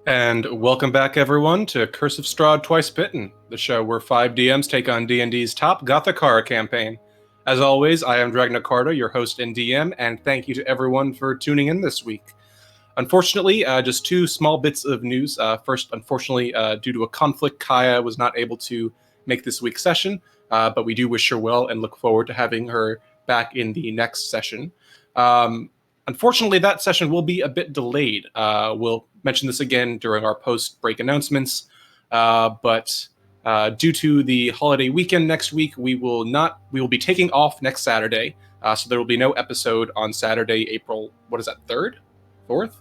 And welcome back, everyone, to Curse of Strahd Twice Bitten, the show where 5 DMs take on D&D's top Gothic horror campaign. As always, I am Dragna Carter, your host and DM, and thank you to everyone for tuning in this week. Unfortunately, just two small bits of news. First, unfortunately, due to a conflict, Kaya was not able to make this week's session, but we do wish her well and look forward to having her back in the next session. Unfortunately, that session will be a bit delayed. We'll mention this again during our post-break announcements, but due to the holiday weekend next week, we will be taking off next Saturday, so there will be no episode on Saturday, April, 3rd? 4th?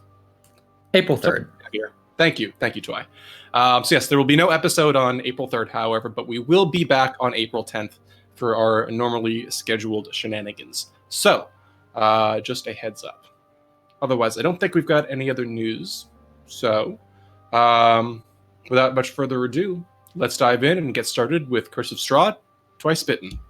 April 3rd. Here. Thank you, Twi. So yes, there will be no episode on April 3rd, however, but we will be back on April 10th for our normally scheduled shenanigans. So, just a heads up. Otherwise, I don't think we've got any other news. So, without much further ado, let's dive in and get started with Curse of Strahd, Twice Bitten.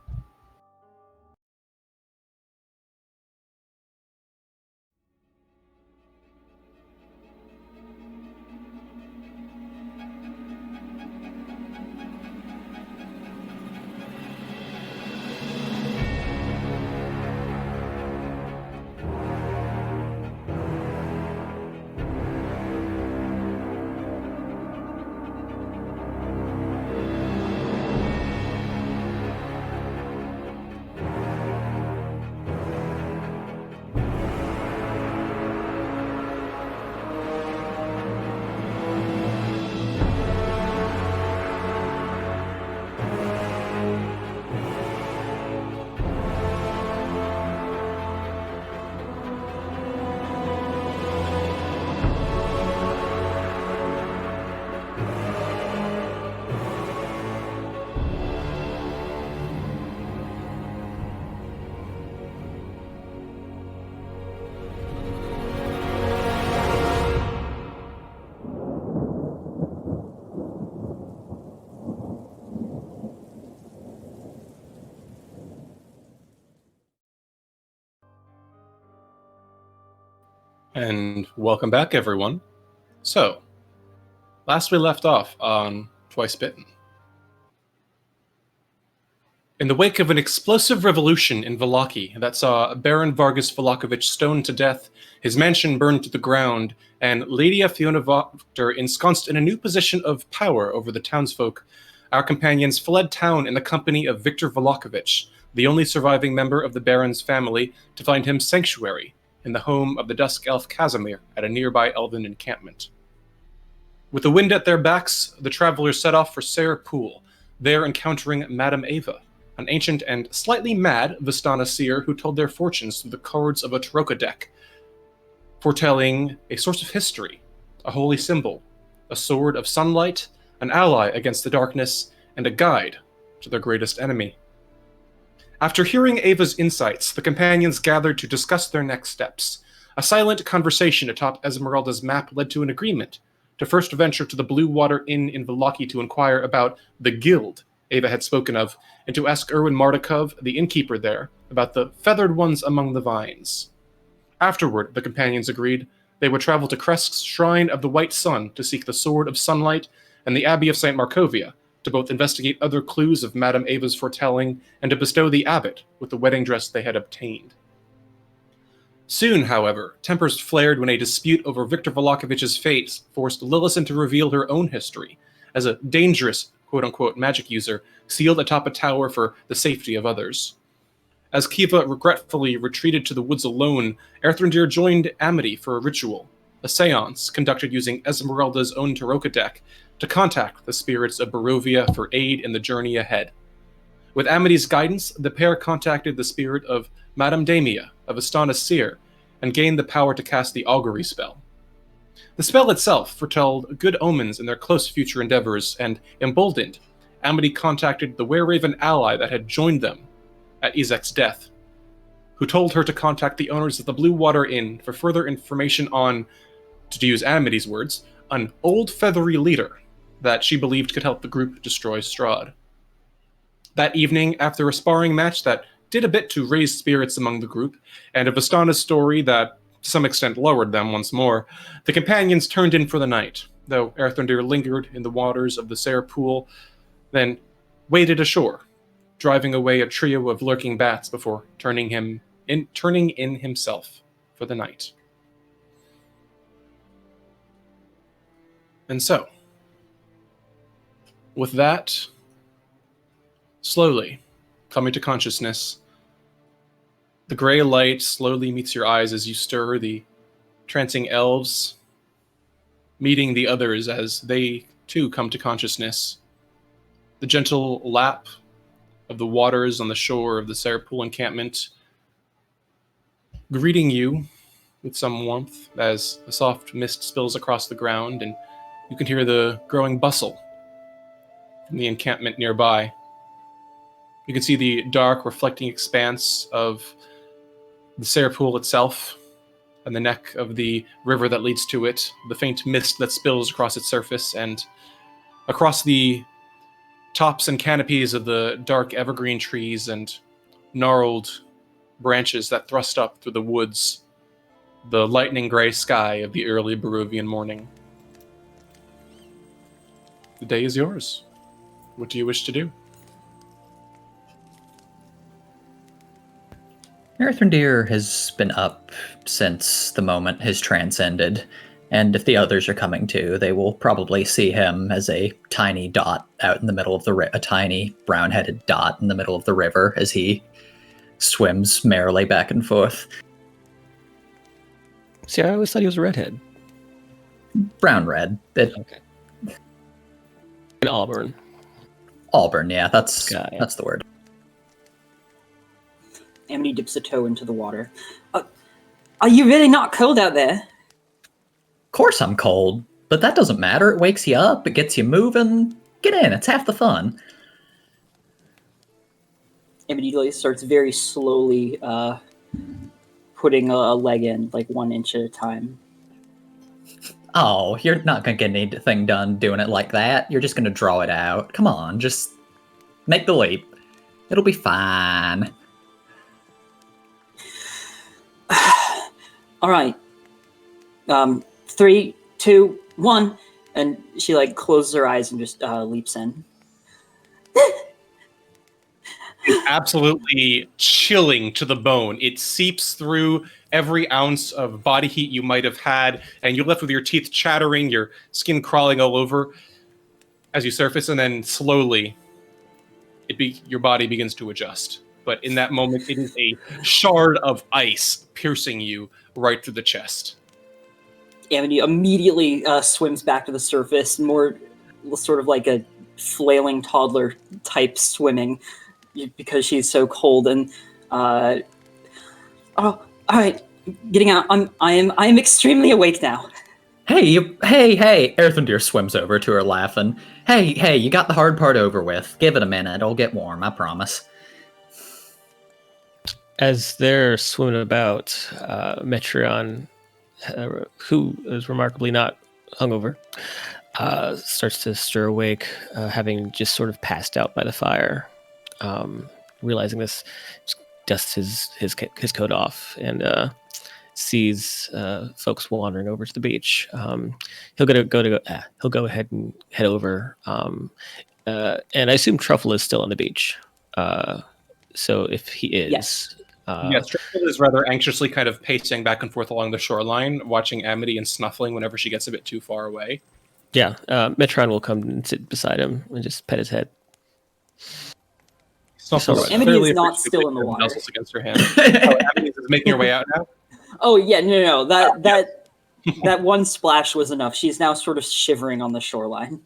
And welcome back, everyone. So, last we left off on Twice Bitten. In the wake of an explosive revolution in Vallaki that saw Baron Vargas Vlahovic stoned to death, his mansion burned to the ground, and Lady Fiona Voctor ensconced in a new position of power over the townsfolk, our companions fled town in the company of Victor Vlahovic, the only surviving member of the Baron's family, to find him sanctuary in the home of the Dusk Elf Casimir at a nearby elven encampment. With the wind at their backs, the travelers set off for Sayre Pool, there encountering Madame Ava, an ancient and slightly mad Vistana seer who told their fortunes through the chords of a Tarokka deck, foretelling a source of history, a holy symbol, a sword of sunlight, an ally against the darkness, and a guide to their greatest enemy. After hearing Ava's insights, the companions gathered to discuss their next steps. A silent conversation atop Esmeralda's map led to an agreement to first venture to the Blue Water Inn in Vallaki to inquire about the guild Ava had spoken of, and to ask Erwin Mardukov, the innkeeper there, about the feathered ones among the vines. Afterward, the companions agreed, they would travel to Kresk's Shrine of the White Sun to seek the Sword of Sunlight and the Abbey of St. Markovia, to both investigate other clues of Madame Ava's foretelling and to bestow the abbot with the wedding dress they had obtained. Soon, however, tempers flared when a dispute over Victor Vlahovic's fate forced Lillison to reveal her own history as a dangerous, quote-unquote, magic user sealed atop a tower for the safety of others. As Kiva regretfully retreated to the woods alone, Erthrendir joined Amity for a ritual, a seance conducted using Esmeralda's own Tarokka deck, to contact the spirits of Barovia for aid in the journey ahead. With Amity's guidance, the pair contacted the spirit of Madame Damia, of Vistana Seer, and gained the power to cast the augury spell. The spell itself foretold good omens in their close future endeavors, and, emboldened, Amity contacted the Wereraven ally that had joined them at Ezek's death, who told her to contact the owners of the Blue Water Inn for further information on, to use Amity's words, an old feathery leader that she believed could help the group destroy Strahd. That evening, after a sparring match that did a bit to raise spirits among the group, and a Vistana's story that to some extent lowered them once more, the companions turned in for the night, though Earthendir lingered in the waters of the Sare pool, then waded ashore, driving away a trio of lurking bats before turning in himself for the night. And so, with that, slowly coming to consciousness, the gray light slowly meets your eyes as you stir, the trancing elves meeting the others as they too come to consciousness. The gentle lap of the waters on the shore of the Sarapul encampment greeting you with some warmth as a soft mist spills across the ground, and you can hear the growing bustle from the encampment nearby. You can see the dark, reflecting expanse of the Sarapul itself and the neck of the river that leads to it, the faint mist that spills across its surface, and across the tops and canopies of the dark evergreen trees and gnarled branches that thrust up through the woods, the lightning gray sky of the early Barovian morning. The day is yours. What do you wish to do? Earthendir has been up since the moment his trance ended, and if the others are coming too, they will probably see him as a tiny dot out in the middle of a tiny brown-headed dot in the middle of the river as he swims merrily back and forth. See, I always thought he was a redhead. Brown-red. Okay. In Auburn. Auburn, yeah, that's the word. Amity dips a toe into the water. Are you really not cold out there? Of course I'm cold, but that doesn't matter. It wakes you up, it gets you moving. Get in, it's half the fun. Amity starts very slowly putting a leg in, like 1 inch at a time. Oh, you're not going to get anything done doing it like that. You're just going to draw it out. Come on, just make the leap. It'll be fine. All right. 3, 2, 1, and she closes her eyes and just leaps in. It's absolutely chilling to the bone. It seeps through every ounce of body heat you might have had, and you're left with your teeth chattering, your skin crawling all over as you surface, and then slowly your body begins to adjust. But in that moment, it is a shard of ice piercing you right through the chest. Amity immediately swims back to the surface, more sort of like a flailing toddler type swimming, because she's so cold. And all right, getting out. I am extremely awake now. Hey, Earthendir swims over to her laughing. Hey, you got the hard part over with. Give it a minute, it'll get warm, I promise. As they're swimming about, Metreon, who is remarkably not hungover, starts to stir awake, having just sort of passed out by the fire. Realizing this, dusts his coat off and sees folks wandering over to the beach. He'll go ahead and head over, and I assume Truffle is still on the beach. So if he is, yes. Yes, Truffle is rather anxiously kind of pacing back and forth along the shoreline, watching Amity and snuffling whenever she gets a bit too far away. Yeah, Metron will come and sit beside him and just pet his head. Amity is not still in the water. Against her hand. Amity is making her way out now? Oh yeah, no. That one splash was enough. She's now sort of shivering on the shoreline.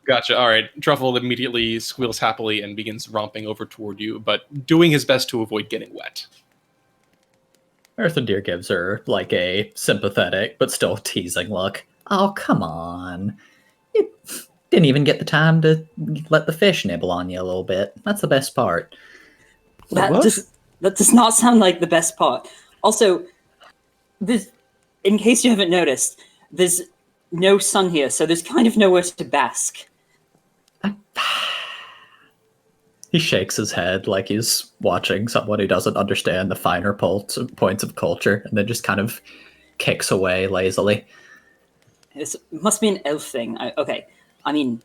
Gotcha. All right. Truffle immediately squeals happily and begins romping over toward you, but doing his best to avoid getting wet. Earthendir gives her a sympathetic but still teasing look. Oh, come on. You didn't even get the time to let the fish nibble on you a little bit. That's the best part. That does not sound like the best part. Also, in case you haven't noticed, there's no sun here, so there's kind of nowhere to bask. He shakes his head like he's watching someone who doesn't understand the finer points of culture, and then just kind of kicks away lazily. It must be an elf thing. Okay. I mean,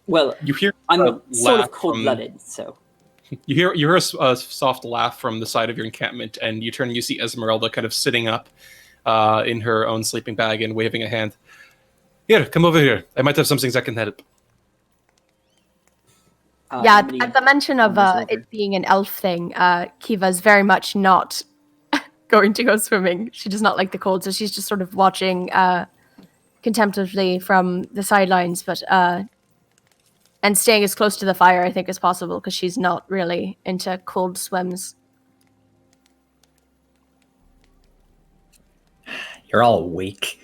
well, You hear I'm a sort laugh of cold-blooded, so... You hear a soft laugh from the side of your encampment, and you turn and you see Esmeralda kind of sitting up in her own sleeping bag and waving a hand. Here, come over here. I might have some things that can help. Yeah, Amity at the mention of wanders over. it being an elf thing, Kiva's very much not going to go swimming. She does not like the cold, so she's just sort of watching contemplatively from the sidelines, but and staying as close to the fire, I think, as possible, because she's not really into cold swims. You're all weak.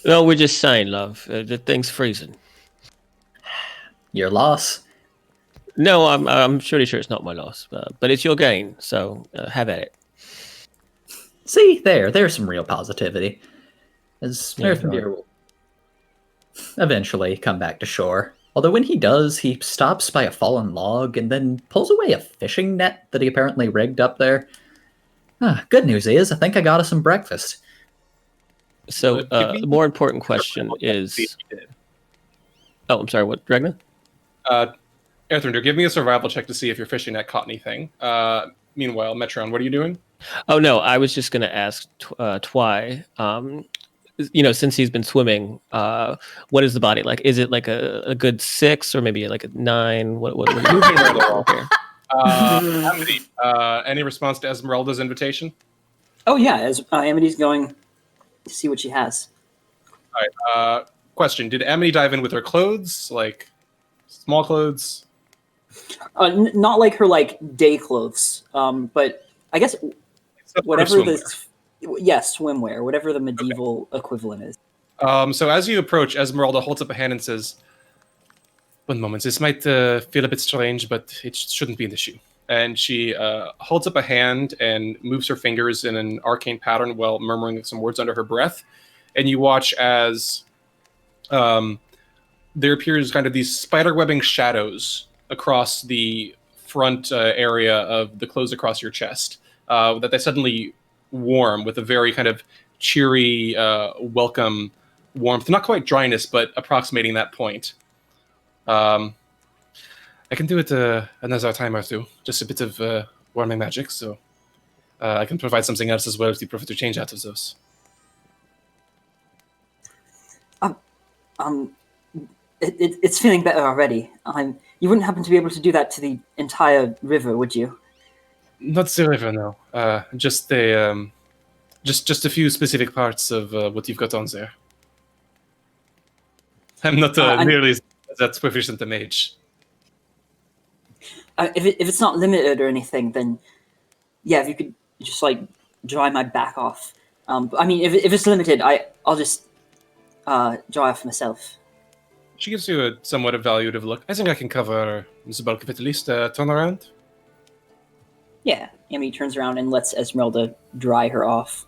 No, we're just saying, love. The thing's freezing. Your loss. No, I'm surely sure it's not my loss, but it's your gain. So have at it. See, there's some real positivity. As Yeah, Earthendeer right. will eventually come back to shore. Although when he does, he stops by a fallen log and then pulls away a fishing net that he apparently rigged up there. Good news is, I think I got us some breakfast. So Give me- the more important question is... Oh, I'm sorry, what, Dragna? Earthrender, give me a survival check to see if your fishing net caught anything. Meanwhile, Metron, what are you doing? Oh, no, I was just going to ask Twy, since he's been swimming, what is the body like? Is it like a good 6 or maybe like a 9? What are you Moving right along. here? Amity, any response to Esmeralda's invitation? Oh, yeah, as Amity's going to see what she has. All right. Question: did Amity dive in with her clothes, like small clothes? Not like her day clothes, but I guess Except for whatever swimwear. swimwear, whatever the medieval equivalent is. So as you approach, Esmeralda holds up a hand and says, "One moment. This might feel a bit strange, but it shouldn't be an issue." And she holds up a hand and moves her fingers in an arcane pattern while murmuring some words under her breath. And you watch as there appears kind of these spiderwebbing shadows across the front area of the clothes across your chest that they suddenly warm with a very kind of cheery, welcome warmth. Not quite dryness, but approximating that point. I can do it another time or two. Just a bit of warming magic, so I can provide something else as well if you prefer to change out of those. It's feeling better already. You wouldn't happen to be able to do that to the entire river, would you? Not the river, no. Just a few specific parts of what you've got on there. I'm not nearly that proficient a mage. If it's not limited or anything, then yeah, if you could just dry my back off. I mean, if it's limited, I'll just dry off myself. She gives you a somewhat evaluative look. I think I can cover the bulk of it, at least. Turn around. Yeah, Amy turns around and lets Esmeralda dry her off.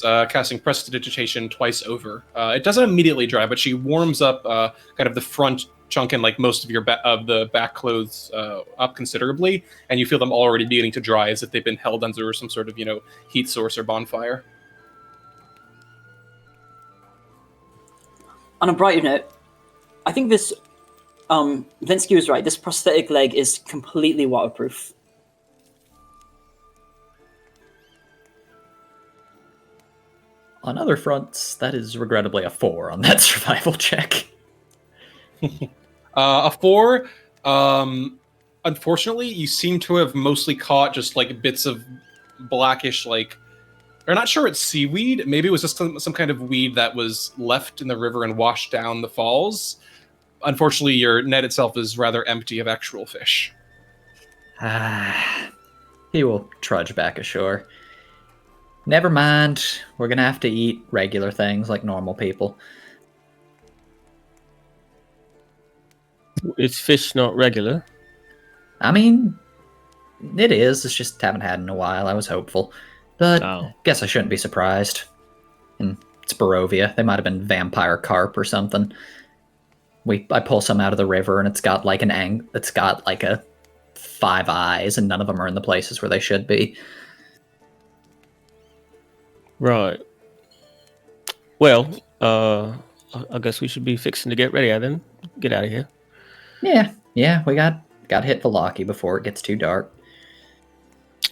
Casting Prestidigitation twice over. It doesn't immediately dry, but she warms up kind of the front chunk and most of your of the back clothes up considerably, and you feel them already beginning to dry as if they've been held under some sort of heat source or bonfire. On a brighter note, I think this Vinsky was right. This prosthetic leg is completely waterproof. On other fronts, that is regrettably a 4 on that survival check. A 4. Unfortunately, you seem to have mostly caught just bits of blackish, or not sure it's seaweed. Maybe it was just some kind of weed that was left in the river and washed down the falls. Unfortunately, your net itself is rather empty of actual fish. He will trudge back ashore. Never mind, we're gonna have to eat regular things like normal people. It's fish, not regular. I mean, it is. It's just haven't had in a while. I was hopeful. But guess I shouldn't be surprised. And it's Barovia. They might have been vampire carp or something. I pull some out of the river and it's got it's got a 5 eyes and none of them are in the places where they should be. Right. Well, I guess we should be fixing to get ready then. Get out of here. Yeah, we got hit Velaki before it gets too dark.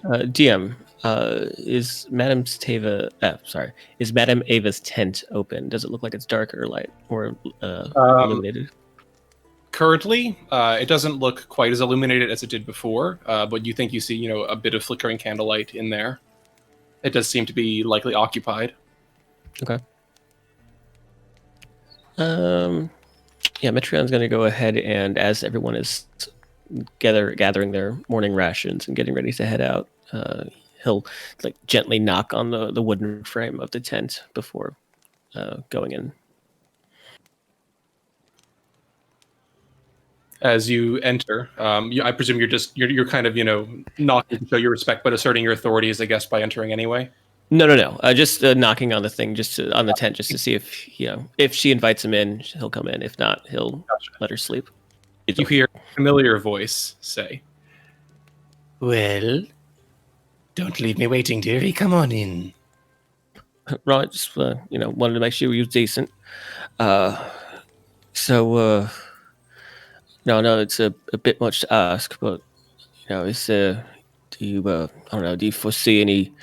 DM, is is Madame Ava's tent open? Does it look like it's dark or light or illuminated? Currently, it doesn't look quite as illuminated as it did before, but you think you see, a bit of flickering candlelight in there. It does seem to be likely occupied. Okay. Yeah, Metreon's going to go ahead and, as everyone is gathering their morning rations and getting ready to head out, he'll like gently knock on the wooden frame of the tent before going in. As you enter, I presume you're kind of knocking to show your respect, but asserting your authority as a guest by entering anyway. No. Just knocking on the thing, on the tent, just to see if she invites him in, he'll come in. If not, he'll let her sleep. You hear a familiar voice say, "Well, don't leave me waiting, dearie. Come on in." Right, just wanted to make sure he was decent. No, it's a bit much to ask, but it's do you I don't know, do you foresee any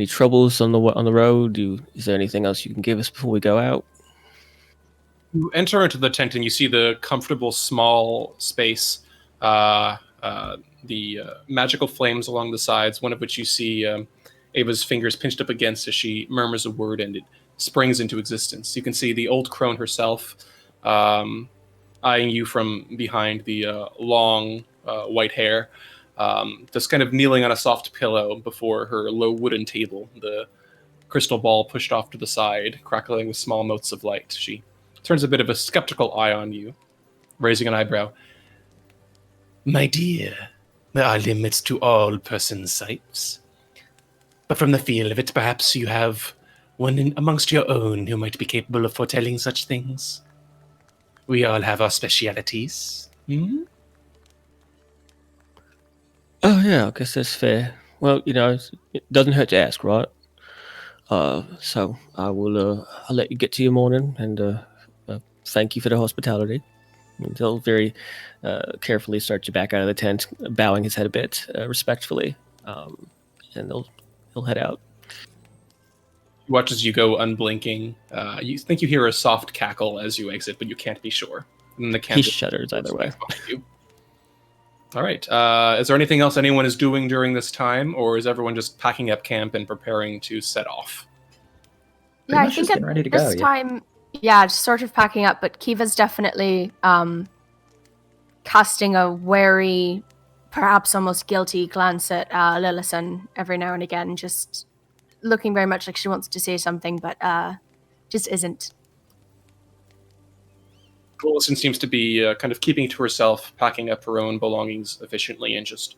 troubles on the road? Is there anything else you can give us before we go out? You enter into the tent and you see the comfortable small space, the magical flames along the sides, one of which you see Ava's fingers pinched up against as she murmurs a word and it springs into existence. You can see the old crone herself eyeing you from behind the long white hair, just kind of kneeling on a soft pillow before her low wooden table, the crystal ball pushed off to the side, crackling with small motes of light. She turns a bit of a skeptical eye on you, raising an eyebrow. "My dear, there are limits to all persons' sights. But from the feel of it, perhaps you have one amongst your own who might be capable of foretelling such things. We all have our specialities. Hmm?" Oh yeah, I guess that's fair. Well, it doesn't hurt to ask, right? So I'll let you get to your morning, and thank you for the hospitality. And he'll very carefully start you back out of the tent, bowing his head a bit respectfully, and he'll head out. He watches you go unblinking. You think you hear a soft cackle as you exit, but you can't be sure. And the He candle shudders either way. All right. Is there anything else anyone is doing during this time, or is everyone just packing up camp and preparing to set off? Yeah, I think at ready to this go. time, yeah, just sort of packing up, but Kiva's definitely casting a wary, perhaps almost guilty glance at Lillison every now and again, just looking very much like she wants to say something, but just isn't. Lillison seems to be kind of keeping to herself, packing up her own belongings efficiently, and just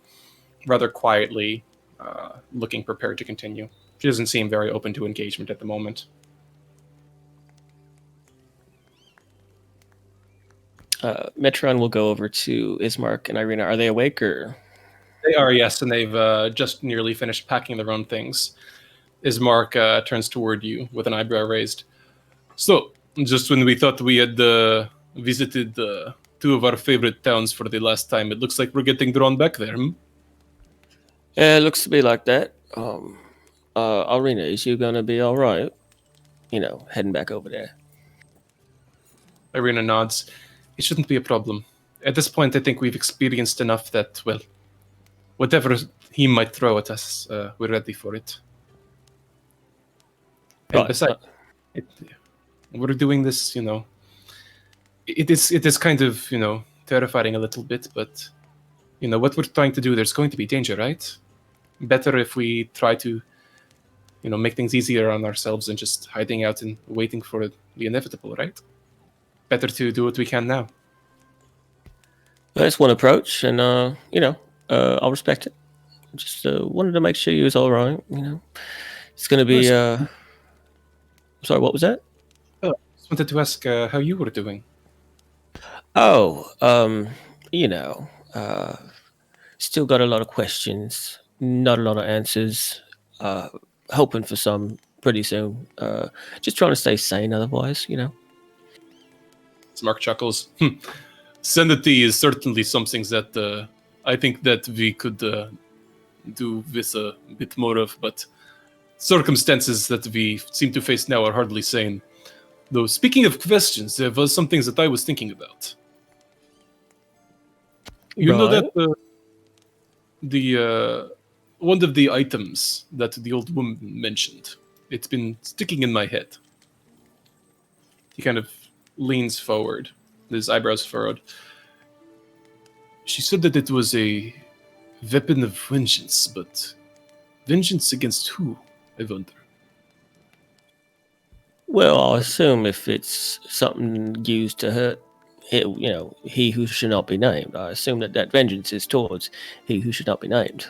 rather quietly looking prepared to continue. She doesn't seem very open to engagement at the moment. Metron will go over to Ismark and Irina. Are they awake or? They are, yes, and they've just nearly finished packing their own things. Ismark turns toward you with an eyebrow raised. "So, just when we thought we had visited two of our favorite towns for the last time, it looks like we're getting drawn back there, hmm?" Yeah, it looks to be like that. Irina, is you gonna be all right? Heading back over there. Irina nods. "It shouldn't be a problem. At this point, I think we've experienced enough that, well, whatever he might throw at us, we're ready for it. And Right. besides, we're doing this, it is kind of, terrifying a little bit, but, what we're trying to do, there's going to be danger, right? Better if we try to, make things easier on ourselves than just hiding out and waiting for the inevitable, right? Better to do what we can now." That's one approach, and I'll respect it. Just wanted to make sure you was all right. It's gonna be. Sorry, what was that? Just wanted to ask how you were doing. Oh, still got a lot of questions, not a lot of answers. Hoping for some pretty soon. Just trying to stay sane otherwise, you know. Mark chuckles. Sanity is certainly something that I think that we could do with a bit more of, but circumstances that we seem to face now are hardly sane. Though, speaking of questions, there was some things that I was thinking about. You know Right. that the one of the items that the old woman mentioned, it's been sticking in my head. He kind of leans forward, his eyebrows furrowed. She said that it was a weapon of vengeance, but vengeance against who, I wonder? Well, I assume if it's something used to hurt, he who should not be named, I assume that vengeance is towards he who should not be named.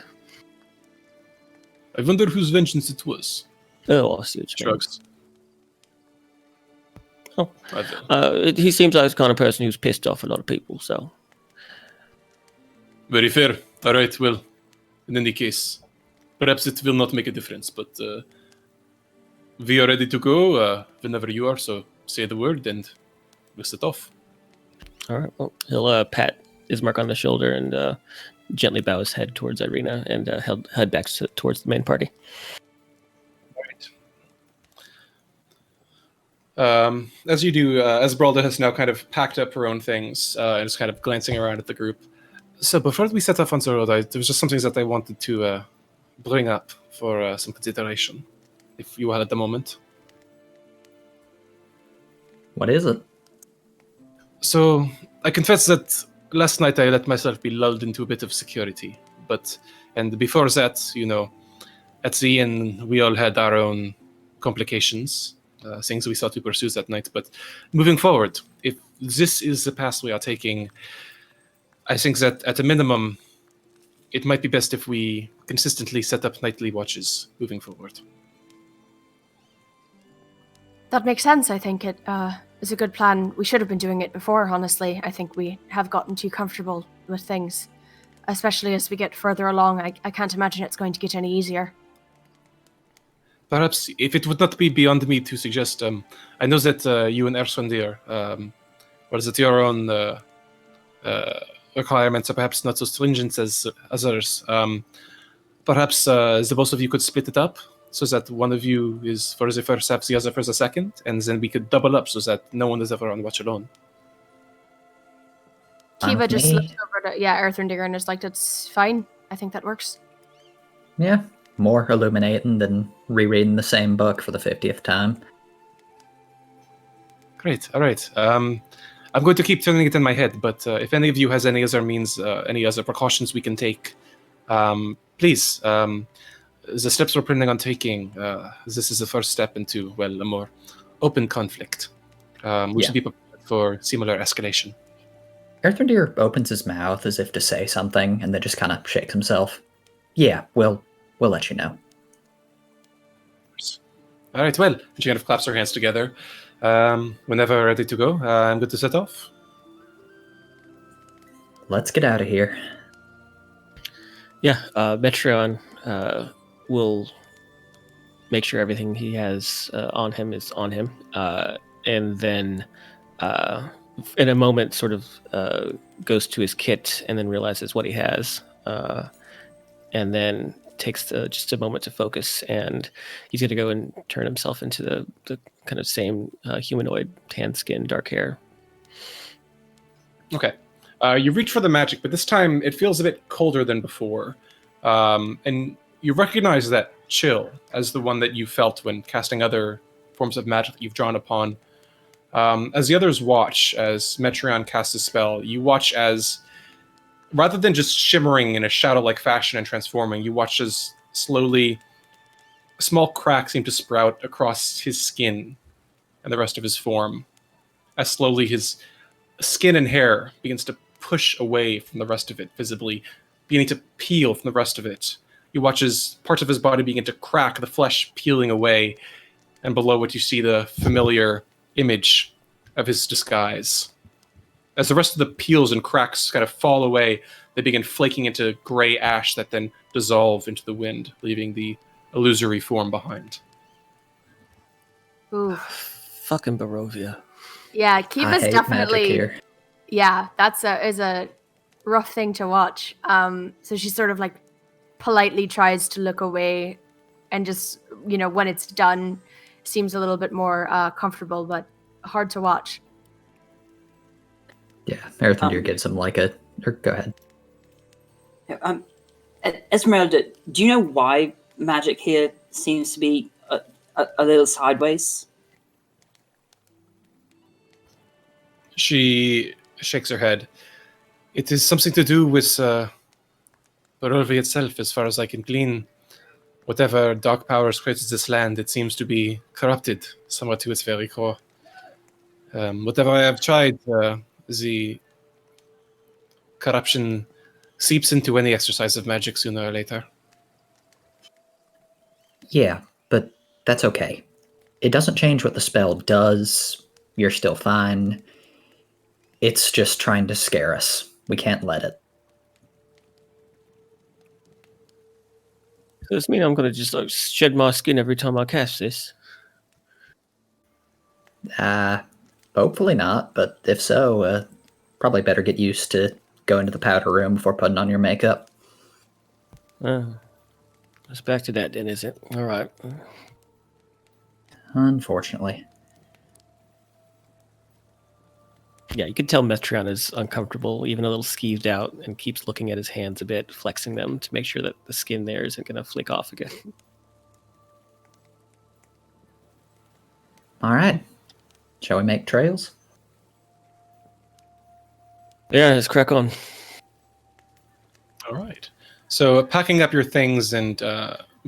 I wonder whose vengeance it was. Oh, I see what you mean. Shrugs. Oh. I He seems like the kind of person who's pissed off a lot of people, so. Very fair. All right, well, in any case, perhaps it will not make a difference, but we are ready to go whenever you are, so say the word and we'll set off. All right, well, he'll pat Ismark on the shoulder and gently bow his head towards Irina and head back towards the main party. All right. As you do, Esmeralda has now kind of packed up her own things and is kind of glancing around at the group. So before we set off on the road, there was just something that I wanted to bring up for some consideration, if you had at the moment. What is it? So I confess that last night I let myself be lulled into a bit of security, and before that, at the inn we all had our own complications, things we sought to pursue that night. But moving forward, if this is the path we are taking, I think that at a minimum, it might be best if we consistently set up nightly watches moving forward. That makes sense. I think it is a good plan. We should have been doing it before, honestly. I think we have gotten too comfortable with things, especially as we get further along. I can't imagine it's going to get any easier. Perhaps, if it would not be beyond me to suggest, I know that you and Erswandir, or is it your own requirements are perhaps not so stringent as others. Perhaps the both of you could split it up so that one of you is for the first half, the other for the second, and then we could double up so that no one is ever on watch alone. Kiva just looks over to Earthendigger and is like, "That's fine. I think that works." Yeah, more illuminating than rereading the same book for the 50th time. Great. All right. I'm going to keep turning it in my head, but if any of you has any other means, any other precautions we can take, please. The steps we're planning on taking, this is the first step into, a more open conflict. We should be prepared for similar escalation. Earthendir opens his mouth as if to say something, and then just kind of shakes himself. Yeah, we'll let you know. All right, well, she kind of claps her hands together. Whenever ready to go, I'm good to set off. Let's get out of here. Yeah, Metreon will make sure everything he has on him is on him, and then in a moment sort of goes to his kit and then realizes what he has, and then takes just a moment to focus, and he's going to go and turn himself into the kind of same humanoid, tan skin, dark hair. Okay. You reach for the magic, but this time it feels a bit colder than before. And you recognize that chill as the one that you felt when casting other forms of magic that you've drawn upon. As the others watch, as Metreon casts a spell, you watch as, rather than just shimmering in a shadow-like fashion and transforming, you watch as slowly small cracks seem to sprout across his skin and the rest of his form. As slowly his skin and hair begins to push away from the rest of it, visibly beginning to peel from the rest of it. You watch as parts of his body begin to crack, the flesh peeling away, and below it you see the familiar image of his disguise. As the rest of the peels and cracks kind of fall away, they begin flaking into gray ash that then dissolve into the wind, leaving the illusory form behind. Ooh. Fucking Barovia. I Yeah, Kiva's hate definitely. magic here. Yeah, is a rough thing to watch. So she sort of like politely tries to look away, and just when it's done, seems a little bit more comfortable, but hard to watch. Yeah, Earthendeer gives him like a... Or go ahead. Esmeralda, do you know why magic here seems to be a little sideways? She shakes her head. It is something to do with Barovia itself, as far as I can glean. Whatever dark powers created this land, it seems to be corrupted somewhat to its very core. Whatever I have tried, the corruption seeps into any exercise of magic sooner or later. Yeah, but that's okay. It doesn't change what the spell does. You're still fine. It's just trying to scare us. We can't let it. Does this mean I'm going to just like shed my skin every time I cast this? Hopefully not, but if so, probably better get used to going to the powder room before putting on your makeup. It's back to that then, is it? All right. Unfortunately. Yeah, you can tell Metreon is uncomfortable, even a little skeeved out, and keeps looking at his hands a bit, flexing them to make sure that the skin there isn't going to flick off again. All right. Shall we make trails? Yeah, let's crack on. All right. So, packing up your things and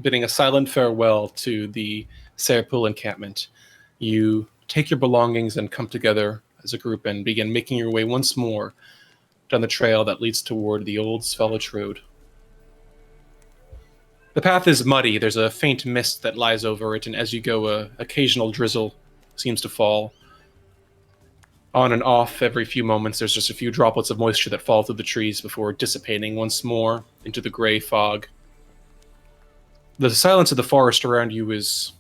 bidding a silent farewell to the Serpul encampment, you take your belongings and come together as a group and begin making your way once more down the trail that leads toward the old Svellich Road. The path is muddy. There's a faint mist that lies over it, and as you go, occasional drizzle seems to fall. On and off, every few moments, there's just a few droplets of moisture that fall through the trees before dissipating once more into the gray fog. The silence of the forest around you is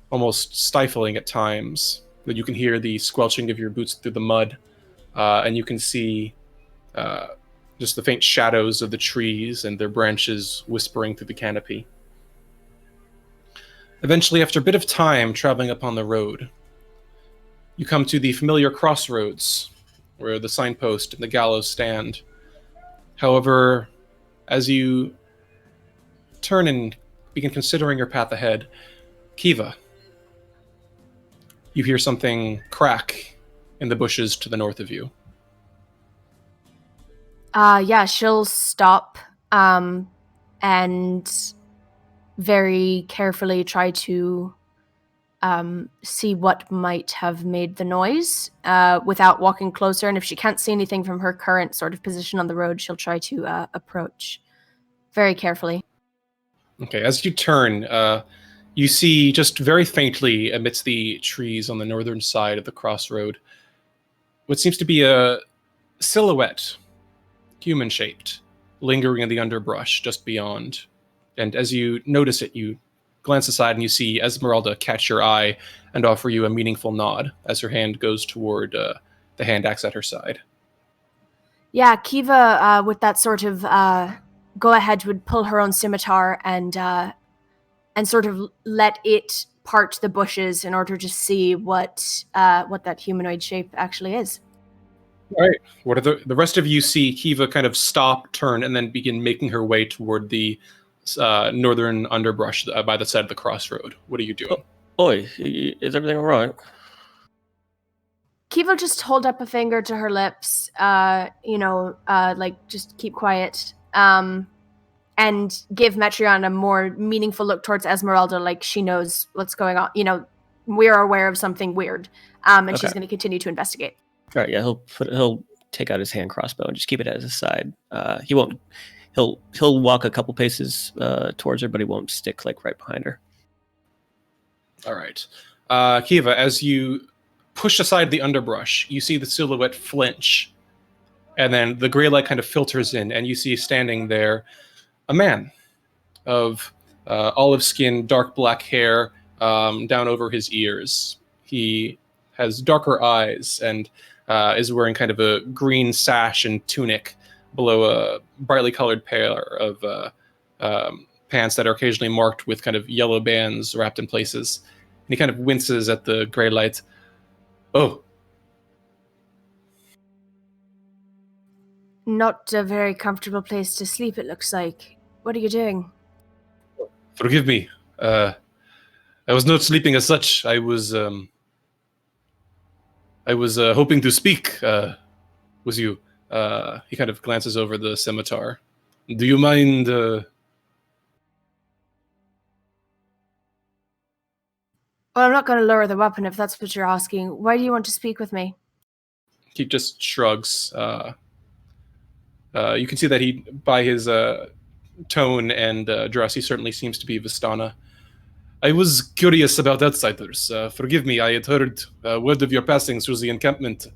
almost stifling at times. That you can hear the squelching of your boots through the mud, and you can see just the faint shadows of the trees and their branches whispering through the canopy. Eventually, after a bit of time traveling upon the road, you come to the familiar crossroads where the signpost and the gallows stand. However, as you turn and begin considering your path ahead, Kiva, you hear something crack in the bushes to the north of you. Yeah, she'll stop and very carefully try to see what might have made the noise without walking closer. And if she can't see anything from her current sort of position on the road, she'll try to approach very carefully. Okay, as you turn, you see just very faintly amidst the trees on the northern side of the crossroad what seems to be a silhouette, human-shaped, lingering in the underbrush just beyond. And as you notice it, you glance aside and you see Esmeralda catch your eye and offer you a meaningful nod as her hand goes toward the hand axe at her side. Yeah, Kiva, with that sort of go-ahead, would pull her own scimitar and sort of let it part the bushes in order to see what that humanoid shape actually is. All right. What are the rest of you see Kiva kind of stop, turn, and then begin making her way toward the northern underbrush by the side of the crossroad. What are you doing? Oi, is everything all right? Kiva just hold up a finger to her lips, like just keep quiet, and give Metreon a more meaningful look towards Esmeralda, like she knows what's going on. We're aware of something weird, and she's going to continue to investigate. All right, yeah, he'll take out his hand crossbow and just keep it at his side. He won't. He'll walk a couple paces towards her, but he won't stick like right behind her. All right, Kiva, as you push aside the underbrush, you see the silhouette flinch, and then the gray light kind of filters in, and you see standing there a man of olive skin, dark black hair, down over his ears. He has darker eyes and is wearing kind of a green sash and tunic below a brightly colored pair of pants that are occasionally marked with kind of yellow bands wrapped in places. And he kind of winces at the gray light. Oh. Not a very comfortable place to sleep, it looks like. What are you doing? Forgive me. I was not sleeping as such. I was hoping to speak with you. He kind of glances over the scimitar. Do you mind? Well, I'm not going to lower the weapon if that's what you're asking. Why do you want to speak with me? He just shrugs. You can see that he, by his tone and dress, he certainly seems to be Vistana. I was curious about outsiders. Forgive me, I had heard word of your passing through the encampment.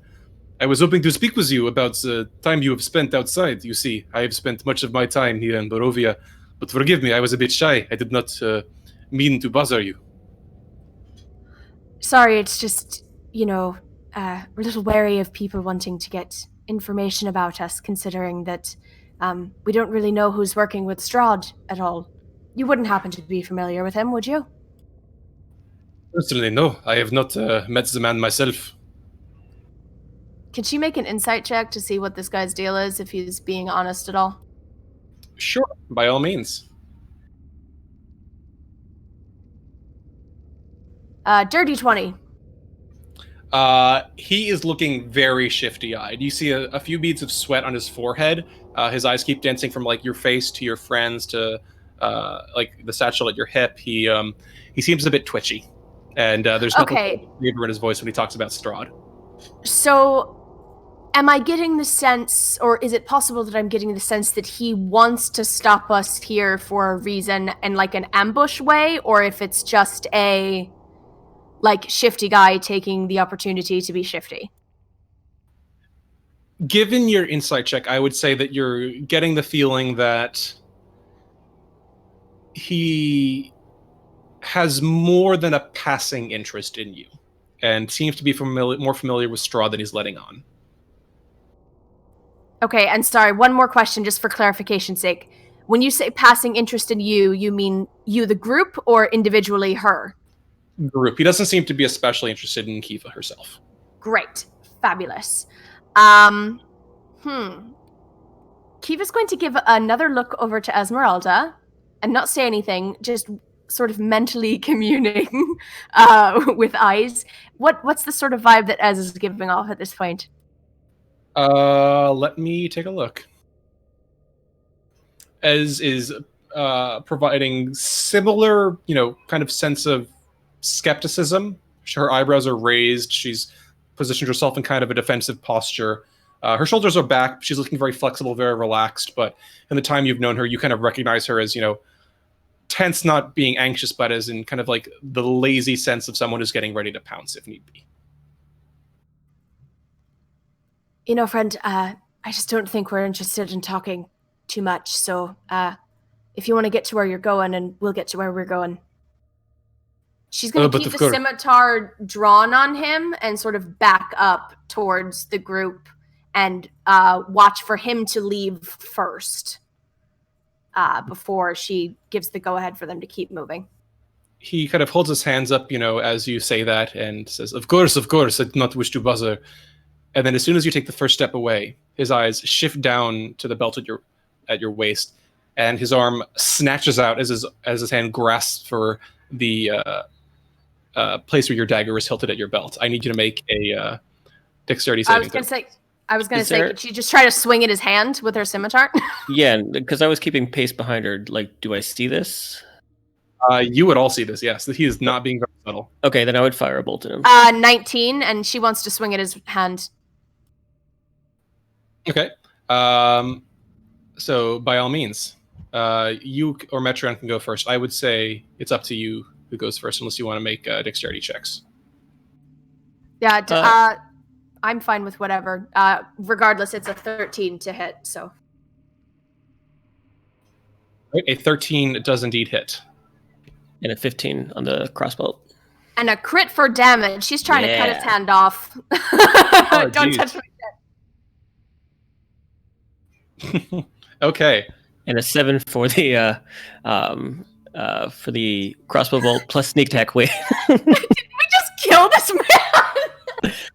I was hoping to speak with you about the time you have spent outside. You see, I have spent much of my time here in Barovia, but forgive me, I was a bit shy. I did not mean to bother you. Sorry, it's just, we're a little wary of people wanting to get information about us, considering that we don't really know who's working with Strahd at all. You wouldn't happen to be familiar with him, would you? Personally, no. I have not met the man myself. Can she make an insight check to see what this guy's deal is, if he's being honest at all? Sure, by all means. Dirty 20. He is looking very shifty-eyed. You see a few beads of sweat on his forehead. His eyes keep dancing from like your face to your friends to like the satchel at your hip. He seems a bit twitchy, and there's nothing in his voice when he talks about Strahd. So, am I getting the sense, or is it possible that I'm getting the sense that he wants to stop us here for a reason in like an ambush way, or if it's just a like shifty guy taking the opportunity to be shifty? Given your insight check, I would say that you're getting the feeling that he has more than a passing interest in you, and seems to be more familiar with Strahd than he's letting on. Okay, and sorry, one more question just for clarification's sake. When you say passing interest in you, you mean you, the group, or individually her? Group. He doesn't seem to be especially interested in Kiva herself. Great. Fabulous. Kiva's going to give another look over to Esmeralda and not say anything, just sort of mentally communing with eyes. What's the sort of vibe that Ez is giving off at this point? Let me take a look. Ez is providing similar, kind of sense of skepticism. Her eyebrows are raised. She's positioned herself in kind of a defensive posture. Her shoulders are back. She's looking very flexible, very relaxed. But in the time you've known her, you kind of recognize her as, tense, not being anxious, but as in kind of like the lazy sense of someone who's getting ready to pounce if need be. Friend, I just don't think we're interested in talking too much. So if you want to get to where you're going, and we'll get to where we're going. She's going to keep the scimitar drawn on him and sort of back up towards the group and watch for him to leave first before she gives the go-ahead for them to keep moving. He kind of holds his hands up, as you say that, and says, Of course, I do not wish to bother. And then as soon as you take the first step away, his eyes shift down to the belt at your waist, and his arm snatches out as his hand grasps for the place where your dagger is hilted at your belt. I need you to make a dexterity saving throw. I was going to say, could she just try to swing at his hand with her scimitar? Yeah, because I was keeping pace behind her. Like, do I see this? You would all see this, yes. He is not being very subtle. Okay, then I would fire a bolt at him. 19, and she wants to swing at his hand. Okay. So, by all means, you or Metron can go first. I would say it's up to you who goes first, unless you want to make dexterity checks. Yeah, I'm fine with whatever. Regardless, it's a 13 to hit, so. A 13 does indeed hit. And a 15 on the crossbow. And a crit for damage. She's trying to cut his hand off. Don't geez. touch my Okay. And a 7 for the crossbow bolt plus sneak attack. Wait. Did we just kill this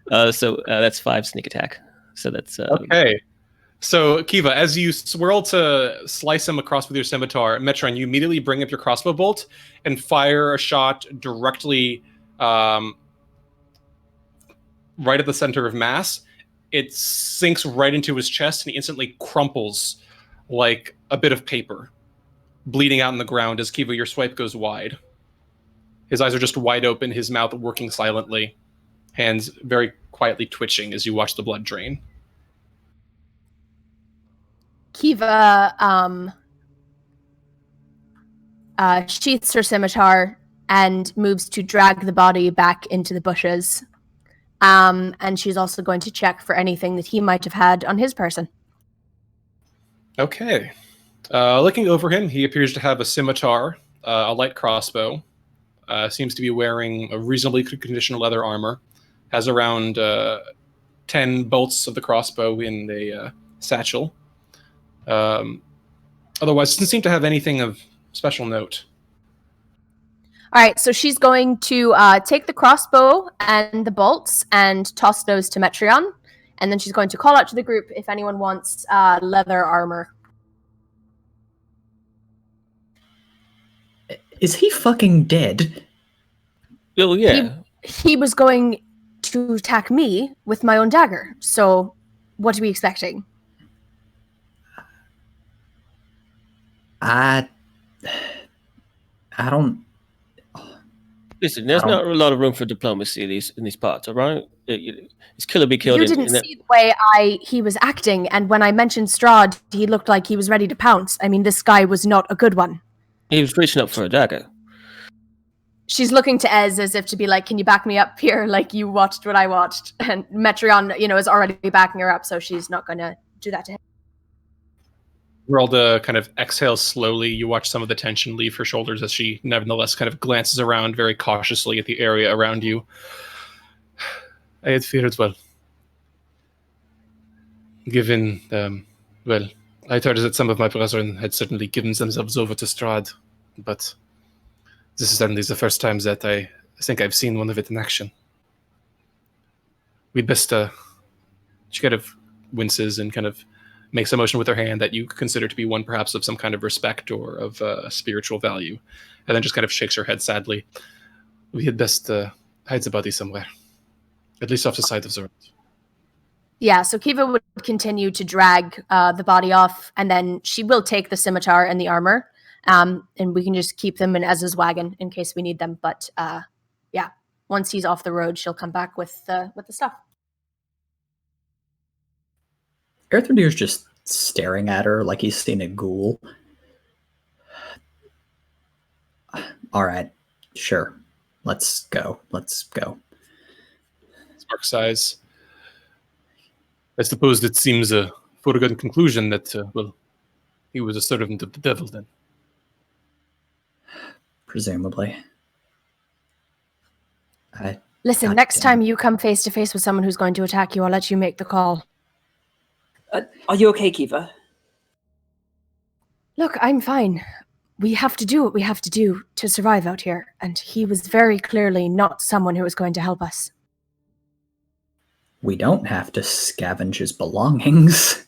man? So that's 5 sneak attack. So that's Okay. So, Kiva, as you swirl to slice him across with your scimitar, Metron, you immediately bring up your crossbow bolt and fire a shot directly right at the center of mass. It sinks right into his chest, and he instantly crumples like a bit of paper, bleeding out on the ground as Kiva, your swipe goes wide. His eyes are just wide open, his mouth working silently, hands very quietly twitching as you watch the blood drain. Kiva sheaths her scimitar and moves to drag the body back into the bushes. And she's also going to check for anything that he might have had on his person. Okay. Looking over him, he appears to have a scimitar, a light crossbow, seems to be wearing a reasonably good condition leather armor, has around 10 bolts of the crossbow in a satchel. Otherwise, doesn't seem to have anything of special note. All right, so she's going to take the crossbow and the bolts and toss those to Metreon, and then she's going to call out to the group if anyone wants leather armor. Is he fucking dead? Oh, yeah. He was going to attack me with my own dagger, so what are we expecting? I don't. Listen, there's not a lot of room for diplomacy in these parts, all right? It's kill or be killed. You didn't see the way he was acting, and when I mentioned Strahd, he looked like he was ready to pounce. I mean, this guy was not a good one. He was reaching up for a dagger. She's looking to Ez as if to be like, can you back me up here? Like, you watched what I watched. And Metreon, is already backing her up, so she's not going to do that to him. Roll to kind of exhale slowly. You watch some of the tension leave her shoulders as she nevertheless kind of glances around very cautiously at the area around you. I had feared, well, given, I thought that some of my brethren had certainly given themselves over to Strahd, but this is certainly the first time that I think I've seen one of it in action. We'd best, she kind of winces and kind of makes a motion with her hand that you consider to be one perhaps of some kind of respect or of spiritual value, and then just kind of shakes her head sadly. We had best hide the body somewhere, at least off the side of the road. Yeah, so Kiva would continue to drag the body off, and then she will take the scimitar and the armor, and we can just keep them in Ez's wagon in case we need them. But yeah, once he's off the road, she'll come back with the stuff. Earthrendir's just staring at her like he's seen a ghoul. All right, sure. Let's go. Spark's eyes. I suppose it seems a foregone conclusion that, he was a servant of the devil then. Presumably. Listen, next time you come face to face with someone who's going to attack you, I'll let you make the call. Are you okay, Kiva? Look, I'm fine. We have to do what we have to do to survive out here, and he was very clearly not someone who was going to help us. We don't have to scavenge his belongings.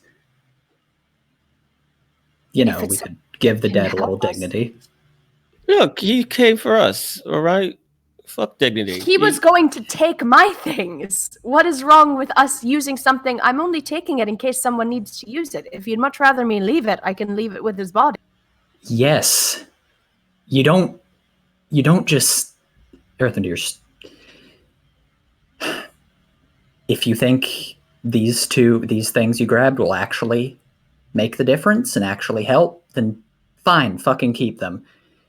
We could give the dead a little dignity. Look, he came for us, all right? Fuck dignity. He was going to take my things. What is wrong with us using something? I'm only taking it in case someone needs to use it. If you'd much rather me leave it, I can leave it with his body. Yes. You don't just... Earthendir's... If you think these things you grabbed will actually make the difference and actually help, then fine, fucking keep them.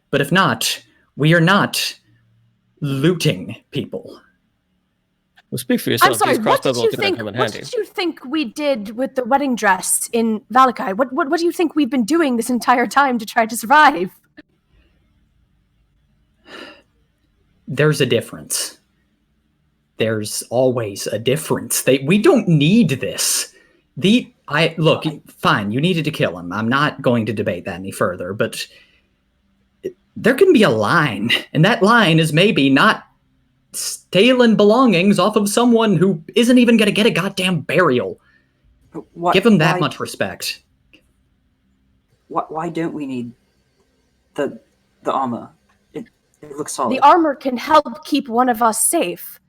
But if not, we are not looting people. Well, speak for yourself. I'm sorry, what did you think we did with the wedding dress in Valakai? What do you think we've been doing this entire time to try to survive? there's a difference. There's always a difference. We don't need this. Look, fine, you needed to kill him. I'm not going to debate that any further, but there can be a line, and that line is maybe not stealing belongings off of someone who isn't even going to get a goddamn burial. Give him that much respect. Why don't we need the armor? It looks solid. The armor can help keep one of us safe.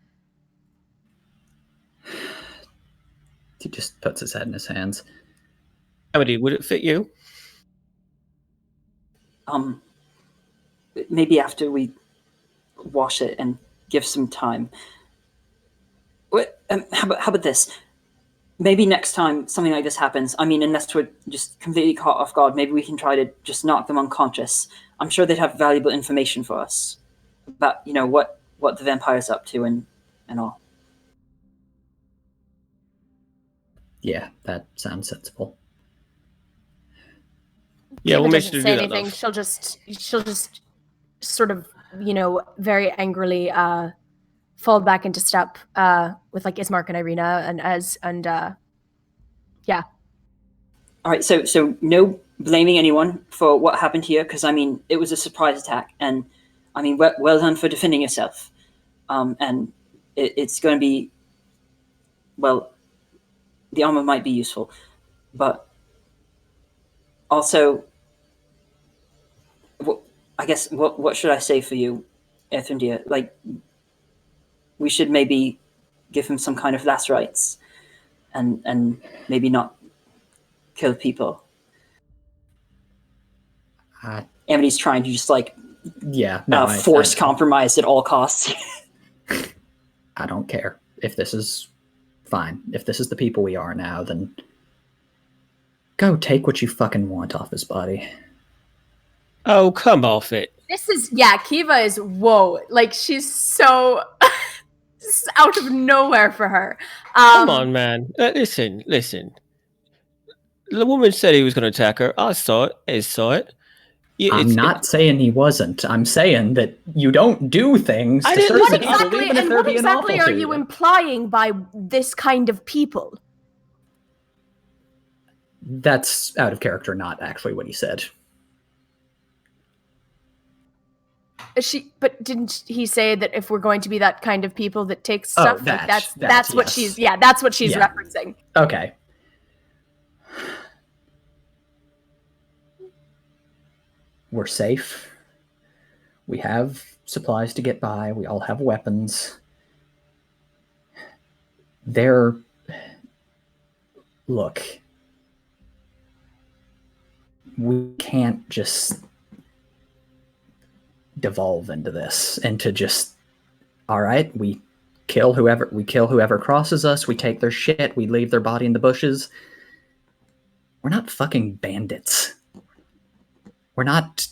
He just puts his head in his hands. Amity, would it fit you? Maybe after we wash it and give some time. How about this? Maybe next time something like this happens, I mean, unless we're just completely caught off guard, maybe we can try to just knock them unconscious. I'm sure they'd have valuable information for us about, what the vampire's up to and all. Yeah, that sounds sensible. Yeah, we'll make sure to say do anything. that. She'll just sort of, very angrily fall back into step with like Ismark and Irina and yeah. All right, so no blaming anyone for what happened here, because I mean it was a surprise attack, and I mean well done for defending yourself. And it's going to be, well, the armor might be useful, but also, I guess what should I say for you, Erthrindir? Like, we should maybe give him some kind of last rites, and maybe not kill people. Amity's trying to just force compromise at all costs. I don't care. If this is fine, if this is the people we are now, then go take what you fucking want off his body. Oh, come off it. Kiva is whoa. Like, she's so out of nowhere for her. Come on, man. Listen. The woman said he was going to attack her. I saw it. I'm not saying he wasn't. I'm saying that you don't do things to certain people, even if they're being awful to you. What exactly are you implying by this kind of people? That's out of character, not actually what he said. But didn't he say that if we're going to be that kind of people that takes stuff, that's what she's referencing. Okay. We're safe. We have supplies to get by. We all have weapons. Look, we can't just devolve into this, into just, all right, we kill whoever crosses us, we take their shit, we leave their body in the bushes. We're not fucking bandits. We're not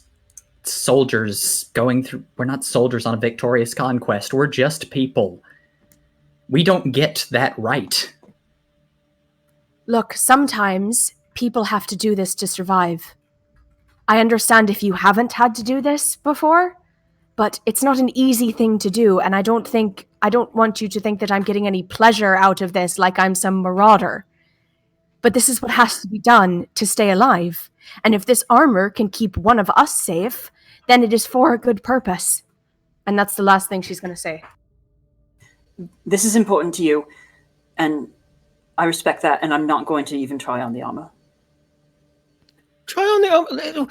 soldiers we're not soldiers on a victorious conquest. We're just people. We don't get that right. Look, sometimes people have to do this to survive. I understand if you haven't had to do this before, but it's not an easy thing to do, and I don't want you to think that I'm getting any pleasure out of this like I'm some marauder. But this is what has to be done to stay alive. And if this armor can keep one of us safe, then it is for a good purpose. And that's the last thing she's going to say. This is important to you, and I respect that, and I'm not going to even try on the armor. Try on the armor?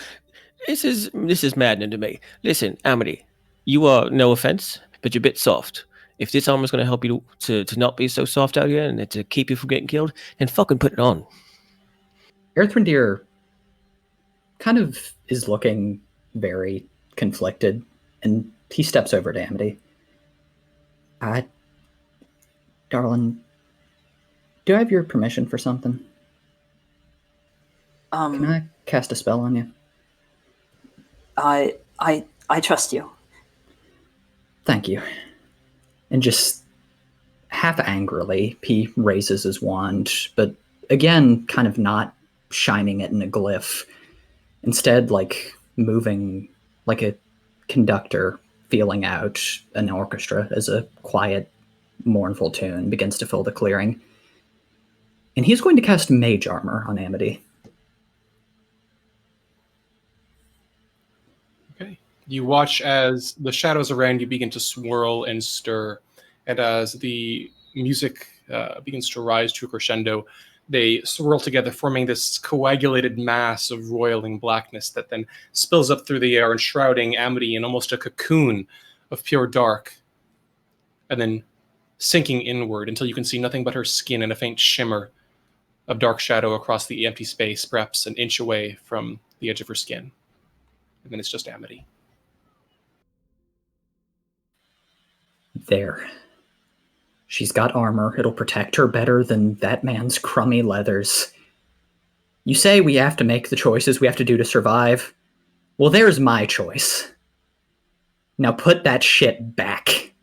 This is maddening to me. Listen, Amity, you are, no offense, but you're a bit soft. If this armor is going to help you to not be so soft out here and to keep you from getting killed, then fucking put it on. Erthrindir kind of is looking very conflicted, and he steps over to Amity. Darling, do I have your permission for something? Can I cast a spell on you? I trust you. Thank you. And just half angrily, he raises his wand, but again, kind of not shining it in a glyph. Instead, like moving like a conductor feeling out an orchestra as a quiet, mournful tune begins to fill the clearing. And he's going to cast Mage Armor on Amity. Okay. You watch as the shadows around you begin to swirl and stir, and as the music begins to rise to a crescendo, they swirl together, forming this coagulated mass of roiling blackness that then spills up through the air, enshrouding Amity in almost a cocoon of pure dark, and then sinking inward until you can see nothing but her skin and a faint shimmer of dark shadow across the empty space, perhaps an inch away from the edge of her skin. And then it's just Amity. There. She's got armor. It'll protect her better than that man's crummy leathers. You say we have to make the choices we have to do to survive? Well, there's my choice. Now put that shit back.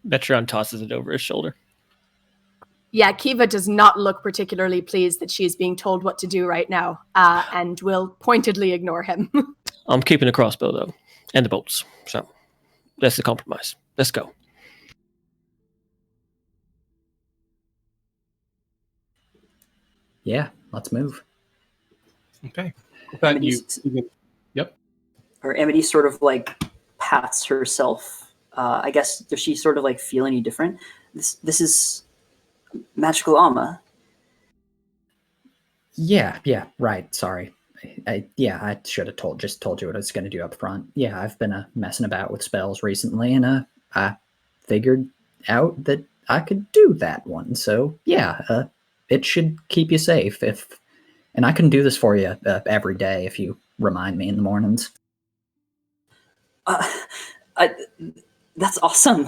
Metron tosses it over his shoulder. Yeah, Kiva does not look particularly pleased that she's being told what to do right now, and will pointedly ignore him. I'm keeping the crossbow, though, and the bolts. So that's the compromise. Let's go. Yeah, let's move. Okay. With that, Yep. Or Amity sort of like pats herself. I guess, does she sort of like feel any different? This is magical armor. Yeah, right. Sorry. I should have told you what I was going to do up front. Yeah, I've been messing about with spells recently, and I figured out that I could do that one. So yeah, it should keep you safe. And I can do this for you every day if you remind me in the mornings. That's awesome.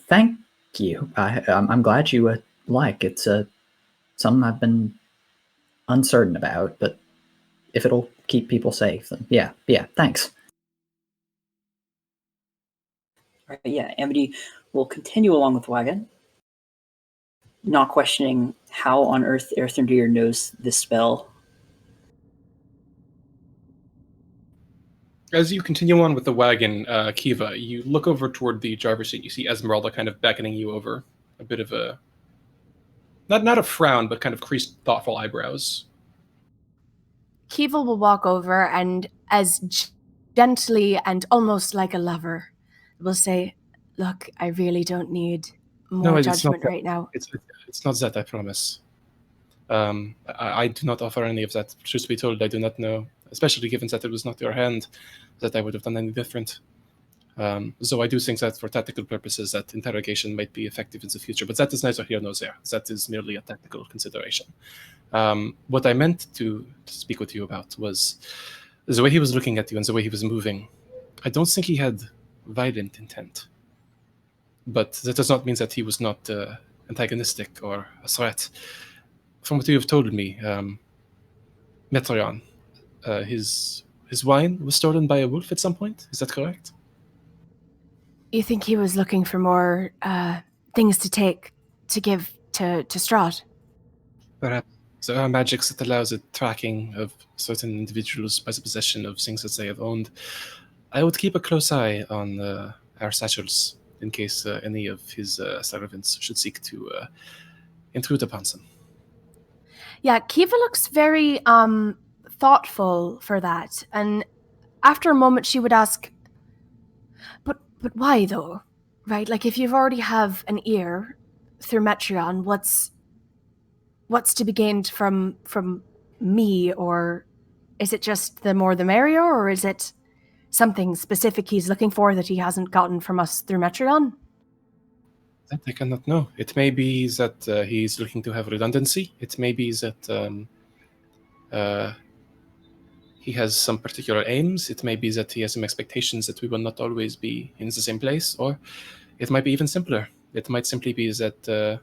Thank you. I'm glad you like. It's something I've been uncertain about, but if it'll keep people safe, then yeah, thanks. All right, yeah, Amity will continue along with the wagon, not questioning how on earth Earthendeer knows this spell. As you continue on with the wagon, Kiva, you look over toward the driver's seat. You see Esmeralda kind of beckoning you over. A bit of a... Not a frown, but kind of creased, thoughtful eyebrows. Kiva will walk over and, as gently and almost like a lover, will say, "Look, I really don't need more judgment right now." It's not that, I promise. I do not offer any of that. Truth be told, I do not know, especially given that it was not your hand, that I would have done any different. So I do think that for tactical purposes, that interrogation might be effective in the future, but that is neither here nor there. That is merely a tactical consideration. What I meant to speak with you about was the way he was looking at you and the way he was moving. I don't think he had violent intent, but that does not mean that he was not antagonistic or a threat. From what you have told me, Metron, his wine was stolen by a wolf at some point. Is that correct? You think he was looking for more things to give to Strahd? Perhaps there are magics that allows the tracking of certain individuals by the possession of things that they have owned. I would keep a close eye on our satchels in case any of his servants should seek to intrude upon them. Yeah, Kiva looks very thoughtful for that, and after a moment she would ask, But why though? Right? Like, if you've already have an ear through Metreon, what's to be gained from me? Or is it just the more the merrier, or is it something specific he's looking for that he hasn't gotten from us through Metreon? That I cannot know. It may be that he's looking to have redundancy. It may be that he has some particular aims. It may be that he has some expectations that we will not always be in the same place. Or it might be even simpler. It might simply be that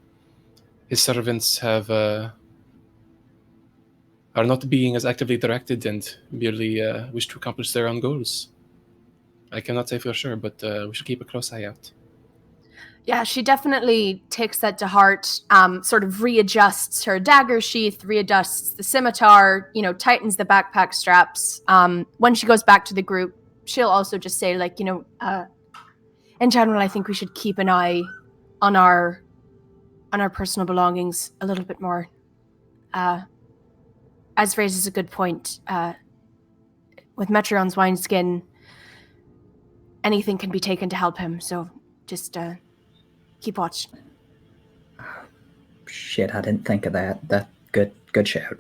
his servants are not being as actively directed and merely wish to accomplish their own goals. I cannot say for sure, but we should keep a close eye out. Yeah, she definitely takes that to heart, sort of readjusts her dagger sheath, readjusts the scimitar, tightens the backpack straps. When she goes back to the group, she'll also just say, like, in general, I think we should keep an eye on our personal belongings a little bit more. As raises a good point. With Metrion's wineskin, anything can be taken to help him, so just keep watch. Shit, I didn't think of that. That good shout.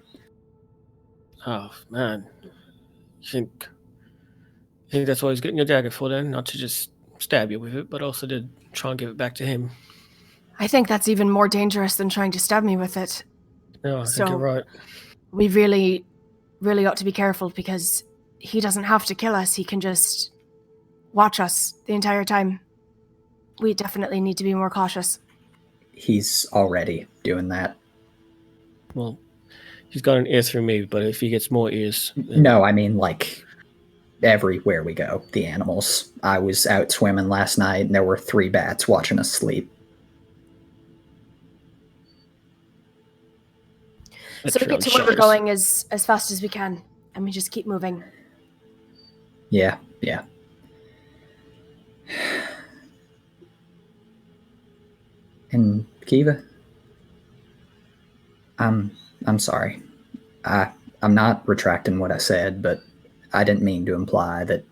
Oh man, you think that's what he's getting your dagger for then? Not to just stab you with it, but also to try and give it back to him. I think that's even more dangerous than trying to stab me with it. No, I think you're right. We really, really ought to be careful because he doesn't have to kill us. He can just watch us the entire time. We definitely need to be more cautious. He's already doing that. Well, he's got an ear through me, but if he gets more ears... No, I mean, like, everywhere we go, the animals. I was out swimming last night, and there were 3 bats watching us sleep. So we get to where we're going as fast as we can, and we just keep moving. Yeah. And Kiva, I'm sorry. I'm not retracting what I said, but I didn't mean to imply that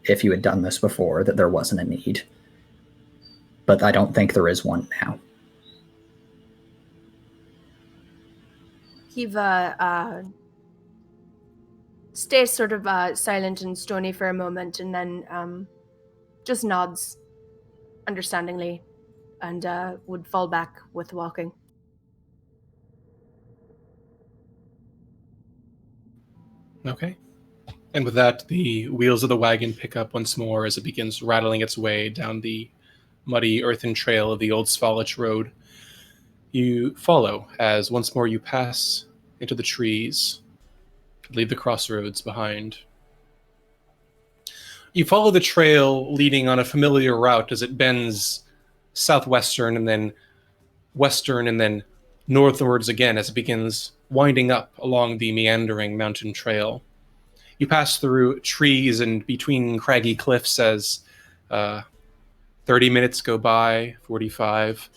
if you had done this before, that there wasn't a need. But I don't think there is one now. Kiva stays sort of silent and stony for a moment, and then just nods understandingly and would fall back with walking. Okay. And with that, the wheels of the wagon pick up once more as it begins rattling its way down the muddy earthen trail of the old Svalich road. You follow as once more you pass into the trees, leave the crossroads behind. You follow the trail leading on a familiar route as it bends southwestern and then western and then northwards again as it begins winding up along the meandering mountain trail. You pass through trees and between craggy cliffs as 30 minutes go by, 45.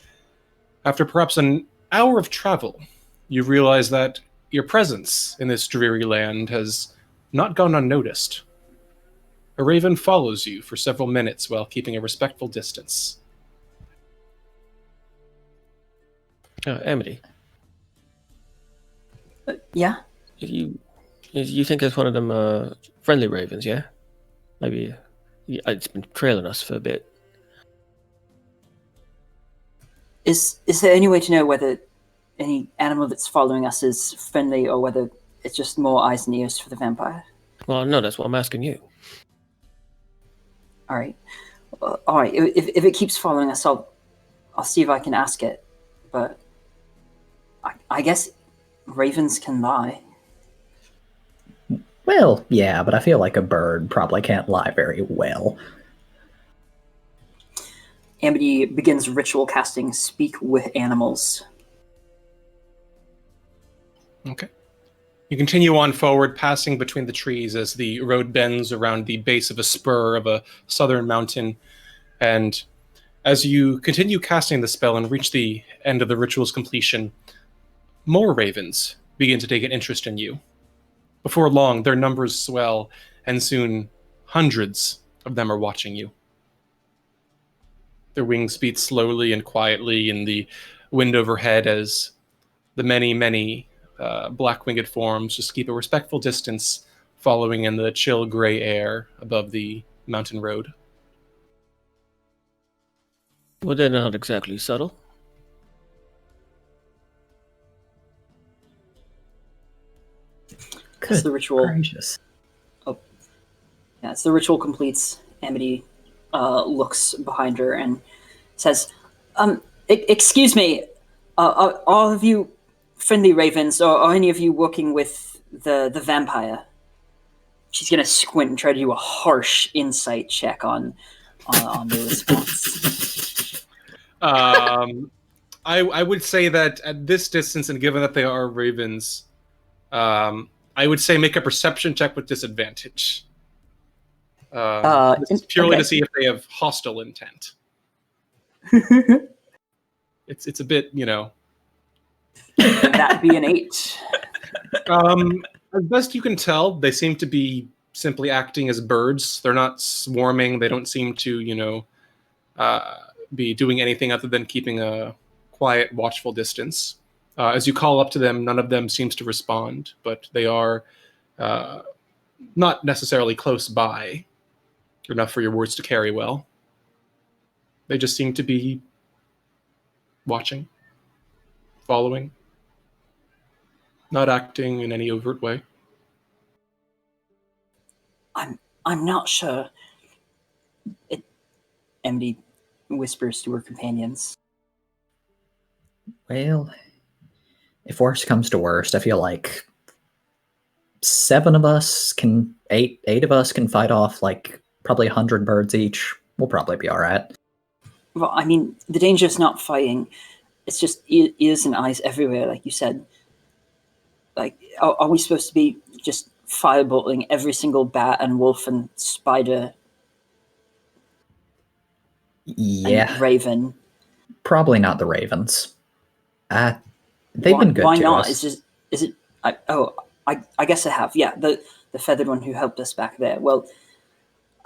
After perhaps an hour of travel, you realize that your presence in this dreary land has not gone unnoticed. A raven follows you for several minutes while keeping a respectful distance. Amity. Yeah? You think it's one of them friendly ravens, yeah? Maybe it's been trailing us for a bit. Is there any way to know whether any animal that's following us is friendly or whether it's just more eyes and ears for the vampire? Well, no, that's what I'm asking you. All right. If it keeps following us, I'll see if I can ask it. But I guess ravens can lie. Well, yeah, but I feel like a bird probably can't lie very well. Amity begins ritual casting Speak with Animals. Okay. You continue on forward, passing between the trees as the road bends around the base of a spur of a southern mountain. And as you continue casting the spell and reach the end of the ritual's completion, more ravens begin to take an interest in you. Before long, their numbers swell, and soon hundreds of them are watching you. Their wings beat slowly and quietly in the wind overhead as the many black-winged forms just keep a respectful distance, following in the chill gray air above the mountain road. Well, they're not exactly subtle. As the ritual, gracious. as the ritual completes, Amity looks behind her and says, "Excuse me, are all of you friendly ravens, or are any of you working with the vampire?" She's gonna squint and try to do a harsh insight check on the response. I would say that at this distance, and given that they are ravens, I would say make a perception check with disadvantage. This is purely to see if they have hostile intent. It's a bit, That'd be an 8. As best you can tell, they seem to be simply acting as birds. They're not swarming. They don't seem to, be doing anything other than keeping a quiet, watchful distance. As you call up to them, none of them seems to respond, but they are not necessarily close by enough for your words to carry well. They just seem to be watching, following, not acting in any overt way. I'm not sure. Emily whispers to her companions. Well, if worst comes to worst, I feel like 7 of us can, 8 of us can fight off like probably 100 birds each. We'll probably be all right. Well, I mean, the danger is not fighting. It's just ears and eyes everywhere, like you said. Like, are we supposed to be just firebolting every single bat and wolf and spider Yeah. and raven? Probably not the ravens. They've been good why to not? us. Is it? I guess I have. Yeah, the feathered one who helped us back there. Well,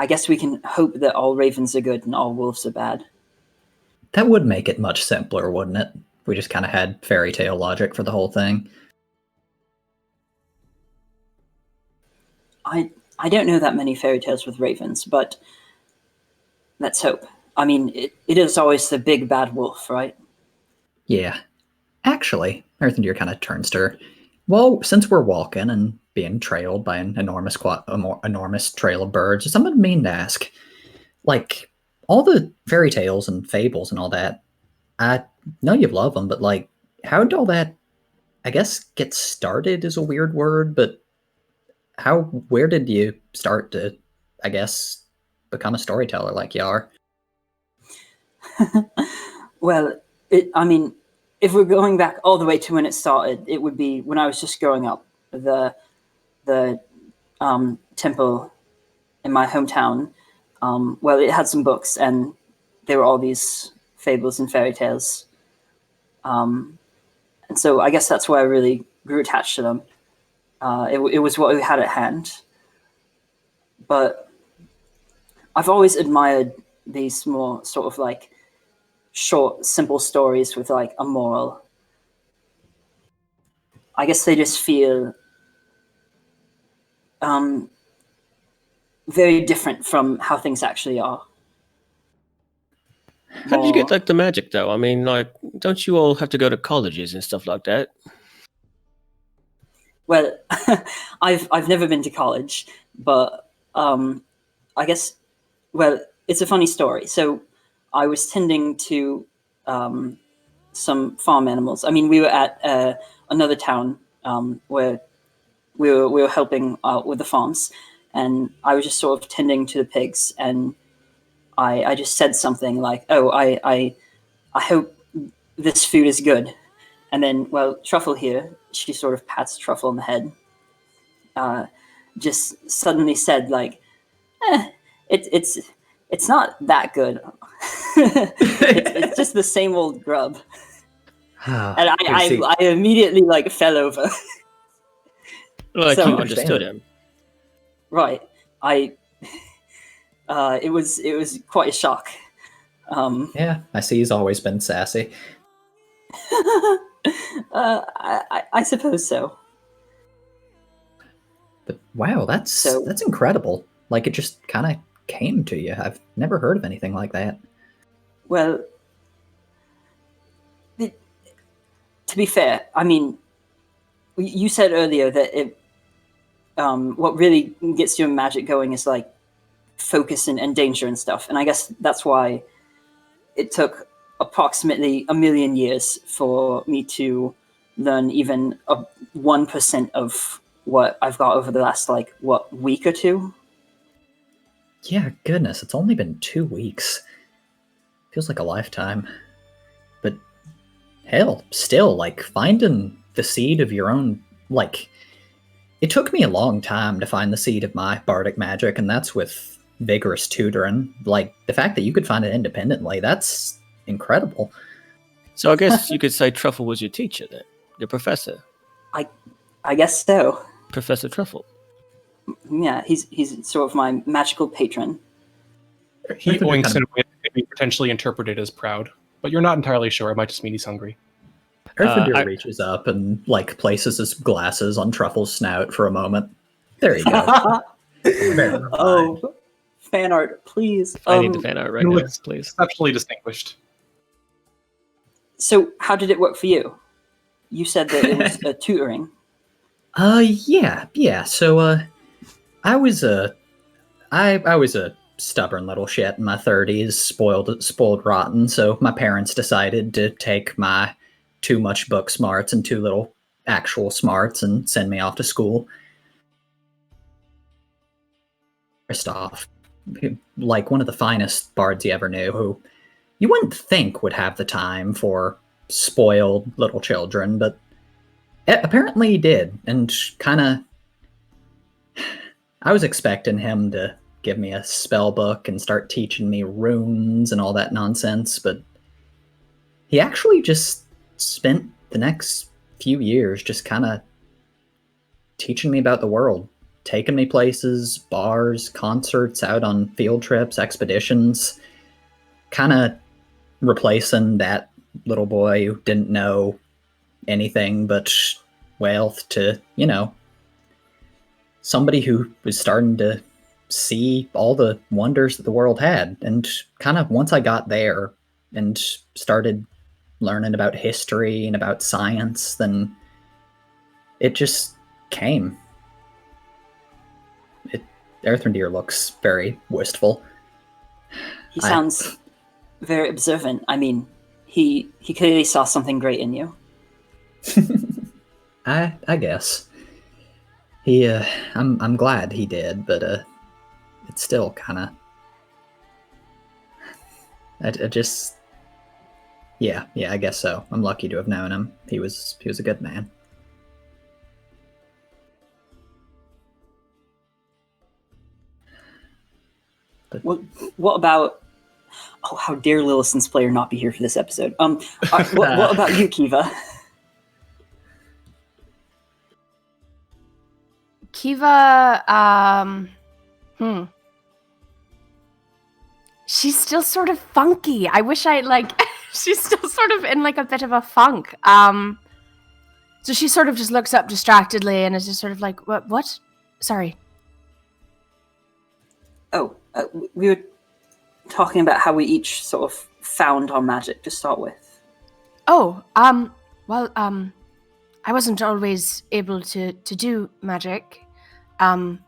I guess we can hope that all ravens are good and all wolves are bad. That would make it much simpler, wouldn't it? We just kind of had fairy tale logic for the whole thing. I don't know that many fairy tales with ravens, but let's hope. I mean, it is always the big bad wolf, right? Yeah. Actually, Earthendeer kind of turns to her. Well, since we're walking and being trailed by an enormous trail of birds, someone mean to ask, like, all the fairy tales and fables and all that, I know you love them, but, like, how did all that, I guess, get started is a weird word, but where did you start to, I guess, become a storyteller like you are? Well, I mean, if we're going back all the way to when it started, it would be when I was just growing up. The temple in my hometown, well, it had some books, and there were all these fables and fairy tales. And so I guess that's why I really grew attached to them. It was what we had at hand. But I've always admired these more sort of like short, simple stories with like a moral. I guess they just feel very different from how things actually are. How did you get like the magic though? I mean, like, don't you all have to go to colleges and stuff like that? Well, I've never been to college, but I guess, well, it's a funny story. So I was tending to some farm animals. I mean, we were at another town where we were helping out with the farms, and I was just sort of tending to the pigs, and I just said something like, "Oh, I hope this food is good." And then, well, Truffle here, she sort of pats Truffle on the head, just suddenly said like, it's not that good. it's just the same old grub." And I immediately like fell over. Like, So- you understood him. Right. It was quite a shock. Yeah, I see he's always been sassy. I suppose so. But wow, that's incredible. Like, it just kind of came to you. I've never heard of anything like that. Well, to be fair, I mean, you said earlier that what really gets your magic going is like focus and danger and stuff. And I guess that's why it took approximately 1 million years for me to learn even 1% of what I've got over the last week or two. Yeah, goodness, it's only been 2 weeks. Feels like a lifetime. hell, still, like, finding the seed of your own, like, it took me a long time to find the seed of my bardic magic, and that's with vigorous tutoring. Like, the fact that you could find it independently, that's incredible. So I guess you could say Truffle was your teacher then, your professor, I guess so. Professor Truffle. Yeah, he's sort of my magical patron. He oinks in a way that could be potentially interpreted as proud, but you're not entirely sure. It might just mean he's hungry. Earthendeer reaches up and, like, places his glasses on Truffle's snout for a moment. There you go. Oh, fan art, please. I need the fan art right He now, looks please. exceptionally distinguished. So, how did it work for you? You said that it was tutoring. Yeah. So, I was a stubborn little shit in my 30s, spoiled rotten. So my parents decided to take my too much book smarts and too little actual smarts and send me off to school. Christoph, like one of the finest bards you ever knew, who you wouldn't think would have the time for spoiled little children, but apparently he did, and kind of. I was expecting him to give me a spell book and start teaching me runes and all that nonsense, but he actually just spent the next few years just kind of teaching me about the world, taking me places, bars, concerts, out on field trips, expeditions, kind of replacing that little boy who didn't know anything but wealth to, somebody who was starting to see all the wonders that the world had. And kind of once I got there and started learning about history and about science, then it just came. Earthendeer looks very wistful. He sounds very observant. I mean, he clearly saw something great in you. I guess. He, I'm glad he did, but it's still kind of. I just. Yeah, I guess so. I'm lucky to have known him. He was a good man. But, what about? Oh, how dare Lillison's player not be here for this episode? What about you, Kiva? Kiva, she's still sort of funky. I wish she's still sort of in like a bit of a funk. So she sort of just looks up distractedly and is just sort of like, what? Sorry. Oh, we were talking about how we each sort of found our magic to start with. Oh, well, I wasn't always able to do magic. When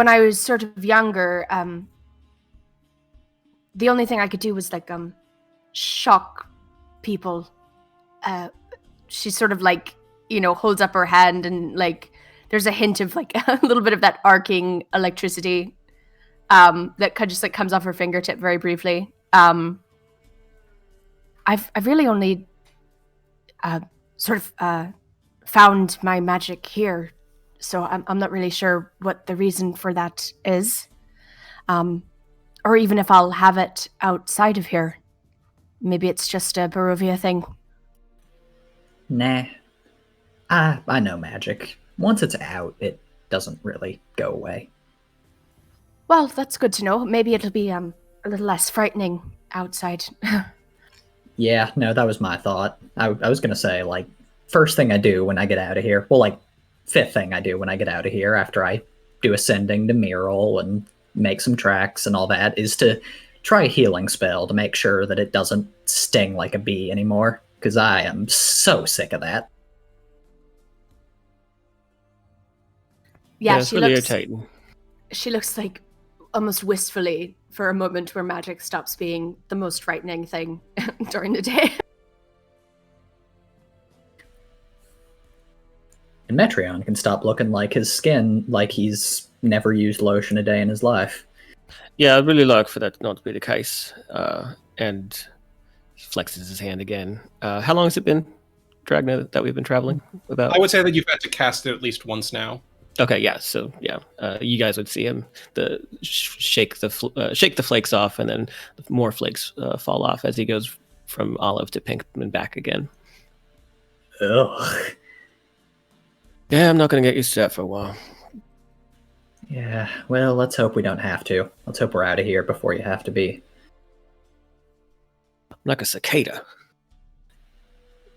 I was sort of younger, the only thing I could do was like shock people. She sort of like, holds up her hand and like there's a hint of like a little bit of that arcing electricity that just like comes off her fingertip very briefly. I've really only found my magic here, so I'm not really sure what the reason for that is, or even if I'll have it outside of here. Maybe it's just a Barovia thing. Nah, I know magic. Once it's out, it doesn't really go away. Well, that's good to know. Maybe it'll be a little less frightening outside. Yeah, no, that was my thought. I was gonna say, like, first thing I do when I get out of here, well, like, fifth thing I do when I get out of here after I do ascending to Myrrel and make some tracks and all that, is to try a healing spell to make sure that it doesn't sting like a bee anymore, because I am so sick of that. Yeah, it's really irritating. She looks like almost wistfully for a moment where magic stops being the most frightening thing during the day. And Metreon can stop looking like his skin like he's never used lotion a day in his life. Yeah, I'd really like for that not to be the case. And He flexes his hand again. How long has it been, Dragna, that we've been traveling? About. I would say that you've had to cast it at least once now. Okay, yeah. So yeah, you guys would see him shake the flakes off, and then more flakes fall off as he goes from olive to pink and back again. Ugh. Yeah, I'm not gonna get used to that for a while. Yeah, well, let's hope we don't have to. Let's hope we're out of here before you have to be. Like a cicada.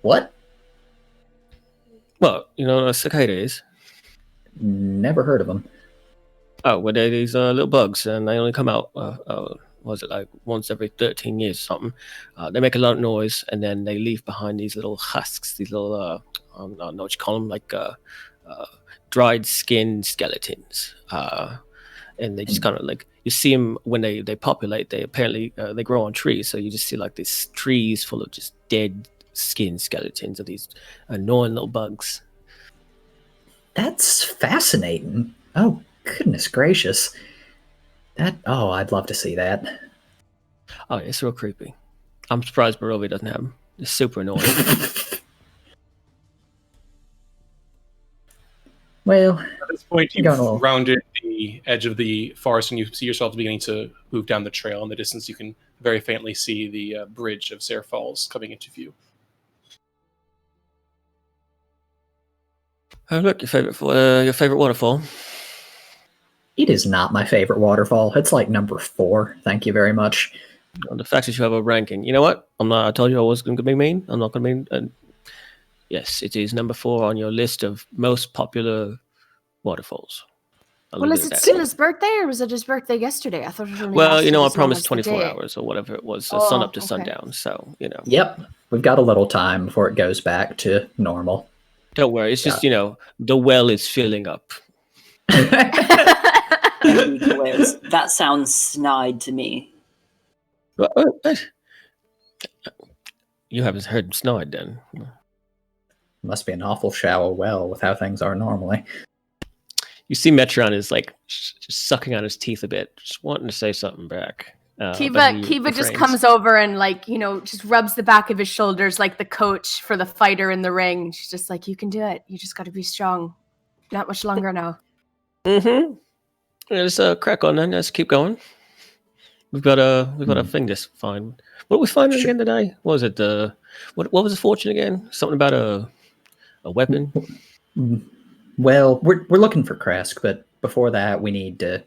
What? Well, you know what a cicada is? Never heard of them. Oh, well, they're these little bugs, and they only come out, was it like once every 13 years or something? They make a lot of noise, and then they leave behind these little husks, these little, I don't know what you call them, like dried skin skeletons. And they just kind of like, you see them when they populate, they apparently, they grow on trees, so you just see like these trees full of just dead skin skeletons of these annoying little bugs. That's fascinating. Oh, goodness gracious. I'd love to see that. Oh, it's real creepy. I'm surprised Barovia doesn't have them. It's super annoying. Well, At this point, you've rounded the edge of the forest, and you see yourself beginning to move down the trail. In the distance, you can very faintly see the bridge of Zare Falls coming into view. Oh, look, your favorite waterfall. it is not my favorite waterfall. It's like number 4. Thank you very much. On the fact that you have a ranking. You know what? I told you I was going to be mean. I'm not going to be mean. Yes, it is number 4 on your list of most popular waterfalls. Well, is it still his birthday, or was it his birthday yesterday? I thought it was only Well, lasted I as long promised as the 24 day. hours or whatever it was, sun up to okay. sundown. So, Yep. We've got a little time before it goes back to normal. Don't worry. It's just, the well is filling up. He glares. That sounds snide to me. What? You haven't heard snide then. Must be an awful shallow well with how things are normally. You see Metron is like just sucking on his teeth a bit, just wanting to say something back. Kiva just comes over and just rubs the back of his shoulders like the coach for the fighter in the ring. She's just like, you can do it. You just got to be strong. Not much longer now. Mm-hmm. Let's crack on then. Let's keep going. We've got a thing to find. What did we find again today? What was it? What was the fortune again? Something about a weapon. Well, we're looking for Kresk, but before that, we need to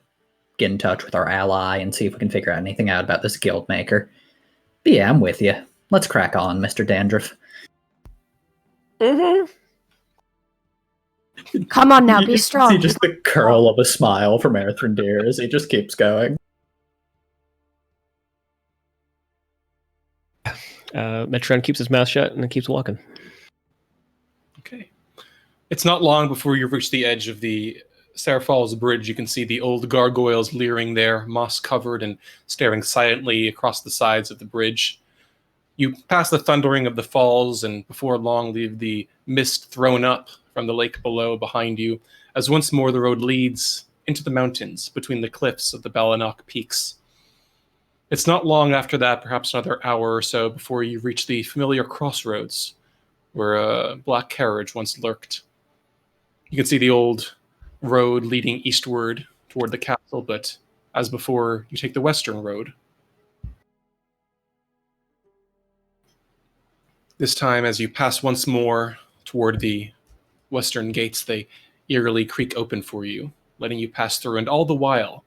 get in touch with our ally and see if we can figure anything out about this guild maker. But yeah, I'm with you. Let's crack on, Mr. Dandruff. Mm-hmm. Come on now, be strong. See just the curl of a smile from Erthrindir as he just keeps going. Metron keeps his mouth shut and then keeps walking. Okay. It's not long before you reach the edge of the Zare Falls Bridge. You can see the old gargoyles leering there, moss-covered and staring silently across the sides of the bridge. You pass the thundering of the falls and before long leave the mist thrown up from the lake below behind you, as once more the road leads into the mountains between the cliffs of the Balanoch peaks. It's not long after that, perhaps another hour or so, before you reach the familiar crossroads where a black carriage once lurked. You can see the old road leading eastward toward the castle, but as before, you take the western road. This time, as you pass once more toward the western gates, they eerily creak open for you, letting you pass through, and all the while,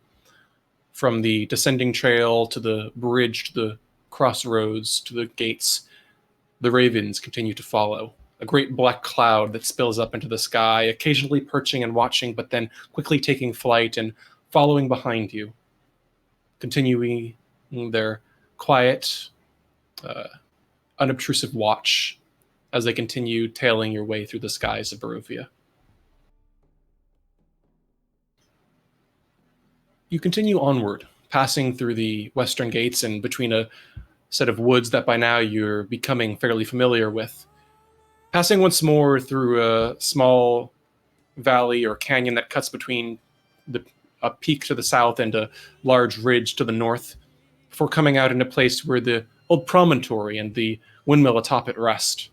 from the descending trail to the bridge to the crossroads to the gates, the ravens continue to follow. A great black cloud that spills up into the sky, occasionally perching and watching, but then quickly taking flight and following behind you, continuing their quiet, unobtrusive watch as they continue tailing your way through the skies of Barovia. You continue onward, passing through the western gates and between a set of woods that by now you're becoming fairly familiar with. Passing once more through a small valley or canyon that cuts between a peak to the south and a large ridge to the north, before coming out in a place where the old promontory and the windmill atop it rest.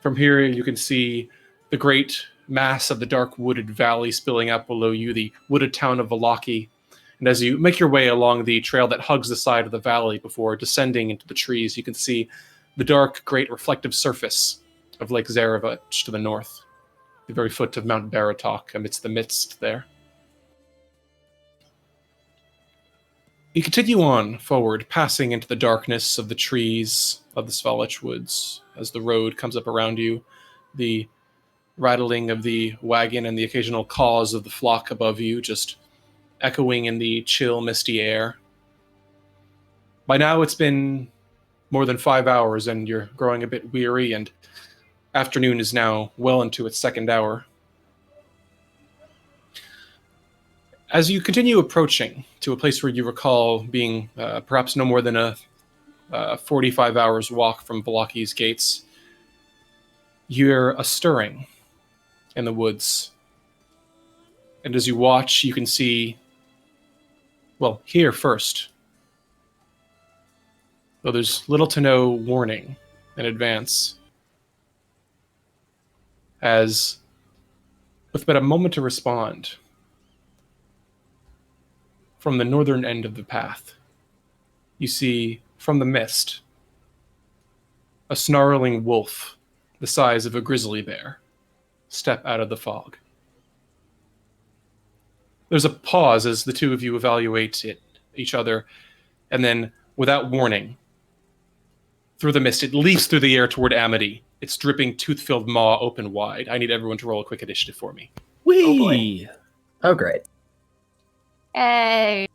From here, you can see the great mass of the dark wooded valley spilling out below you, the wooded town of Vallaki. And as you make your way along the trail that hugs the side of the valley before descending into the trees, you can see the dark, great reflective surface of Lake Zarevich to the north, the very foot of Mount Baratok amidst the mist there. You continue on forward, passing into the darkness of the trees of the Svalich woods as the road comes up around you, the rattling of the wagon and the occasional caws of the flock above you just echoing in the chill, misty air. By now it's been more than 5 hours and you're growing a bit weary, and afternoon is now well into its second hour. As you continue approaching to a place where you recall being perhaps no more than a 45 hours walk from Vallaki's gates, you hear a stirring in the woods. And as you watch, you can see, well, hear first, though there's little to no warning in advance, as with but a moment to respond, from the northern end of the path, you see, from the mist, a snarling wolf the size of a grizzly bear step out of the fog. There's a pause as the two of you evaluate each other, and then, without warning, through the mist, it leaps through the air toward Amity, its dripping, tooth-filled maw open wide. I need everyone to roll a quick initiative for me. Whee! Oh, great. Hey.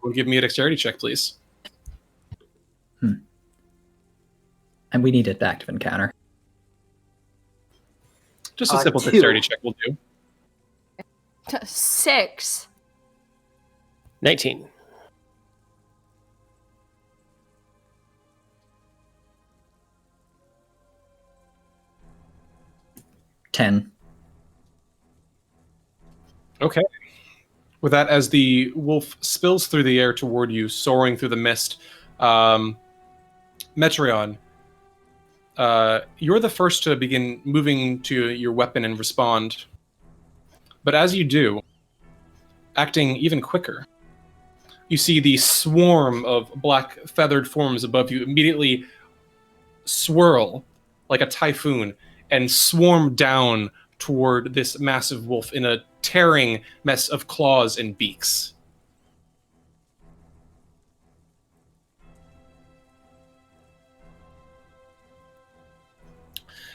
Will give me a dexterity check, please. And we need an active encounter. Just a simple 2. dexterity check will do. 6. 19. Ten. Okay. With that, as the wolf spills through the air toward you, soaring through the mist, Metreon, you're the first to begin moving to your weapon and respond. But as you do, acting even quicker, you see the swarm of black feathered forms above you immediately swirl like a typhoon and swarm down toward this massive wolf in a tearing mess of claws and beaks.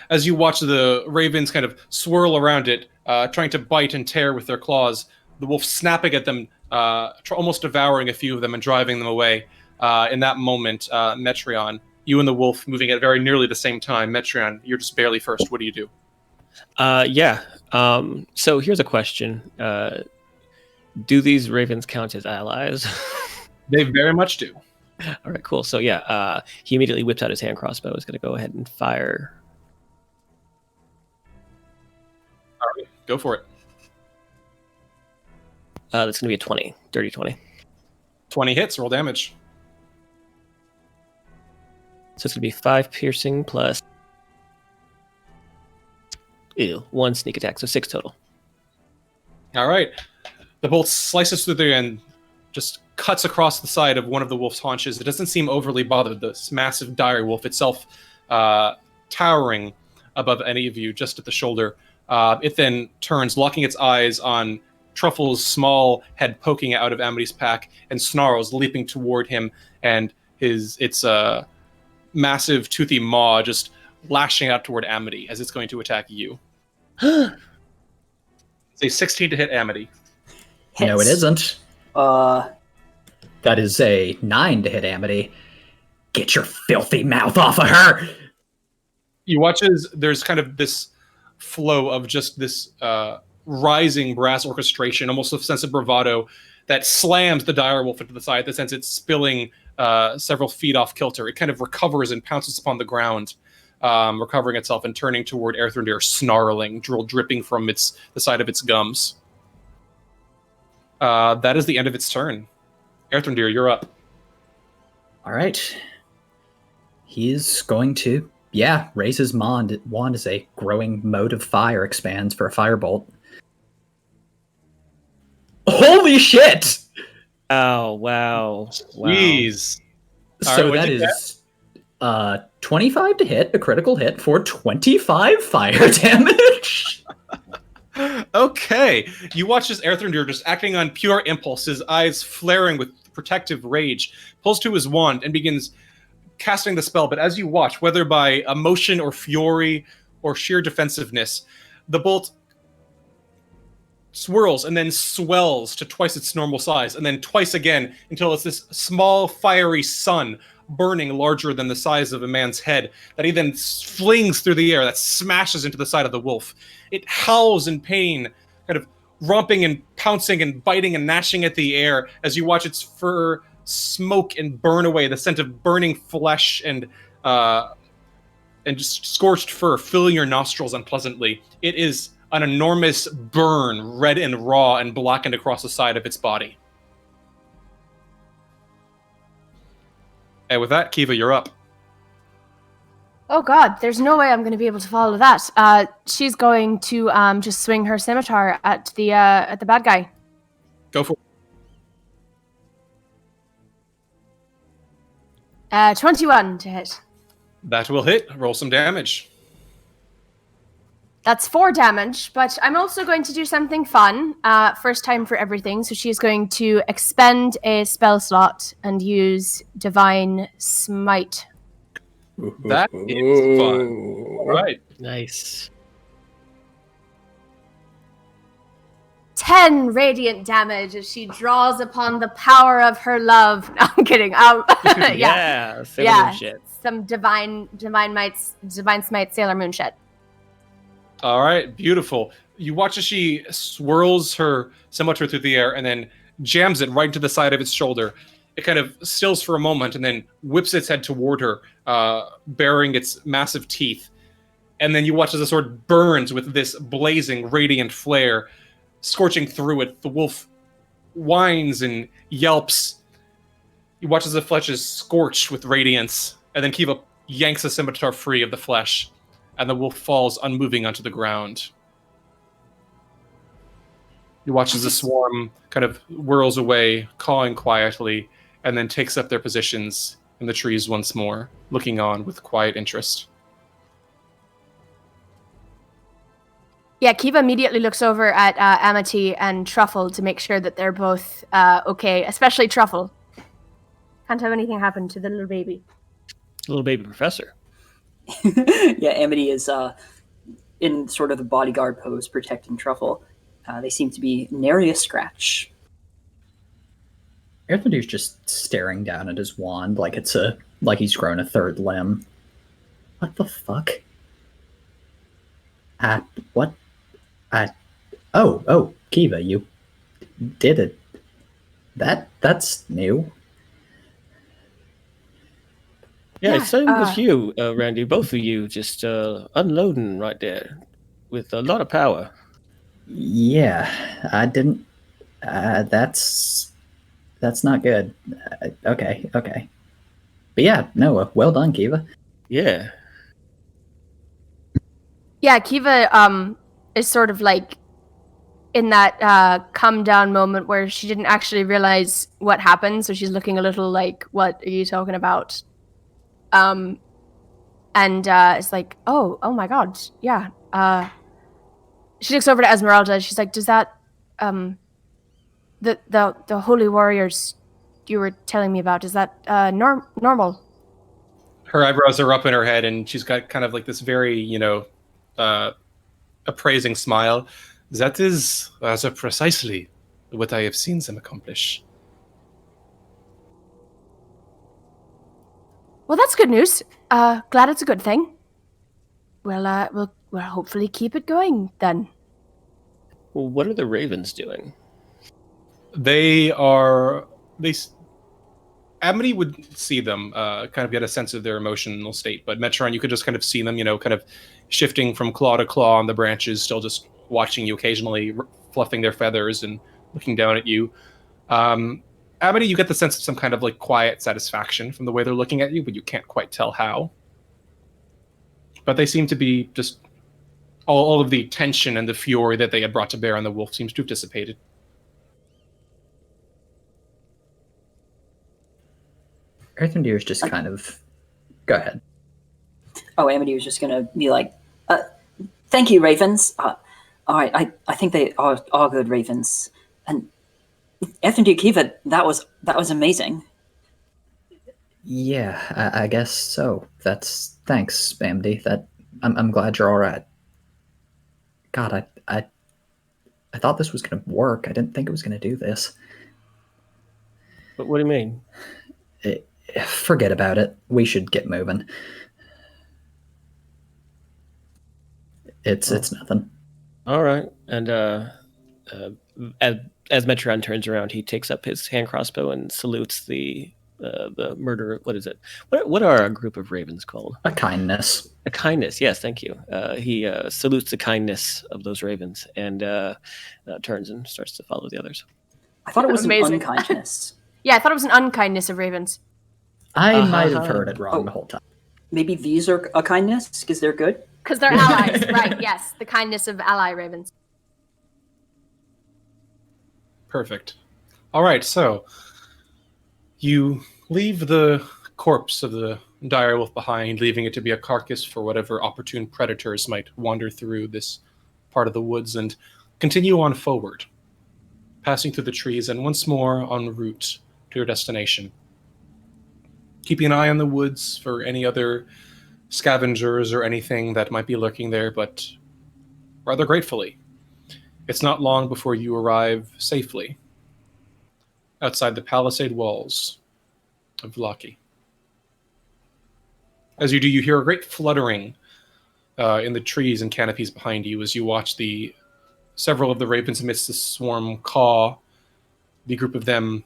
As you watch the ravens kind of swirl around it, trying to bite and tear with their claws, the wolf snapping at them, almost devouring a few of them and driving them away. In that moment, Metreon, you and the wolf moving at very nearly the same time. Metreon, you're just barely first. What do you do? So here's a question. Do these ravens count as allies? They very much do. All right, cool. So he immediately whips out his hand crossbow. Is going to go ahead and fire. All right, go for it. That's going to be a 20. Dirty 20. 20 hits, roll damage. So it's going to be 5 piercing plus 1 sneak attack, so 6 total. All right. The bolt slices through there and just cuts across the side of one of the wolf's haunches. It doesn't seem overly bothered. This massive dire wolf itself towering above any of you just at the shoulder. It then turns, locking its eyes on Truffle's small head poking out of Amity's pack, and snarls, leaping toward him, and its massive toothy maw just lashing out toward Amity as it's going to attack you. It's a 16 to hit Amity. Hits. No, it isn't. That is a 9 to hit Amity. Get your filthy mouth off of her! You watch as there's kind of this flow of just this rising brass orchestration, almost a sense of bravado, that slams the dire wolf into the side, the sense it's spilling several feet off kilter. It kind of recovers and pounces upon the ground, recovering itself and turning toward Erthrindir, snarling, drool dripping from the side of its gums. That is the end of its turn. Erthrindir, you're up. All right. He's going to, raise his wand as a growing mode of fire expands for a firebolt. Holy shit! Oh, wow. Jeez. All So right, that what'd you is 25 to hit, a critical hit for 25 fire damage. Okay. You watch this Earthrender just acting on pure impulse, his eyes flaring with protective rage, pulls to his wand and begins casting the spell. But as you watch, whether by emotion or fury or sheer defensiveness, the bolt swirls and then swells to twice its normal size, and then twice again until it's this small fiery sun burning larger than the size of a man's head that he then flings through the air that smashes into the side of the wolf. It howls in pain, kind of romping and pouncing and biting and gnashing at the air as you watch its fur smoke and burn away, the scent of burning flesh and just scorched fur filling your nostrils unpleasantly. It is an enormous burn, red and raw and blackened across the side of its body. And with that, Kiva, you're up. Oh god, there's no way I'm going to be able to follow that. She's going to just swing her scimitar at the bad guy. Go for it. 21 to hit. That will hit. Roll some damage. That's 4 damage, but I'm also going to do something fun. First time for everything. So she's going to expend a spell slot and use Divine Smite. That is fun. All right. Nice. 10 radiant damage as she draws upon the power of her love. No, I'm kidding. Yeah. Sailor shit. Some divine smite, Sailor Moon shit. All right, beautiful. You watch as she swirls her scimitar through the air and then jams it right into the side of its shoulder. It kind of stills for a moment and then whips its head toward her, baring its massive teeth. And then you watch as the sword burns with this blazing, radiant flare, scorching through it. The wolf whines and yelps. You watch as the flesh is scorched with radiance, and then Kiva yanks the scimitar free of the flesh, and the wolf falls unmoving onto the ground. You watch as the swarm kind of whirls away, cawing quietly, and then takes up their positions in the trees once more, looking on with quiet interest. Yeah, Kiva immediately looks over at Amity and Truffle to make sure that they're both okay, especially Truffle. Can't have anything happen to the little baby. Little baby professor. Yeah, Amity is in sort of the bodyguard pose protecting Truffle. They seem to be nary a scratch. Earthender's just staring down at his wand like he's grown a third limb. What the fuck? What? Oh, Kiva, you did it. That's new. Yeah, it's same with you, Randy. Both of you just unloading right there with a lot of power. Yeah, I didn't. That's not good. Okay. But yeah, no, well done, Kiva. Yeah. Yeah, Kiva is sort of like in that calm down moment where she didn't actually realize what happened, so she's looking a little like, "What are you talking about?" And it's like, "Oh my God, yeah." She looks over to Esmeralda. She's like, "Does that the holy warriors you were telling me about, is that normal?" Her eyebrows are up in her head, and she's got kind of like this very, appraising smile. That is precisely what I have seen them accomplish. Well, that's good news. Glad it's a good thing. We'll hopefully keep it going then. Well, what are the ravens doing? Amity would see them, kind of get a sense of their emotional state, but Metron, you could just kind of see them, kind of shifting from claw to claw on the branches, still just watching you occasionally, fluffing their feathers and looking down at you. Amity, you get the sense of some kind of like quiet satisfaction from the way they're looking at you, but you can't quite tell how. But they seem to be just all of the tension and the fury that they had brought to bear on the wolf seems to have dissipated. Earthendeer's just kind of... Go ahead. Oh, Amity was just gonna be like, "Thank you, Ravens. All right, I think they are good Ravens." And Earthendeer Kiva, that was amazing. Yeah, I guess so. Thanks, Amity. I'm glad you're all right. God, I thought this was gonna work. I didn't think it was gonna do this. But what do you mean? Forget about it. We should get moving. It's nothing. All right. And as Metron turns around, he takes up his hand crossbow and salutes the murderer. What is it? What are a group of ravens called? A kindness. A kindness. Yes, thank you. He salutes the kindness of those ravens and turns and starts to follow the others. I thought it was Amazing. an unkindness. Yeah, I thought it was an unkindness of ravens. I might have heard it wrong the whole time. Maybe these are a kindness because they're good. Because they're allies, right? Yes, the kindness of ally ravens. Perfect. All right, so you leave the corpse of the direwolf behind, leaving it to be a carcass for whatever opportune predators might wander through this part of the woods, and continue on forward, passing through the trees and once more en route to your destination. Keeping an eye on the woods for any other scavengers or anything that might be lurking there, but rather gratefully, it's not long before you arrive safely outside the palisade walls of Vlaki. As you do, you hear a great fluttering in the trees and canopies behind you as you watch several of the ravens amidst the swarm caw, the group of them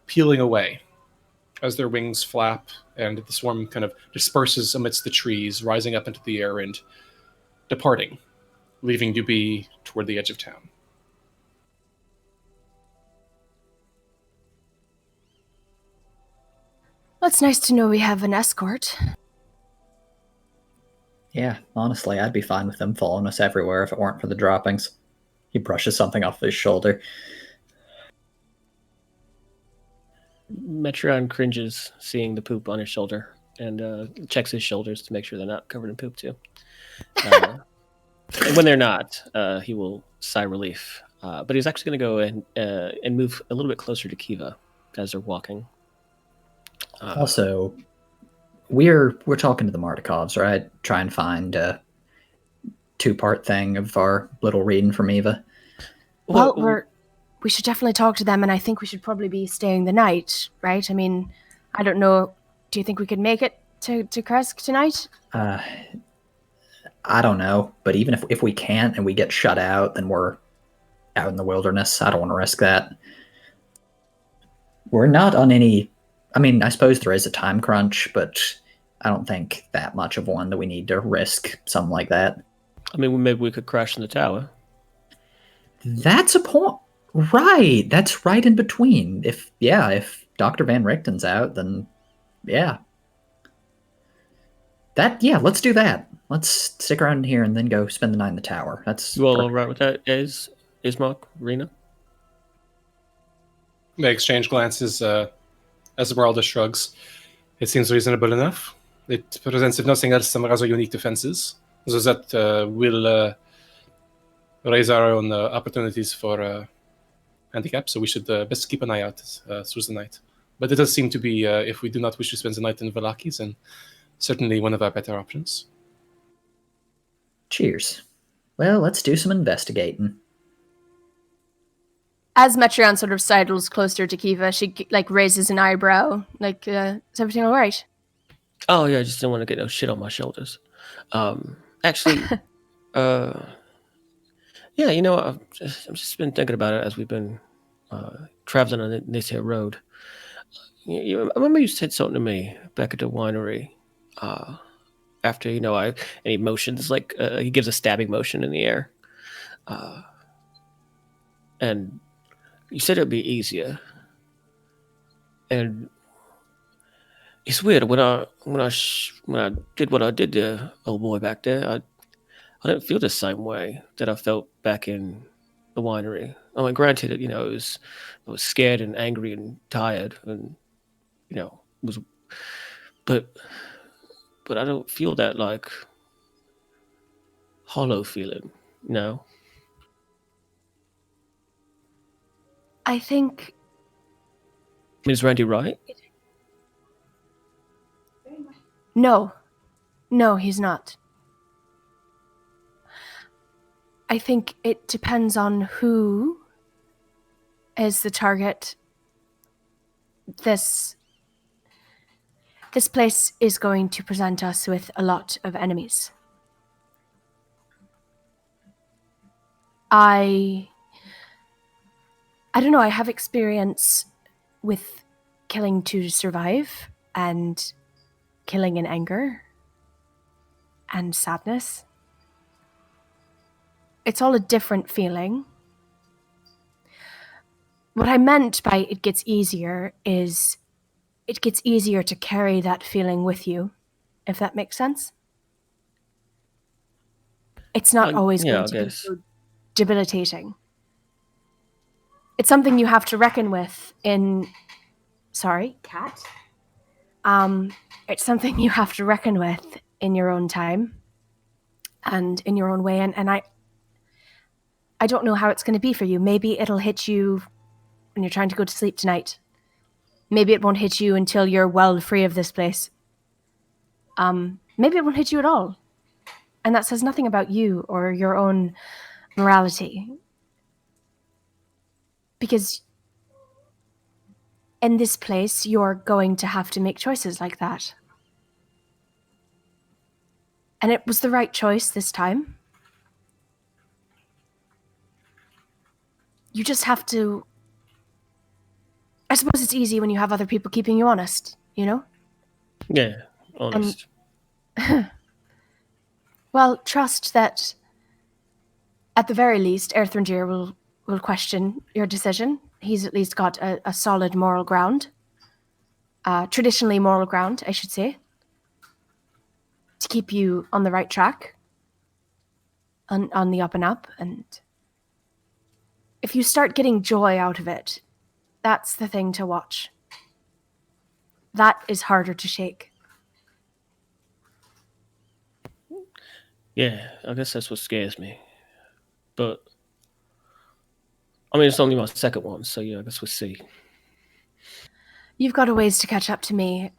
peeling away as their wings flap and the swarm kind of disperses amidst the trees, rising up into the air and departing, leaving you be toward the edge of town. Well, it's nice to know we have an escort. Yeah, honestly, I'd be fine with them following us everywhere if it weren't for the droppings. He brushes something off his shoulder. Metron cringes seeing the poop on his shoulder and checks his shoulders to make sure they're not covered in poop too. And when they're not, he will sigh relief. But he's actually going to go and move a little bit closer to Kiva as they're walking. Also, we're talking to the Martikovs, right? Try and find a two-part thing of our little reading from Eva. Well, we should definitely talk to them, and I think we should probably be staying the night, right? I mean, I don't know. Do you think we could make it to Kresk tonight? I don't know, but even if we can't and we get shut out, then we're out in the wilderness. I don't want to risk that. We're not on any... I mean, I suppose there is a time crunch, but I don't think that much of one that we need to risk something like that. I mean, maybe we could crash in the tower. That's a point. Right. That's right in between. If Dr. Van Richten's out, then yeah. Let's do that. Let's stick around here and then go spend the night in the tower. That's You all right with that, Ismark, Rena? They exchange glances as Esmeralda shrugs. It seems reasonable enough. It presents, if nothing else, some rather unique defenses, so that will raise our own opportunities for handicap, so we should best keep an eye out through the night. But it does seem to be, if we do not wish to spend the night in Valakis, then certainly one of our better options. Cheers. Well, let's do some investigating. As Metron sort of sidles closer to Kiva, she raises an eyebrow. Is everything all right? Oh yeah, I just didn't want to get no shit on my shoulders. Actually, yeah, I've just been thinking about it as we've been traveling on this here road. I remember you said something to me back at the winery. After and he motions he gives a stabbing motion in the air, and you said it'd be easier And it's weird when I did what I did to old boy back there. I didn't feel the same way that I felt back in the winery. I mean, granted, I was scared and angry and tired, and was, but I don't feel that like hollow feeling. No, I think I mean, is Randy right? no, no, he's not. I think it depends on who is the target. This place is going to present us with a lot of enemies. I don't know, I have experience with killing to survive and killing in anger and sadness. It's all a different feeling. What I meant by it gets easier is it gets easier to carry that feeling with you, if that makes sense. It's not always Yeah, going I to be guess. so debilitating. It's something you have to reckon with in... Sorry, cat? It's something you have to reckon with in your own time and in your own way. And I don't know how it's going to be for you. Maybe it'll hit you when you're trying to go to sleep tonight. Maybe it won't hit you until you're well free of this place. Maybe it won't hit you at all. And that says nothing about you or your own morality. Because in this place, you're going to have to make choices like that. And it was the right choice this time. You just have to... I suppose it's easy when you have other people keeping you honest, you know? Yeah, honest. Well, trust that at the very least, Erthrendir will question your decision. He's at least got a solid moral ground. Traditionally moral ground, I should say. To keep you on the right track. On the up and up. And if you start getting joy out of it, that's the thing to watch. That is harder to shake. Yeah, I guess that's what scares me. But I mean, it's only my second one, so yeah, I guess we'll see. You've got a ways to catch up to me.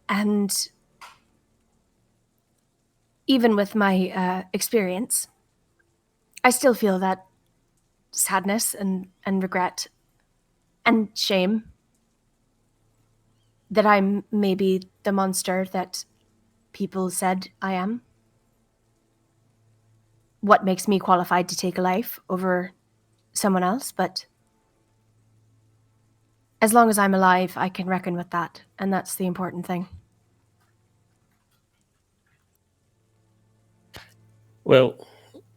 And even with my experience, I still feel that sadness and regret and shame that I'm maybe the monster that people said I am. What makes me qualified to take a life over someone else, but as long as I'm alive, I can reckon with that, and that's the important thing. Well,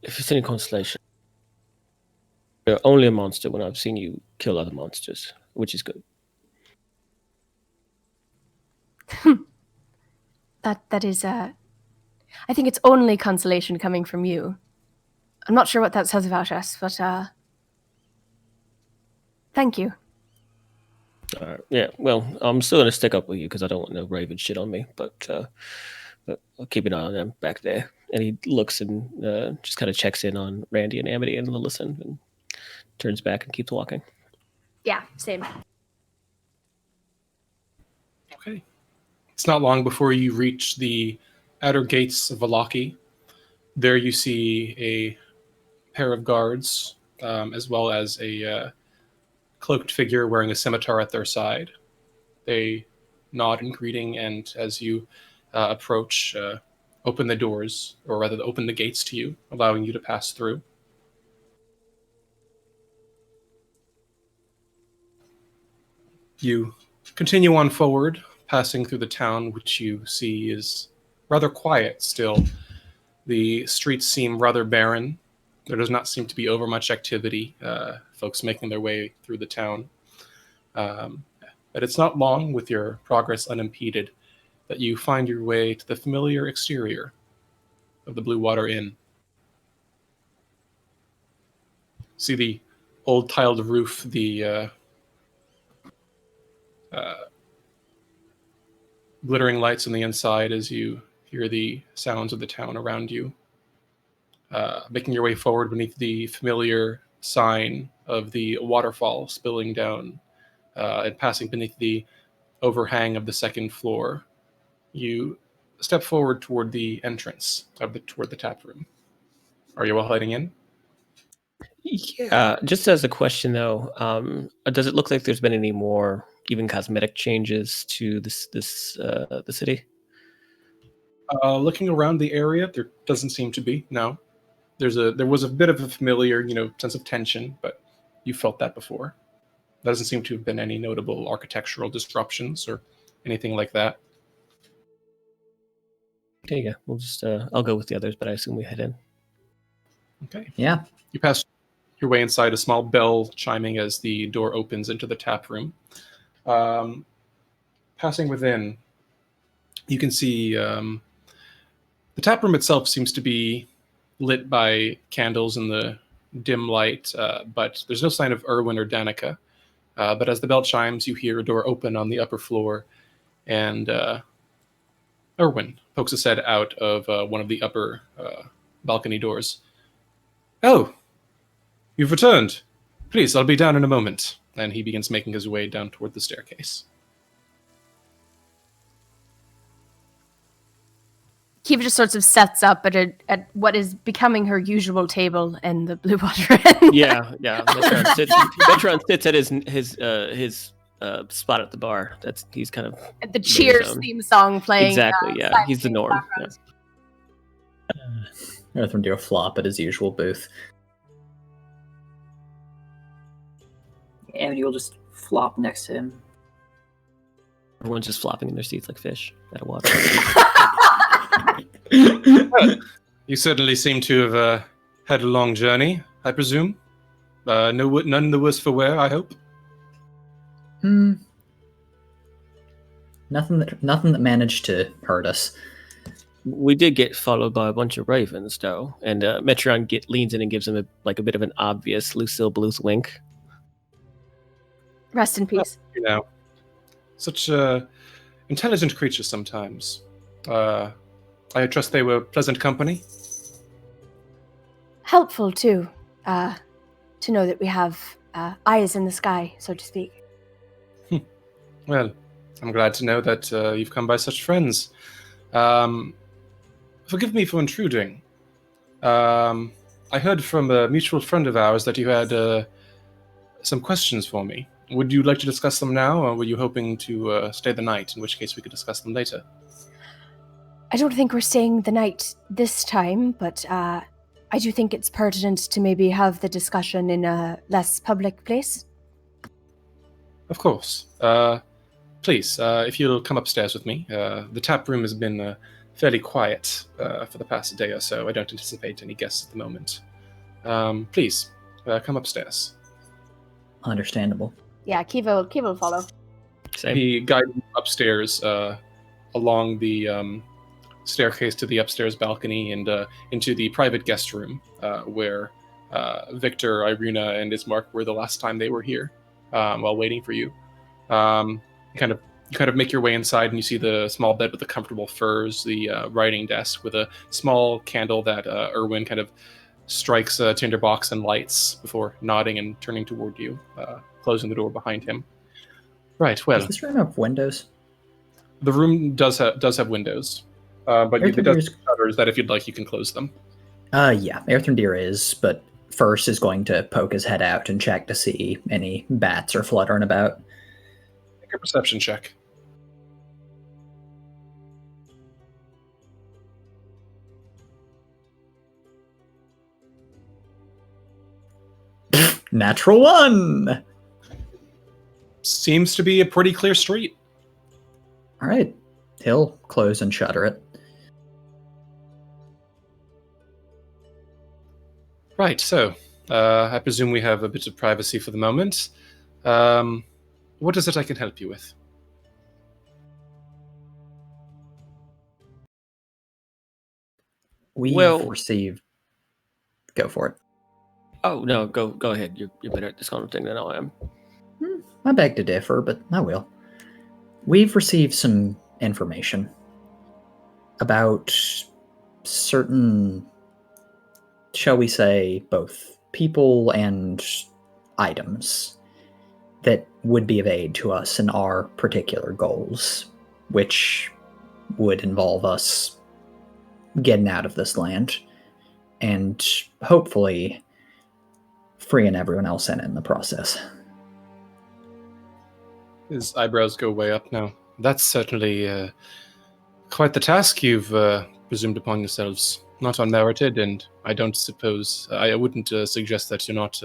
if it's any consolation, you're only a monster when I've seen you kill other monsters, which is good. That is, I think it's only consolation coming from you. I'm not sure what that says about us, but, thank you. All right. Yeah, well, I'm still going to stick up with you because I don't want no Raven shit on me, but I'll keep an eye on them back there. And he looks and just kind of checks in on Randy and Amity and Lillison and turns back and keeps walking. Yeah, same. Okay. It's not long before you reach the outer gates of Valaki. There you see a pair of guards, as well as a cloaked figure wearing a scimitar at their side. They nod in greeting, and as you approach, open the doors, or rather open the gates to you, allowing you to pass through. You continue on forward, passing through the town, which you see is rather quiet still. The streets seem rather barren. There does not seem to be overmuch activity, folks making their way through the town. But it's not long, with your progress unimpeded, that you find your way to the familiar exterior of the Blue Water Inn. See the old tiled roof, the glittering lights on the inside as you hear the sounds of the town around you. Making your way forward beneath the familiar sign of the waterfall spilling down and passing beneath the overhang of the second floor, you step forward toward the entrance toward the tap room. Are you all heading in? Yeah, just as a question though, does it look like there's been any more even cosmetic changes to the city? Looking around the area, there doesn't seem to be. No, there was a bit of a familiar, sense of tension, but you felt that before. There doesn't seem to have been any notable architectural disruptions or anything like that. Okay, yeah, we'll just I'll go with the others, but I assume we head in. Okay. Yeah. You pass your way inside, a small bell chiming as the door opens into the tap room. Passing within, you can see the tap room itself seems to be lit by candles in the dim light, but there's no sign of Erwin or Danica. But as the bell chimes, you hear a door open on the upper floor, and Erwin pokes his head out of one of the upper balcony doors. Oh, you've returned. Please, I'll be down in a moment. And he begins making his way down toward the staircase. Kiva just sort of sets up at what is becoming her usual table in the Blue Water Inn. Yeah. Metron sits at his spot at the bar. He's kind of The Cheers theme song playing. Exactly. Yeah, he's the norm. Yeah. Earthrim flop at his usual booth. Amity will just flop next to him. Everyone's just flopping in their seats like fish out of water. You certainly seem to have had a long journey, I presume. None the worse for wear, I hope. Nothing that managed to hurt us. We did get followed by a bunch of ravens, though, and Metron leans in and gives him a bit of an obvious Lucille Bluth wink. Rest in peace. Such intelligent creatures sometimes. I trust they were pleasant company. Helpful too, to know that we have eyes in the sky, so to speak. Well, I'm glad to know that you've come by such friends. Forgive me for intruding. I heard from a mutual friend of ours that you had some questions for me. Would you like to discuss them now, or were you hoping to stay the night, in which case we could discuss them later? I don't think we're staying the night this time, but I do think it's pertinent to maybe have the discussion in a less public place. Of course. Please, if you'll come upstairs with me. The tap room has been fairly quiet for the past day or so. I don't anticipate any guests at the moment. Please, come upstairs. Understandable. Yeah, Kiva will follow. Same. He guides you upstairs along the staircase to the upstairs balcony and into the private guest room where Victor, Irina, and Ismark were the last time they were here while waiting for you. You kind of make your way inside, and you see the small bed with the comfortable furs, the writing desk with a small candle that Erwin kind of strikes a tinderbox and lights before nodding and turning toward you, closing the door behind him. Right, well... Does this room have windows? The room does have windows, but it does have shutters that if you'd like, you can close them. Yeah, Earthrim is, but first is going to poke his head out and check to see any bats are fluttering about. Make a perception check. Natural 1! Seems to be a pretty clear street. All right. He'll close and shutter it. Right, so I presume we have a bit of privacy for the moment. What What is it I can help you with? We've Well- received. Go for it. Oh no, go ahead. You're better at this kind of thing than I am. I beg to differ, but I will. We've received some information about certain, shall we say, both people and items that would be of aid to us in our particular goals, which would involve us getting out of this land and hopefully freeing everyone else in the process. His eyebrows go way up now. That's certainly quite the task you've presumed upon yourselves. Not unmerited, and I don't suppose I wouldn't suggest that you're not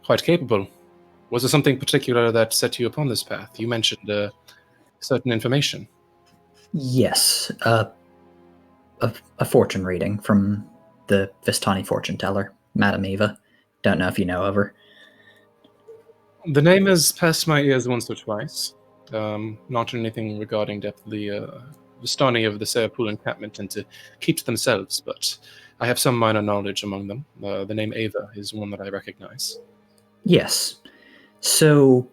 quite capable. Was there something particular that set you upon this path? You mentioned certain information. Yes, a fortune reading from the Vistani fortune teller, Madame Eva. Don't know if you know of her. The name has passed my ears once or twice. Not anything regarding the Vistani of the Sayapul encampment tend to keep to themselves, but I have some minor knowledge among them. The name Ava is one that I recognize. Yes. So,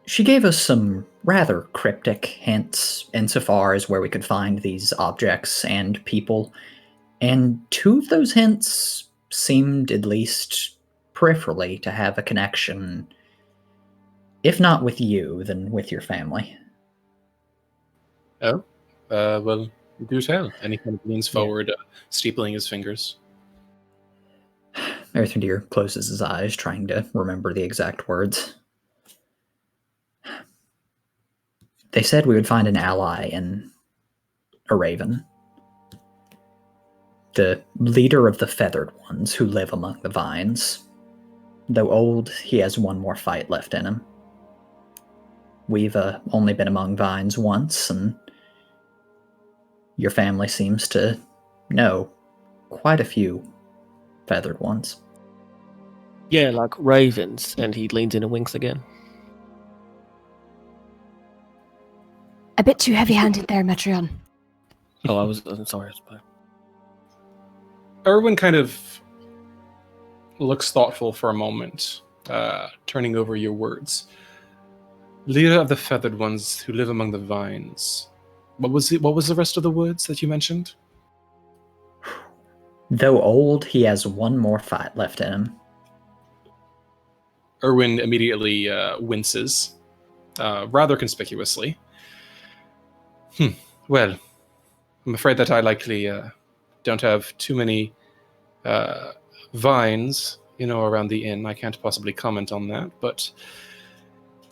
she gave us some rather cryptic hints insofar as where we could find these objects and people, and two of those hints seemed, at least peripherally, to have a connection, if not with you, then with your family. Oh? Well, do tell. And he kind of leans forward, steepling his fingers. Earthendeer closes his eyes, trying to remember the exact words. They said we would find an ally in a raven. The leader of the feathered ones who live among the vines. Though old, he has one more fight left in him. We've only been among vines once, and your family seems to know quite a few feathered ones. Yeah, like ravens. And he leans in and winks again. A bit too heavy-handed there, Metreon. Oh, I'm sorry. Erwin kind of looks thoughtful for a moment, turning over your words. Leader of the feathered ones who live among the vines. What was the rest of the words that you mentioned? Though old, he has one more fight left in him. Erwin immediately winces, rather conspicuously. Well, I'm afraid that I likely don't have too many vines, around the inn. I can't possibly comment on that, but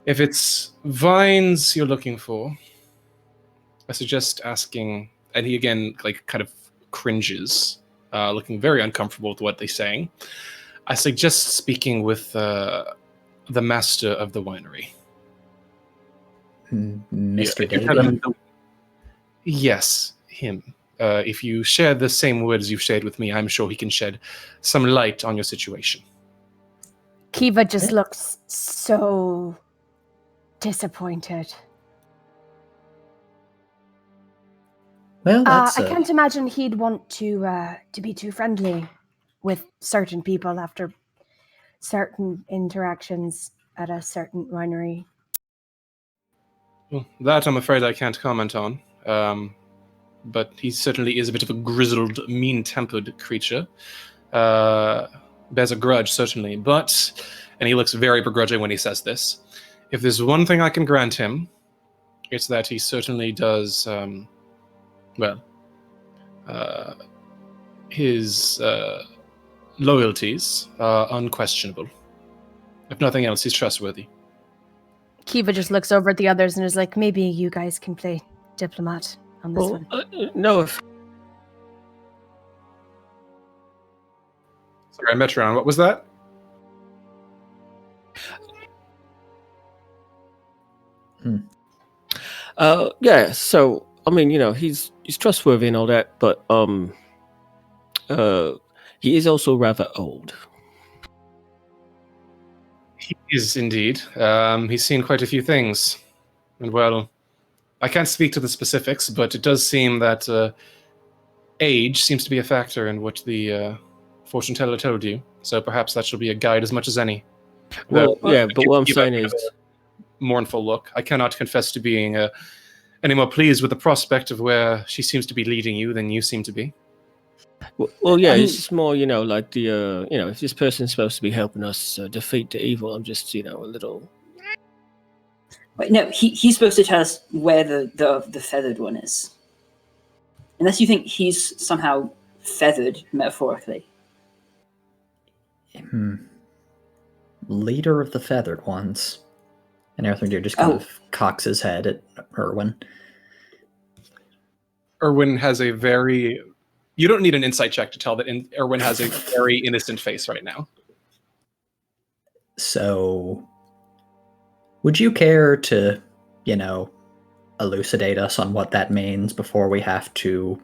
if it's vines you're looking for, I suggest asking, and he again, kind of cringes, looking very uncomfortable with what they're saying. I suggest speaking with the master of the winery. Mr. If you tell him Davy? Yes, him. If you share the same words you've shared with me, I'm sure he can shed some light on your situation. Kiva just looks so disappointed. Well, that's I can't imagine he'd want to be too friendly with certain people after certain interactions at a certain winery. Well, that I'm afraid I can't comment on. But he certainly is a bit of a grizzled, mean-tempered creature. Bears a grudge, certainly. And he looks very begrudging when he says this, if there's one thing I can grant him, it's that he certainly does, his loyalties are unquestionable. If nothing else, he's trustworthy. Kiva just looks over at the others and is like, maybe you guys can play diplomat on this one. No, Sorry, Metron, what was that? Yeah, so I mean, he's trustworthy and all that, but he is also rather old. He Is indeed. He's seen quite a few things. And well, I can't speak to the specifics, but it does seem that age seems to be a factor in what the fortune teller told you. So perhaps that shall be a guide as much as any. Well, Though, yeah, but what I'm give saying a bit is, of a mournful look. I cannot confess to being any more pleased with the prospect of where she seems to be leading you than you seem to be. well, yeah, I mean- it's just more, like the, if this person's supposed to be helping us defeat the evil, I'm just, a little. Wait, no, he's supposed to tell us where the feathered one is. Unless you think he's somehow feathered, metaphorically. Leader of the feathered ones. And Earthwinger just kind of cocks his head at Erwin. Erwin has a very... You don't need an insight check to tell that Erwin has a very innocent face right now. So, would you care to, elucidate us on what that means before we have to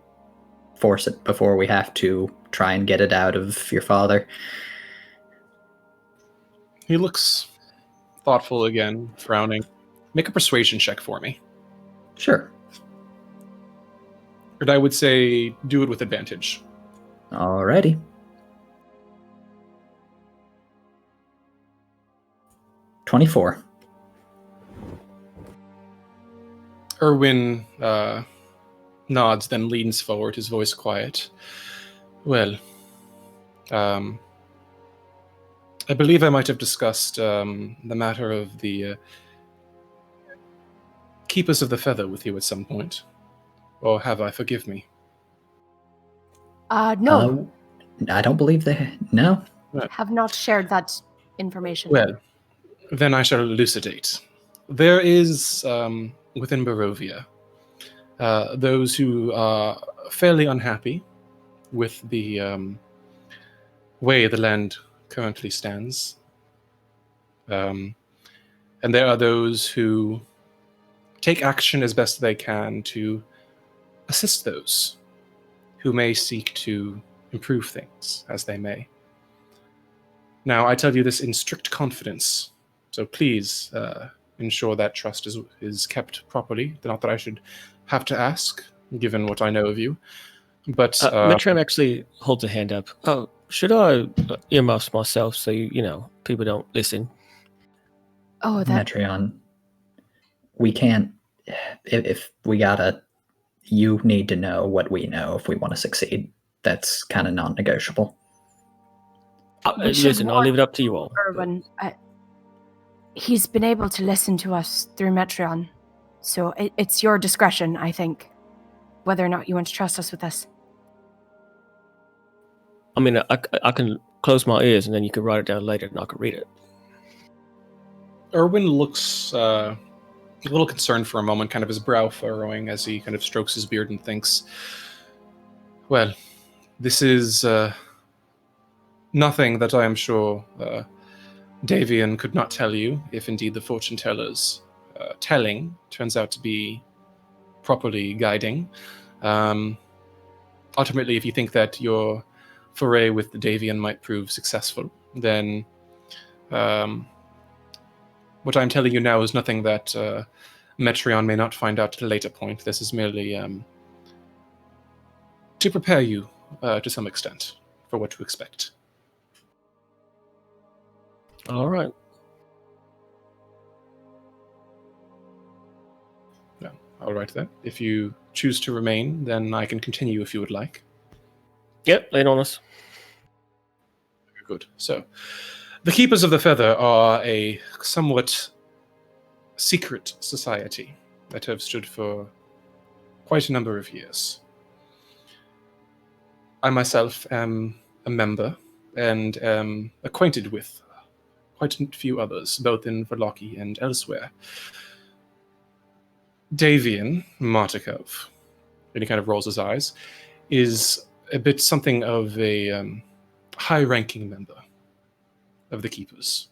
force it, before we have to try and get it out of your father? He looks thoughtful again, frowning. Make a persuasion check for me. Sure. And I would say do it with advantage. Alrighty. $24. Erwin nods, then leans forward, his voice quiet. Well, I believe I might have discussed the matter of the Keepers of the Feather with you at some point. Or have I? Forgive me. No, I don't believe they... No? have not shared that information. Well, then I shall elucidate. There is, within Barovia, those who are fairly unhappy with the way the land currently stands. And there are those who take action as best they can to assist those who may seek to improve things as they may. Now, I tell you this in strict confidence, so please ensure that trust is kept properly. Not that I should have to ask, given what I know of you. But Metron actually holds a hand up. Oh, should I earmuffs myself so people don't listen? Oh, that Metreon, we can't... If we gotta... You need to know what we know if we want to succeed. That's kind of non-negotiable. We should Listen, I'll leave it up to you all. Erwin. He's been able to listen to us through Metreon, so it's your discretion, I think, whether or not you want to trust us with this. I mean, I can close my ears and then you can write it down later and I can read it. Erwin looks a little concerned for a moment, kind of his brow furrowing as he kind of strokes his beard and thinks, well, this is nothing that I am sure Davian could not tell you, if indeed the fortune teller's telling turns out to be properly guiding. Ultimately, if you think that your foray with the Davian might prove successful, then what I'm telling you now is nothing that Metreon may not find out at a later point. This is merely to prepare you to some extent for what to expect. All right. Yeah, all right then. If you choose to remain, then I can continue if you would like. Yep, lay it on us. Very good. So, the Keepers of the Feather are a somewhat secret society that have stood for quite a number of years. I myself am a member and am acquainted with quite a few others, both in Voloki and elsewhere. Davian Martikov, and he kind of rolls his eyes, is a bit something of a high-ranking member of the Keepers.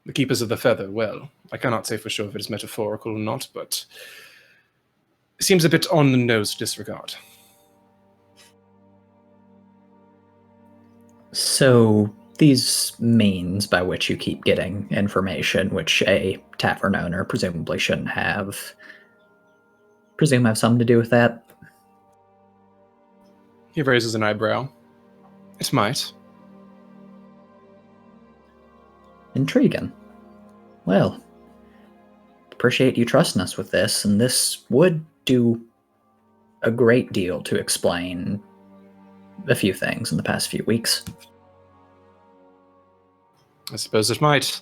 The Keepers of the Feather, well, I cannot say for sure if it is metaphorical or not, but it seems a bit on the nose disregard. So, these means by which you keep getting information, which a tavern owner presumably shouldn't have, have something to do with that? He raises an eyebrow. It might. Intriguing. Well, appreciate you trusting us with this, and this would do a great deal to explain a few things in the past few weeks. I suppose it might.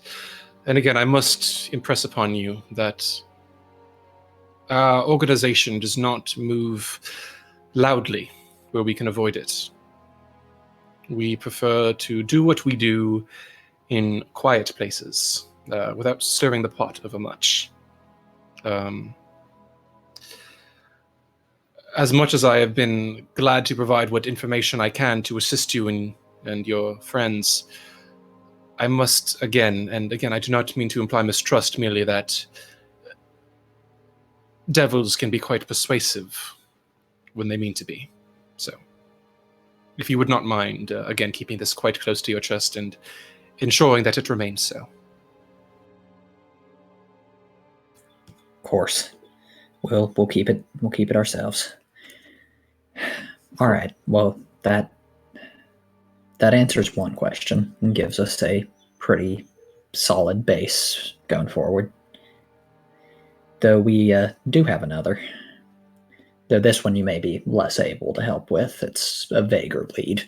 And again, I must impress upon you that our organization does not move loudly where we can avoid it. We prefer to do what we do in quiet places, without stirring the pot overmuch. As much as I have been glad to provide what information I can to assist you and your friends, I must again, I do not mean to imply mistrust, merely that devils can be quite persuasive when they mean to be. So, if you would not mind, again, keeping this quite close to your chest and ensuring that it remains so. Of course. We'll keep it ourselves. All right. Well, that answers one question and gives us a pretty solid base going forward. Though we do have another. Though this one you may be less able to help with. It's a vaguer lead.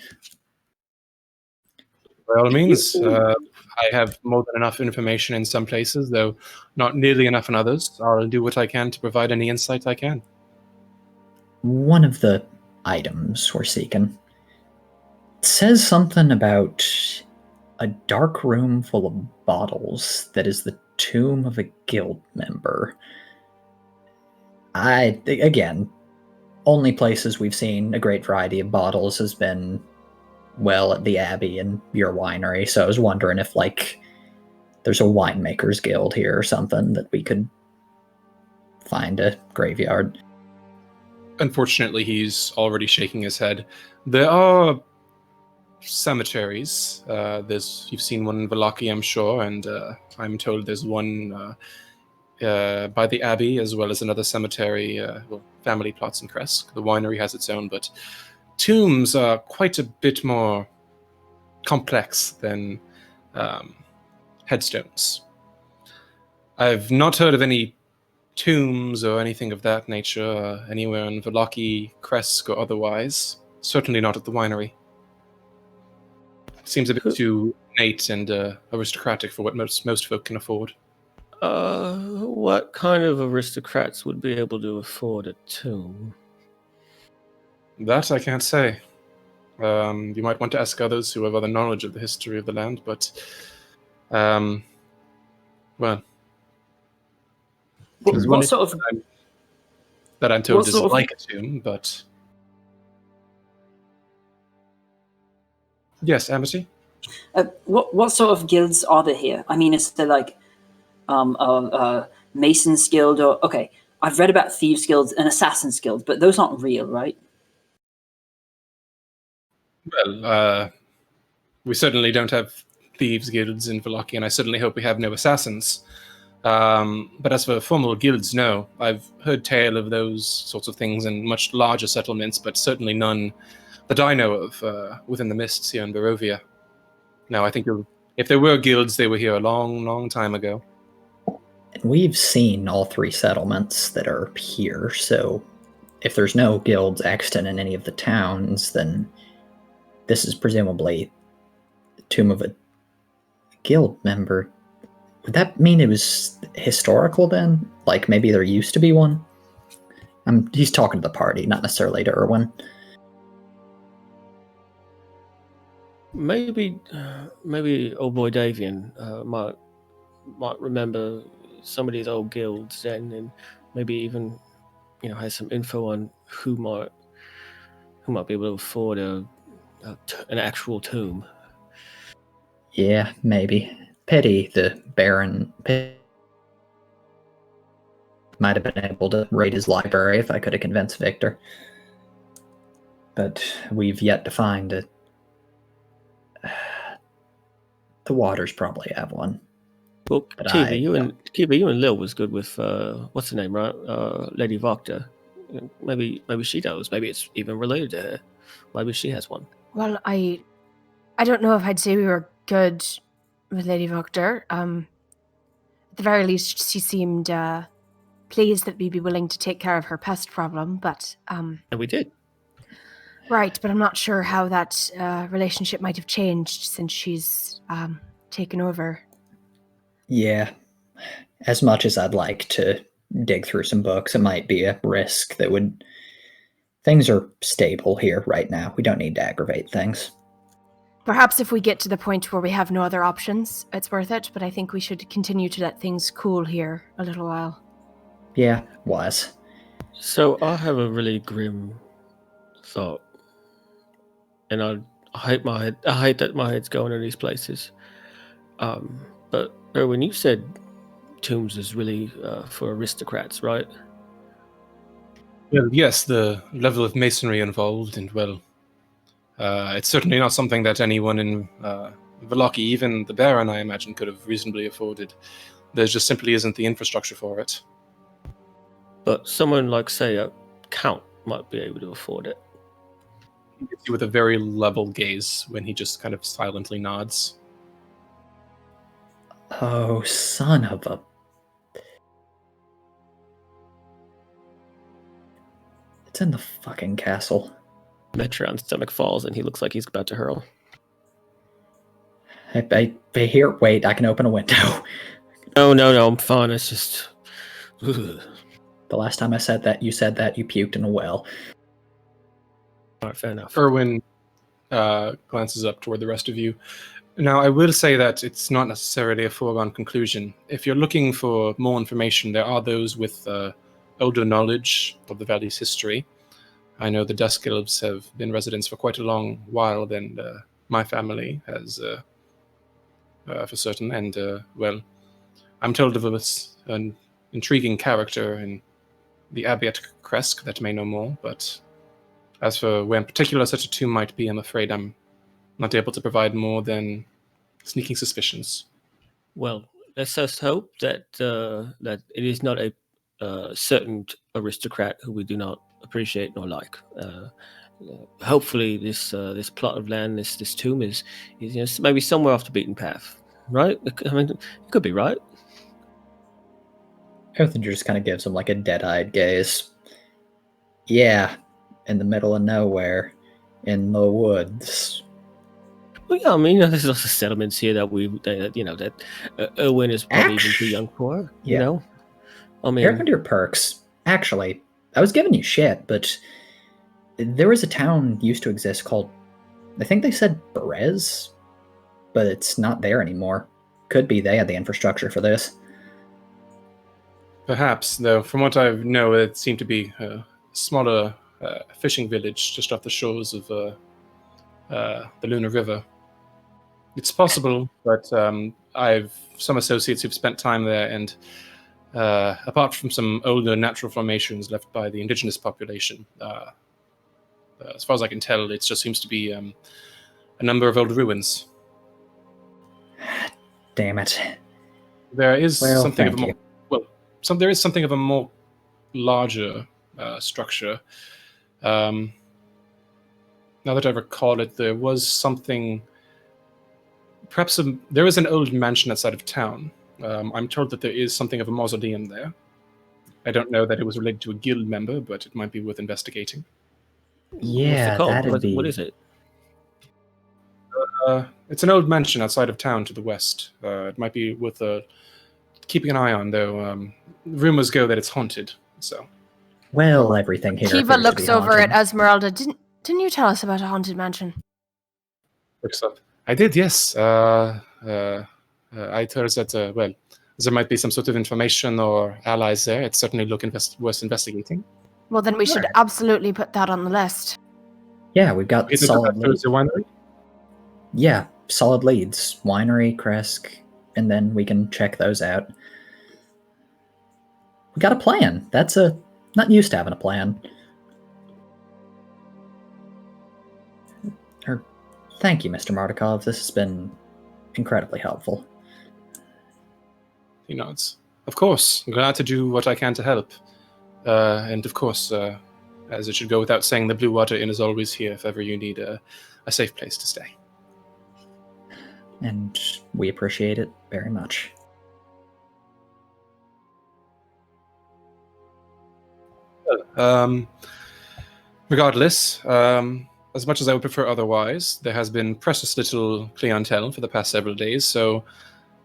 By all means, I have more than enough information in some places, though not nearly enough in others. I'll do what I can to provide any insight I can. One of the items we're seeking says something about a dark room full of bottles that is the tomb of a guild member. Again, only places we've seen a great variety of bottles has been, well, at the Abbey and your winery, so I was wondering if, there's a winemaker's guild here or something that we could find a graveyard. Unfortunately, he's already shaking his head. There are cemeteries. You've seen one in Vallaki, I'm sure, and I'm told there's one by the Abbey, as well as another cemetery, family plots in Kresk. The winery has its own, but tombs are quite a bit more complex than headstones. I've not heard of any tombs or anything of that nature anywhere in Vallaki, Kresk, or otherwise. Certainly not at the winery. Seems a bit too innate and aristocratic for what most folk can afford. What kind of aristocrats would be able to afford a tomb? That I can't say. You might want to ask others who have other knowledge of the history of the land, but, well... What sort of... that I'm told what is sort of- like a tomb, but... Yes, Amity? what sort of guilds are there here? I mean, is there a Mason's Guild, or... Okay, I've read about Thieves Guilds and Assassin's Guild, but those aren't real, right? Well, we certainly don't have thieves guilds in Vallaki, and I certainly hope we have no assassins. But as for formal guilds, no. I've heard tale of those sorts of things in much larger settlements, but certainly none that I know of within the mists here in Barovia. No, I think if there were guilds, they were here a long, long time ago. And we've seen all three settlements that are here, so if there's no guilds extant in any of the towns, then this is presumably the tomb of a guild member. Would that mean it was historical then? Like maybe there used to be one? He's talking to the party, not necessarily to Erwin. Maybe old boy Davian might remember some of these old guilds then, and maybe even has some info on who might be able to afford an actual tomb. Yeah, maybe. Pity the Baron might have been able to raid his library if I could have convinced Victor. But we've yet to find The Waters probably have one. Well, But Kiva, I you and Lil was good with what's her name, right? Lady Vocta. Maybe she does. Maybe it's even related to her. Maybe she has one. Well, I don't know if I'd say we were good with Lady Voctor. At the very least, she seemed pleased that we'd be willing to take care of her pest problem, but And we did. right, but I'm not sure how that relationship might have changed since she's taken over. Yeah. As much as I'd like to dig through some books, it might be a risk that would... Things are stable here right now. We don't need to aggravate things. Perhaps if we get to the point where we have no other options, it's worth it, but I think we should continue to let things cool here a little while. Yeah, wise. So I have a really grim thought, and I hate my head. I hate that my head's going to these places. But Erwin, you said tombs is really for aristocrats, right? Well, yes, the level of masonry involved, and well, it's certainly not something that anyone in Vallaki, even the Baron, I imagine, could have reasonably afforded. There just simply isn't the infrastructure for it. But someone like, say, a count might be able to afford it. You can see with a very level gaze when he just kind of silently nods. Oh, son of a... It's in the fucking castle. Metron's stomach falls, and he looks like he's about to hurl. I here, wait, I can open a window. No, I'm fine. It's just... Ugh. The last time I said that, you puked in a well. All right, fair enough. Erwin glances up toward the rest of you. Now, I will say that it's not necessarily a foregone conclusion. If you're looking for more information, there are those with older knowledge of the valley's history. I know the Dusk Elves have been residents for quite a long while, and my family has, for certain. And, well, I'm told of an intriguing character in the Abbot Kresk that may know more, but as for where in particular such a tomb might be, I'm afraid I'm not able to provide more than sneaking suspicions. Well, let's just hope that that it is not a certain aristocrat who we do not appreciate nor like. Hopefully, this plot of land, this tomb is maybe somewhere off the beaten path, right? I mean, it could be, right? Oathinger just kind of gives him like a dead-eyed gaze. Yeah, in the middle of nowhere, in the woods. Well, yeah, I mean, there's lots of settlements here that Erwin is probably even too young for. Yeah. You know, I mean, Here come to your perks. Actually, I was giving you shit, but there was a town used to exist called, I think they said Berez, but it's not there anymore. Could be they had the infrastructure for this. Perhaps, though, from what I know, it seemed to be a smaller fishing village just off the shores of the Lunar River. It's possible, but I've some associates who've spent time there, and apart from some older natural formations left by the indigenous population, as far as I can tell, it just seems to be a number of old ruins. Damn it. There is something of a thank more, there is something of a more larger structure. Now that I recall it, there was something. Perhaps there is an old mansion outside of town. I'm told that there is something of a mausoleum there. I don't know that it was related to a guild member, but it might be worth investigating. Yeah, what's it that'd called? be... What is it? It's an old mansion outside of town to the west. It might be worth keeping an eye on, though. Rumors go that it's haunted. So, Well, everything here Kiva appears to looks be over haunted. at Esmeralda. Didn't you tell us about a haunted mansion? looks up. I did, yes. I told her that, well, there might be some sort of information or allies there. It's certainly worth investigating. Well, then we should Sure. absolutely put that on the list. Yeah, we've got Is it solid the leads. winery? Yeah, solid leads. Winery, Kresk, and then we can check those out. We got a plan. Not used to having a plan. Thank you, Mr. Mardukov. This has been incredibly helpful. He nods. Of course, I'm glad to do what I can to help. And of course, as it should go without saying, the Blue Water Inn is always here if ever you need a safe place to stay. And we appreciate it very much. Regardless, as much as I would prefer otherwise, there has been precious little clientele for the past several days, so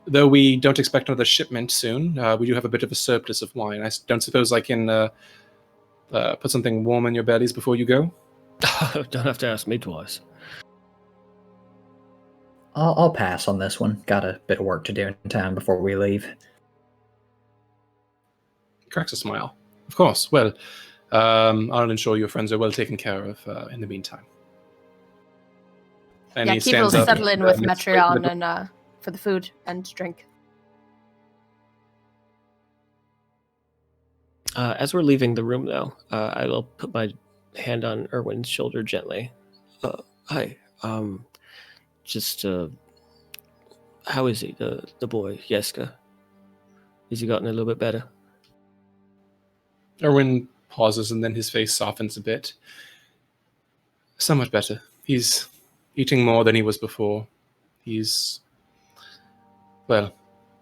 though we don't expect another shipment soon, we do have a bit of a surplus of wine. I don't suppose I can put something warm in your bellies before you go? Don't have to ask me twice. I'll pass on this one. Got a bit of work to do in town before we leave. He cracks a smile. Of course. Well, I'll ensure your friends are well taken care of in the meantime. And Yeah, he Kiva will stands up settle in with makes Metreon and for the food and drink. As we're leaving the room, though, I will put my hand on Erwin's shoulder gently. Hi. Just, how is he, the boy, Yeska? Has he gotten a little bit better? Erwin pauses and then his face softens a bit. Somewhat better. He's eating more than he was before. Well,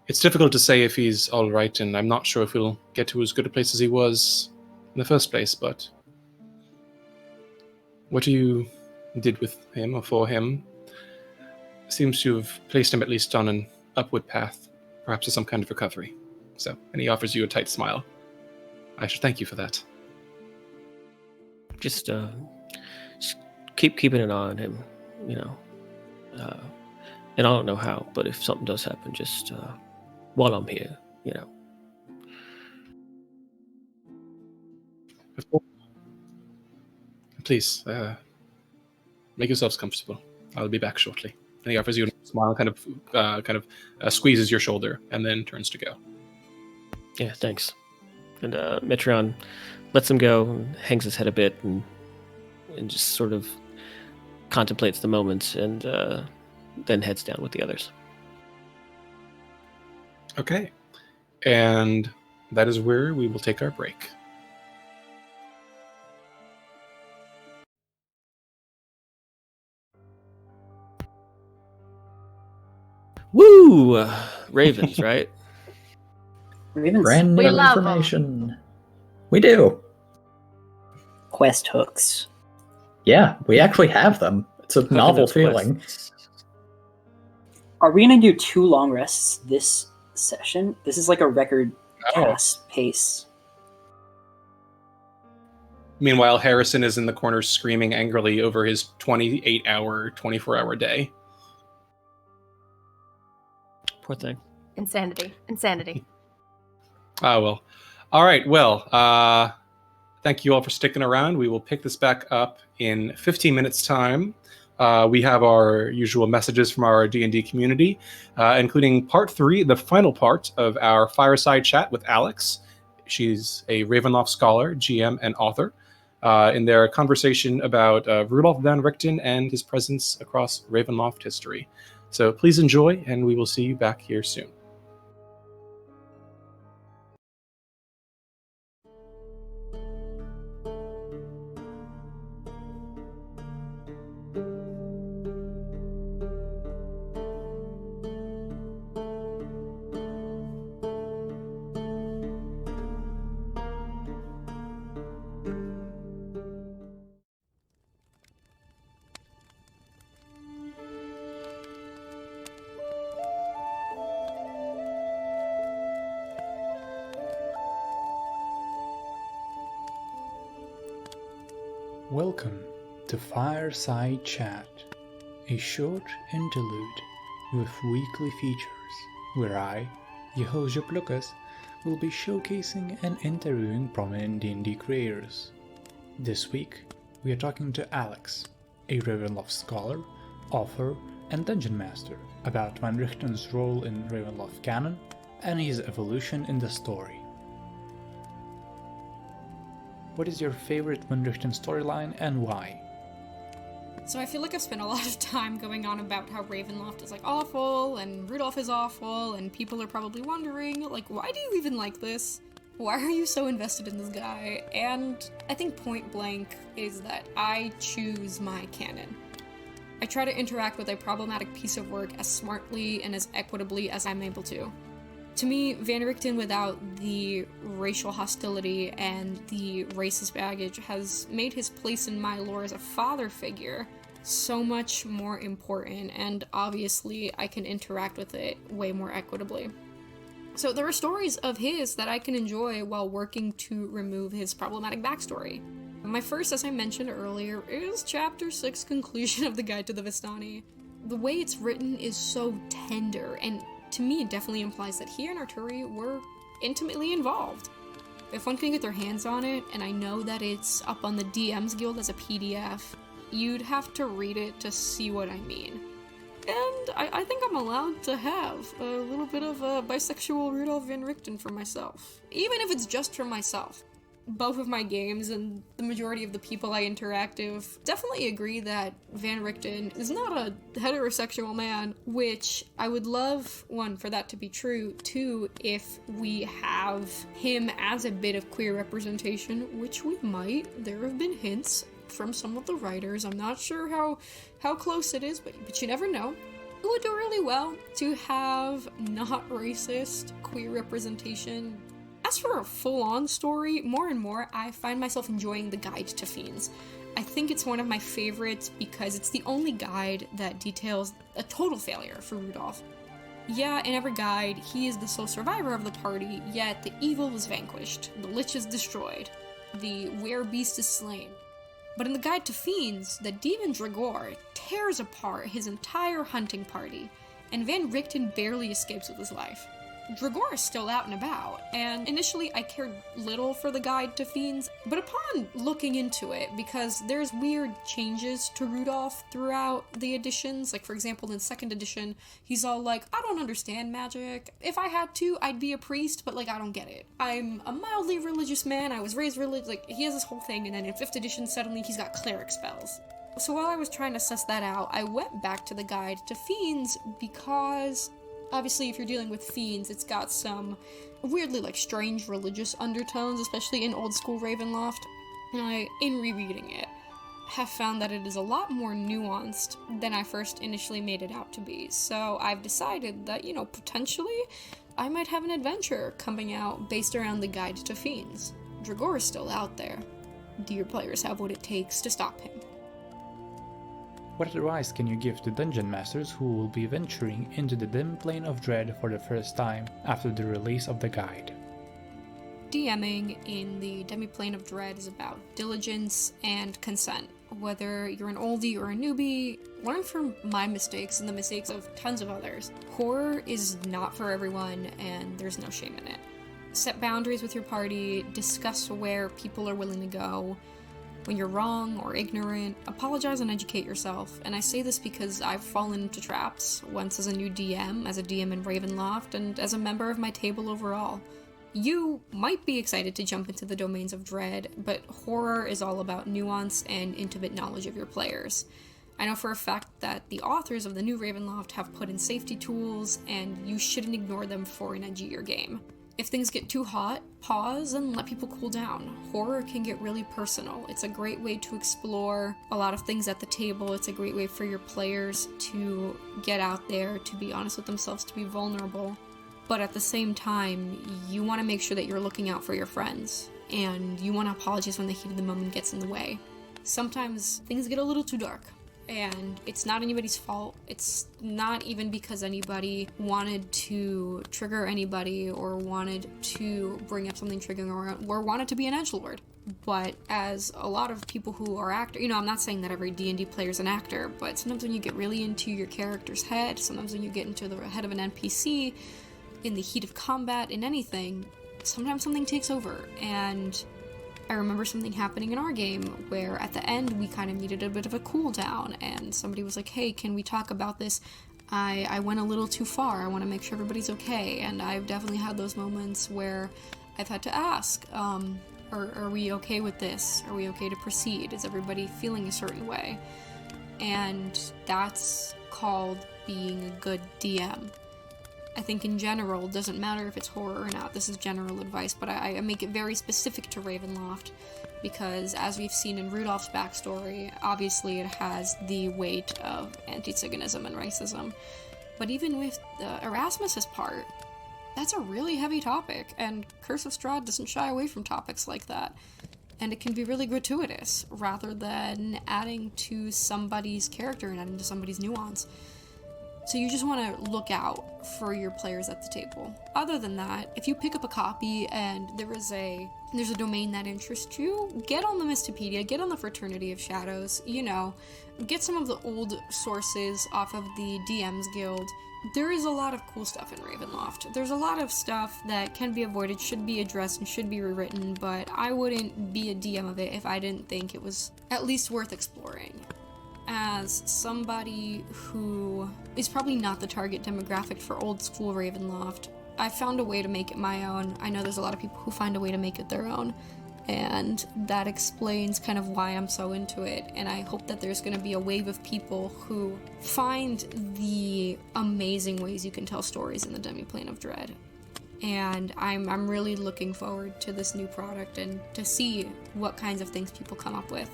it's difficult to say if he's all right, and I'm not sure if he'll get to as good a place as he was in the first place, but what you did with him or for him seems to have placed him at least on an upward path, perhaps to some kind of recovery. So, and he offers you a tight smile. I should thank you for that. Just keep keeping an eye on him, you know. And I don't know how, but if something does happen, just while I'm here, you know. Please, make yourselves comfortable. I'll be back shortly. And he offers you a smile, kind of squeezes your shoulder, and then turns to go. Yeah, thanks. And Metreon lets him go, and hangs his head a bit, and just sort of contemplates the moment, and then heads down with the others. Okay. And that is where we will take our break. Woo! Ravens, right? Ravens. Brand We new love 'em. information. We do. Quest hooks. Yeah, we actually have them. It's a Hooking novel those feeling. quests. Are we gonna do 2 long rests this session? This is like a record cast pace. Meanwhile, Harrison is in the corner screaming angrily over his 28-hour, 24-hour day. Poor thing. Insanity. Ah, well. All right, well, thank you all for sticking around. We will pick this back up in 15 minutes' time. We have our usual messages from our D&D community, including part 3, the final part of our fireside chat with Alex. She's a Ravenloft scholar, GM, and author. In their conversation about Rudolf van Richten and his presence across Ravenloft history. So please enjoy, and we will see you back here soon. Welcome to Fireside Chat, a short interlude with weekly features where I, your host Job Lucas, will be showcasing and interviewing prominent D&D creators. This week, we are talking to Alex, a Ravenloft scholar, author, and dungeon master, about Van Richten's role in Ravenloft canon and his evolution in the story. What is your favorite Van Richten storyline and why? So I feel like I've spent a lot of time going on about how Ravenloft is, like, awful, and Rudolph is awful, and people are probably wondering, like, why do you even like this? Why are you so invested in this guy? And I think point blank is that I choose my canon. I try to interact with a problematic piece of work as smartly and as equitably as I'm able to. To me, Van Richten without the racial hostility and the racist baggage has made his place in my lore as a father figure so much more important, and obviously I can interact with it way more equitably. So there are stories of his that I can enjoy while working to remove his problematic backstory. My first, as I mentioned earlier, is Chapter 6, Conclusion of the Guide to the Vistani. The way it's written is so tender, and to me it definitely implies that he and Arturi were intimately involved. If one can get their hands on it, and I know that it's up on the DM's Guild as a PDF, you'd have to read it to see what I mean. And I think I'm allowed to have a little bit of a bisexual Rudolph Van Richten for myself. Even if it's just for myself. Both of my games and the majority of the people I interact with definitely agree that Van Richten is not a heterosexual man, which I would love, one, for that to be true, two, if we have him as a bit of queer representation, which we might. There have been hints from some of the writers. I'm not sure how close it is, but you never know. It would do really well to have not racist queer representation. As for a full-on story, more and more I find myself enjoying the Guide to Fiends. I think it's one of my favorites because it's the only guide that details a total failure for Rudolph. Yeah, in every guide, he is the sole survivor of the party, yet the evil is vanquished, the lich is destroyed, the werebeast is slain. But in the Guide to Fiends, the demon Dragor tears apart his entire hunting party, and Van Richten barely escapes with his life. Dragor is still out and about, and initially I cared little for the Guide to Fiends, but upon looking into it, because there's weird changes to Rudolph throughout the editions, like for example in 2nd edition, he's all like, I don't understand magic. If I had to, I'd be a priest, but like I don't get it. I'm a mildly religious man, I was raised religious, like he has this whole thing, and then in 5th edition suddenly he's got cleric spells. So while I was trying to suss that out, I went back to the Guide to Fiends because obviously, if you're dealing with fiends, it's got some weirdly, like, strange religious undertones, especially in old school Ravenloft. And I, in rereading it, have found that it is a lot more nuanced than I first initially made it out to be. So I've decided that, potentially, I might have an adventure coming out based around the Guide to Fiends. Dragor is still out there. Do your players have what it takes to stop him? What advice can you give to dungeon masters who will be venturing into the dim plane of dread for the first time after the release of the guide? DMing in the demi-plane of dread is about diligence and consent. Whether you're an oldie or a newbie, learn from my mistakes and the mistakes of tons of others. Horror is not for everyone, and there's no shame in it. Set boundaries with your party, discuss where people are willing to go. When you're wrong or ignorant, apologize and educate yourself. And I say this because I've fallen into traps, once as a new DM, as a DM in Ravenloft, and as a member of my table overall. You might be excited to jump into the domains of dread, but horror is all about nuance and intimate knowledge of your players. I know for a fact that the authors of the new Ravenloft have put in safety tools, and you shouldn't ignore them for an edgier game. If things get too hot, pause and let people cool down. Horror can get really personal. It's a great way to explore a lot of things at the table. It's a great way for your players to get out there, to be honest with themselves, to be vulnerable. But at the same time, you want to make sure that you're looking out for your friends, and you want to apologize when the heat of the moment gets in the way. Sometimes things get a little too dark. And it's not anybody's fault. It's not even because anybody wanted to trigger anybody or wanted to bring up something triggering or wanted to be an edgelord. But as a lot of people who are actors, I'm not saying that every D&D player is an actor, but sometimes when you get really into your character's head, sometimes when you get into the head of an NPC, in the heat of combat, in anything, sometimes something takes over. And I remember something happening in our game where at the end we kind of needed a bit of a cool down, and somebody was like, hey, can we talk about this? I went a little too far. I want to make sure everybody's okay. And I've definitely had those moments where I've had to ask, are we okay with this? Are we okay to proceed? Is everybody feeling a certain way? And that's called being a good DM. I think in general, it doesn't matter if it's horror or not, this is general advice, but I make it very specific to Ravenloft, because as we've seen in Rudolph's backstory, obviously it has the weight of anti-Ziganism and racism. But even with Erasmus's part, that's a really heavy topic, and Curse of Strahd doesn't shy away from topics like that. And it can be really gratuitous, rather than adding to somebody's character and adding to somebody's nuance. So you just want to look out for your players at the table. Other than that, if you pick up a copy and there's a domain that interests you, get on the Mystopedia, get on the Fraternity of Shadows, get some of the old sources off of the DM's Guild. There is a lot of cool stuff in Ravenloft. There's a lot of stuff that can be avoided, should be addressed, and should be rewritten, but I wouldn't be a DM of it if I didn't think it was at least worth exploring. As somebody who is probably not the target demographic for old school Ravenloft, I found a way to make it my own. I know there's a lot of people who find a way to make it their own, and that explains kind of why I'm so into it. And I hope that there's going to be a wave of people who find the amazing ways you can tell stories in the Demiplane of Dread. And I'm really looking forward to this new product and to see what kinds of things people come up with.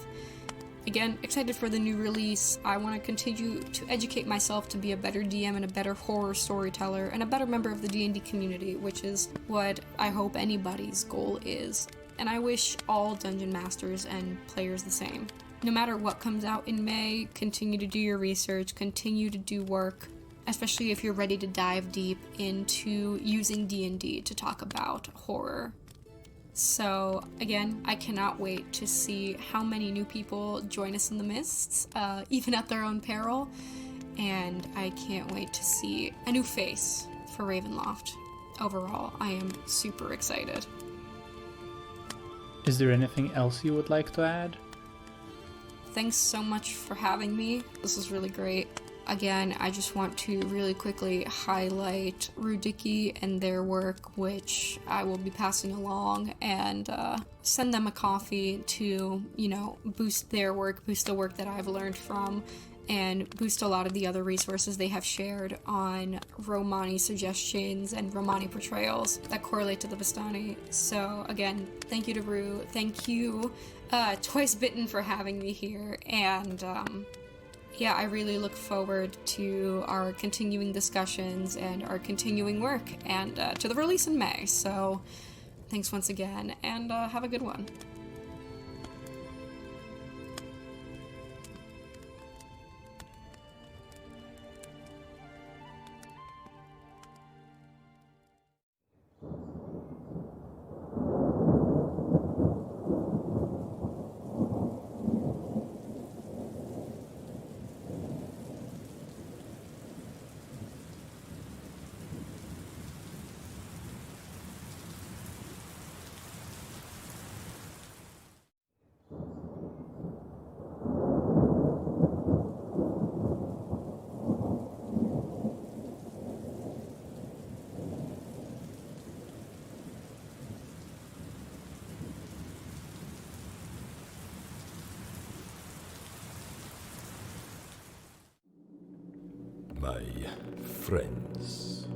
Again, excited for the new release. I want to continue to educate myself to be a better DM and a better horror storyteller and a better member of the D&D community, which is what I hope anybody's goal is. And I wish all Dungeon Masters and players the same. No matter what comes out in May, continue to do your research, continue to do work, especially if you're ready to dive deep into using D&D to talk about horror. So again, I cannot wait to see how many new people join us in the Mists, even at their own peril, and I can't wait to see a new face for Ravenloft. Overall, I am super excited. Is there anything else you would like to add? Thanks so much for having me. This was really great. Again, I just want to really quickly highlight Rudicki and their work, which I will be passing along, and send them a coffee to, boost their work, boost the work that I've learned from, and boost a lot of the other resources they have shared on Romani suggestions and Romani portrayals that correlate to the Vistani. So again, thank you to Rue. Thank you, Twice Bitten, for having me here, and yeah, I really look forward to our continuing discussions and our continuing work, and to the release in May. So thanks once again, and have a good one. My friends,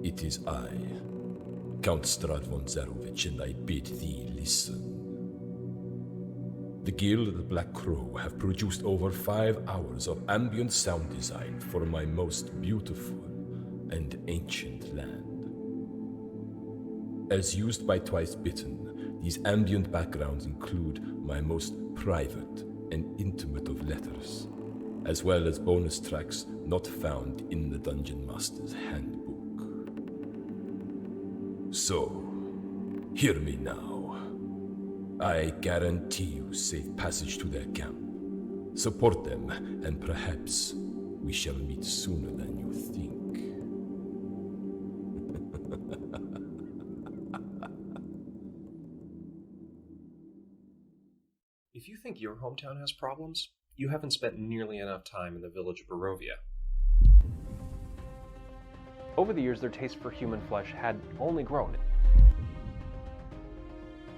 it is I, Count Strahd von Zarovich, and I bid thee listen. The Guild of the Black Crow have produced over 5 hours of ambient sound design for my most beautiful and ancient land. As used by Twice Bitten, these ambient backgrounds include my most private and intimate of letters, as well as bonus tracks not found in the Dungeon Master's Handbook. So, hear me now. I guarantee you safe passage to their camp. Support them, and perhaps we shall meet sooner than you think. If you think your hometown has problems, you haven't spent nearly enough time in the village of Barovia. Over the years, their taste for human flesh had only grown.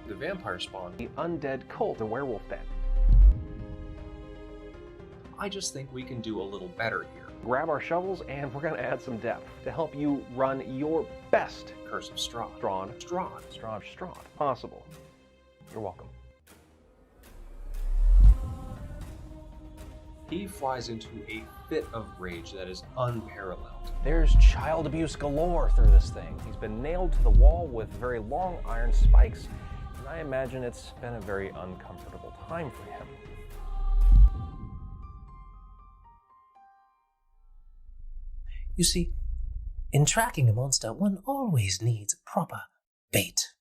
The vampire spawn, The undead cult, the werewolf den. I just think we can do a little better here. Grab our shovels and we're going to add some depth to help you run your best Curse of Strahd. Strahd possible. You're welcome. He flies into a fit of rage that is unparalleled. There's child abuse galore through this thing. He's been nailed to the wall with very long iron spikes, and I imagine it's been a very uncomfortable time for him. You see, in tracking a monster, one always needs proper bait.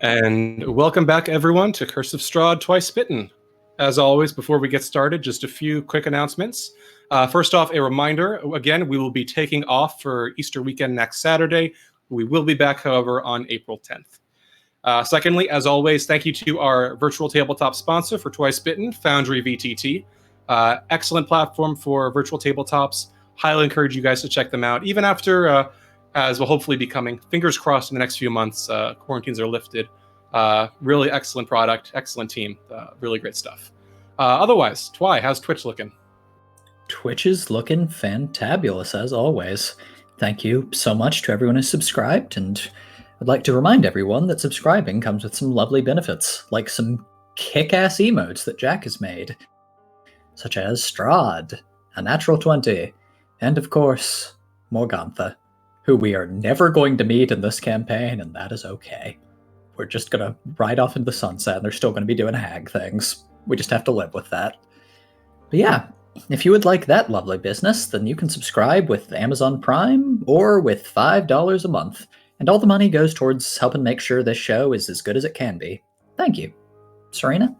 And welcome back, everyone, to Curse of Strahd Twice Bitten. As always, before we get started, just a few quick announcements. First off, a reminder, again, we will be taking off for Easter weekend next Saturday. We will be back, however, on April 10th. Secondly, as always, thank you to our virtual tabletop sponsor for Twice Bitten, Foundry VTT. Excellent platform for virtual tabletops. Highly encourage you guys to check them out, even after, as will hopefully be coming, fingers crossed in the next few months, quarantines are lifted. Really excellent product, excellent team, really great stuff. Otherwise, Twy, how's Twitch looking? Twitch is looking fantabulous, as always. Thank you so much to everyone who's subscribed, and I'd like to remind everyone that subscribing comes with some lovely benefits, like some kick-ass emotes that Jack has made, such as Strahd, a natural 20, and of course, Morgantha, who we are never going to meet in this campaign, and that is okay. we're just gonna ride off into the sunset, and they're still gonna be doing hag things. We just have to live with that. But yeah, if you would like that lovely business, then you can subscribe with Amazon Prime or with $5 a month. And all the money goes towards helping make sure this show is as good as it can be. Thank you. Serena?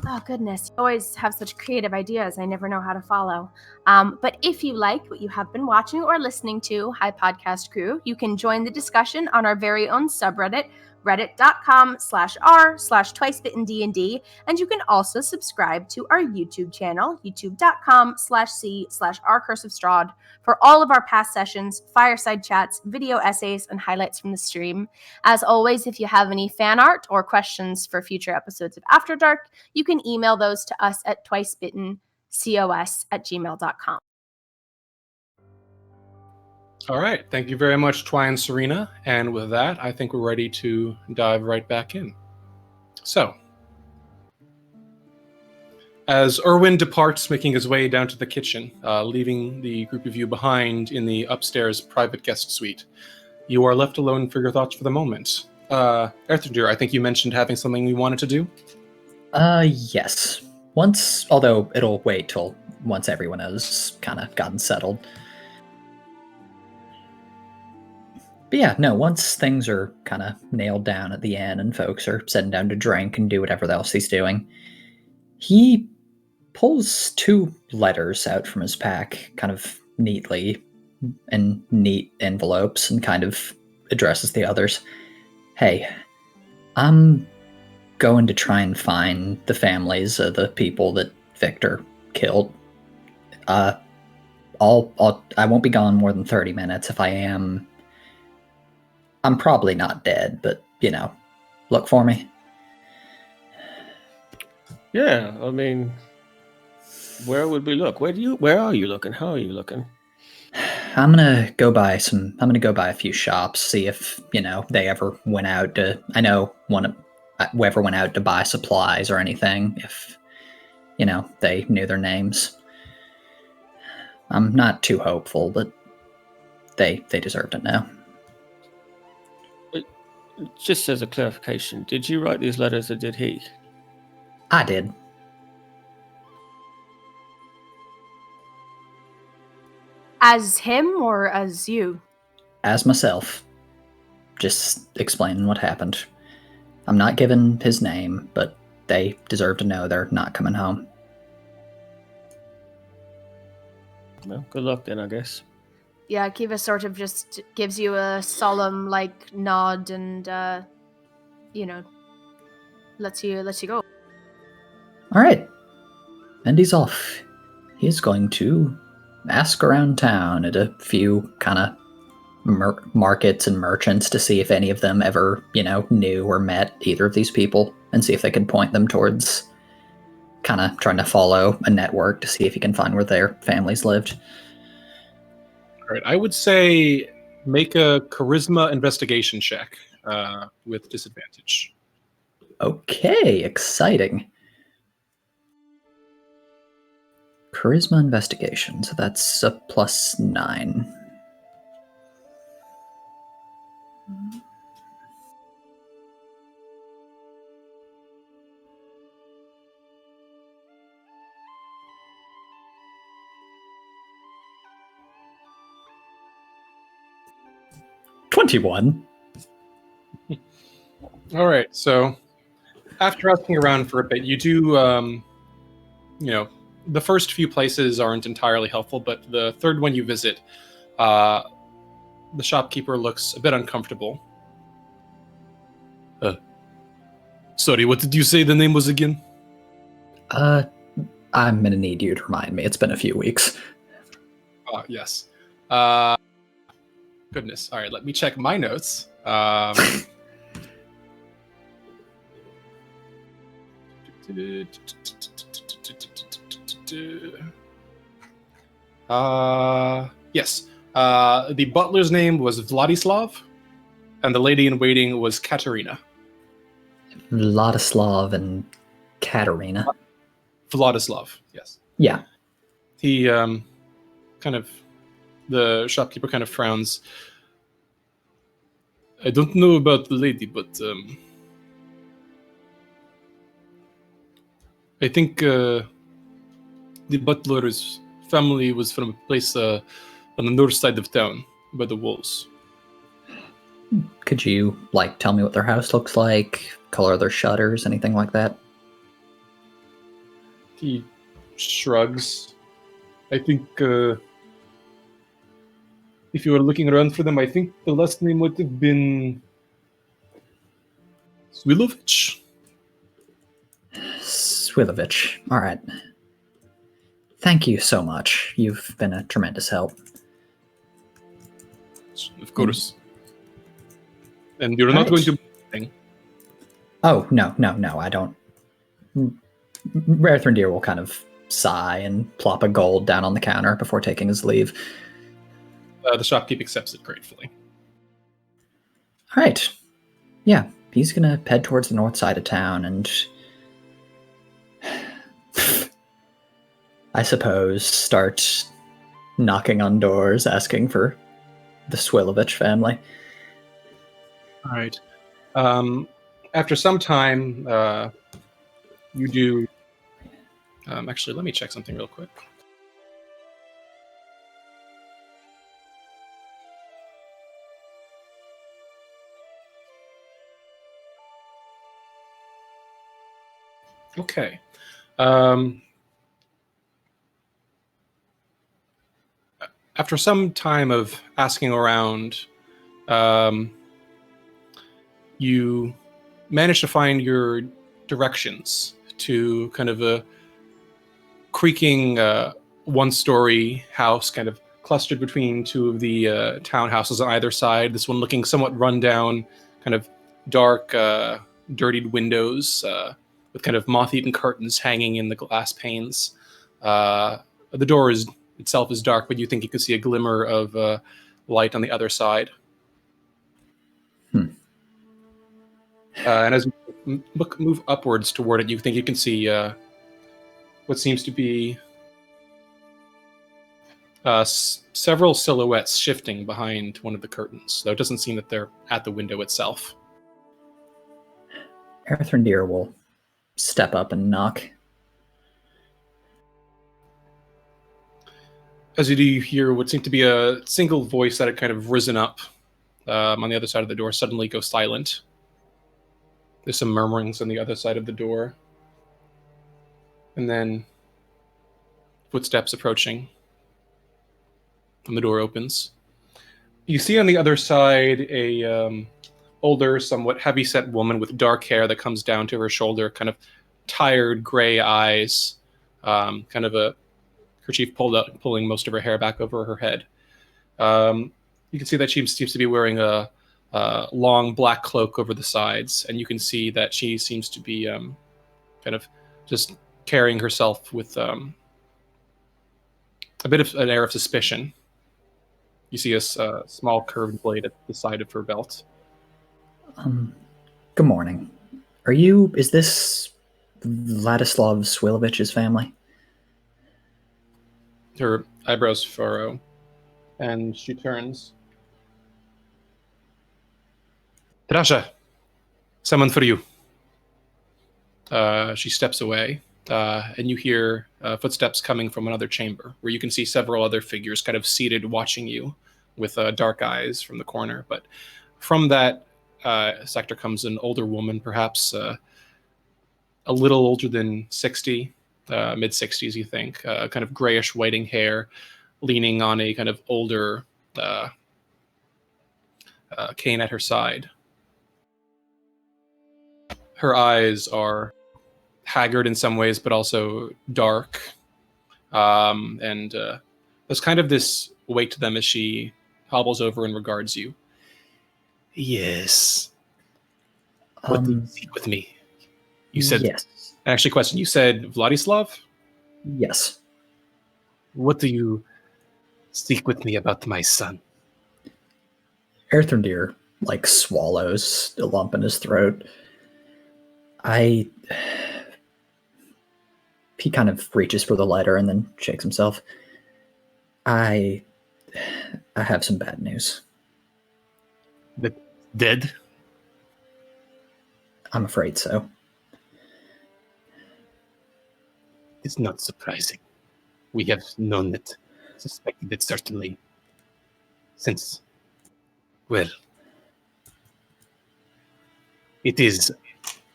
Oh, goodness. You always have such creative ideas. I never know how to follow. But if you like what you have been watching or listening to, Hi Podcast Crew, you can join the discussion on our very own subreddit, reddit.com/r/twicebittendnd, and you can also subscribe to our YouTube channel, youtube.com/c/rcurseofstrahd, for all of our past sessions, fireside chats, video essays, and highlights from the stream. As always, if you have any fan art or questions for future episodes of After Dark, you can email those to us at twicebittencos@gmail.com. All right. Thank you very much, Twy and Serena. And with that, I think we're ready to dive right back in. So, as Erwin departs, making his way down to the kitchen, leaving the group of you behind in the upstairs private guest suite, you are left alone for your thoughts for the moment. Erthanger, I think you mentioned having something you wanted to do? Yes. Although it'll wait till once everyone has kind of gotten settled. But yeah, no, once things are kind of nailed down at the inn and folks are sitting down to drink and do whatever else he's doing, he pulls 2 letters out from his pack, kind of neatly, in neat envelopes, and kind of addresses the others. Hey, I'm going to try and find the families of the people that Victor killed. I won't be gone more than 30 minutes. If I am, I'm probably not dead, but, look for me. Yeah, I mean, where would we look? Where are you looking? How are you looking? I'm gonna go by a few shops, see if, they ever went out to, whoever went out to buy supplies or anything, if, they knew their names. I'm not too hopeful, but they deserve to know. Just as a clarification, did you write these letters or did he? I did. As him or as you? As myself. Just explaining what happened. I'm not giving his name, but they deserve to know they're not coming home. Well, good luck then, I guess. Yeah, Kiva sort of just gives you a solemn, nod and, lets you go. All right. And he's off. He's going to ask around town at a few kind of markets and merchants to see if any of them ever, knew or met either of these people, and see if they could point them towards kind of trying to follow a network to see if he can find where their families lived. All right. I would say make a charisma investigation check with disadvantage. Okay, exciting. Charisma investigation, so that's a +9. $21. All right. So after asking around for a bit, you do, the first few places aren't entirely helpful, but the third one you visit, the shopkeeper looks a bit uncomfortable. Sorry, what did you say the name was again? I'm gonna need you to remind me. It's been a few weeks. Yes. Goodness. All right, let me check my notes. Yes. The butler's name was Vladislav, and the lady in waiting was Katerina. Vladislav and Katerina. Vladislav, yes. Yeah. He the shopkeeper kind of frowns. I don't know about the lady, but I think the butler's family was from a place on the north side of town, by the walls. Could you, tell me what their house looks like? Color of their shutters, anything like that? He shrugs. I think if you were looking around for them, I think the last name would have been Swilovich. Swilovich. All right. Thank you so much. You've been a tremendous help. Of course. And you're not going to... Oh, no, I don't. Rathrendir will kind of sigh and plop a gold down on the counter before taking his leave. The shopkeep accepts it gratefully. All right. Yeah, he's going to head towards the north side of town and... I suppose start knocking on doors, asking for the Swilovich family. All right. After some time, you do... actually, let me check something real quick. Okay. After some time of asking around, you manage to find your directions to kind of a creaking one-story house kind of clustered between two of the townhouses on either side. This one looking somewhat run down, kind of dark, dirtied windows with kind of moth-eaten curtains hanging in the glass panes. The door itself is dark, but you think you can see a glimmer of light on the other side. And as you move upwards toward it, you think you can see what seems to be several silhouettes shifting behind one of the curtains, though it doesn't seem that they're at the window itself. Erthrendir will step up and knock. As you do hear what seemed to be a single voice that had kind of risen up on the other side of the door suddenly go silent. There's some murmurings on the other side of the door. And then footsteps approaching. And the door opens. You see on the other side a older, somewhat heavy-set woman with dark hair that comes down to her shoulder, kind of tired gray eyes, kind of a kerchief pulled up, pulling most of her hair back over her head. You can see that she seems to be wearing a long black cloak over the sides, and you can see that she seems to be kind of just carrying herself with a bit of an air of suspicion. You see a small curved blade at the side of her belt. Good morning. Is this Vladislav Swilovich's family? Her eyebrows furrow, and she turns. Tarasha, someone for you. She steps away, and you hear footsteps coming from another chamber, where you can see several other figures kind of seated watching you with dark eyes from the corner. But from that sector comes an older woman, perhaps a little older than 60, mid-60s, you think, kind of grayish whiting hair, leaning on a kind of older cane at her side. Her eyes are haggard in some ways, but also dark. And there's kind of this weight to them as she hobbles over and regards you. Yes. What do you seek with me? You said... Yes. Actually, question, you said Vladislav? Yes. What do you seek with me about my son? Erthrendir, swallows a lump in his throat. He kind of reaches for the lighter and then shakes himself. I have some bad news. Dead? I'm afraid so. It's not surprising. We have known it, suspected it certainly, since, well, it is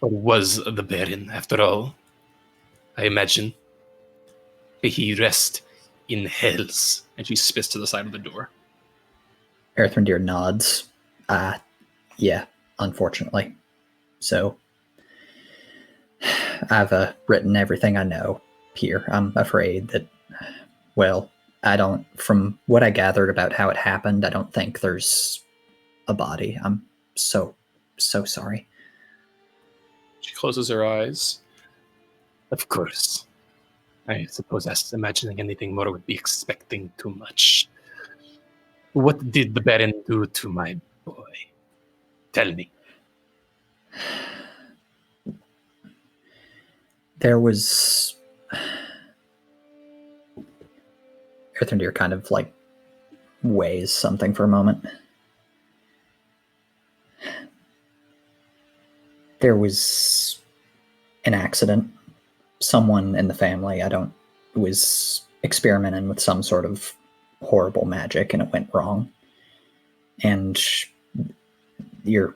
or was the Baron, after all. I imagine. May he rest in hells. And she spits to the side of the door. Earthrendir nods. Yeah, unfortunately. So, I've written everything I know here. I'm afraid that, well, from what I gathered about how it happened, I don't think there's a body. I'm so sorry. She closes her eyes. Of course. I suppose us imagining anything more would be expecting too much. What did the Baron do to my boy? Tell me. There was... Earthrendir kind of like weighs something for a moment. There was an accident. Someone in the family, was experimenting with some sort of horrible magic and it went wrong. And your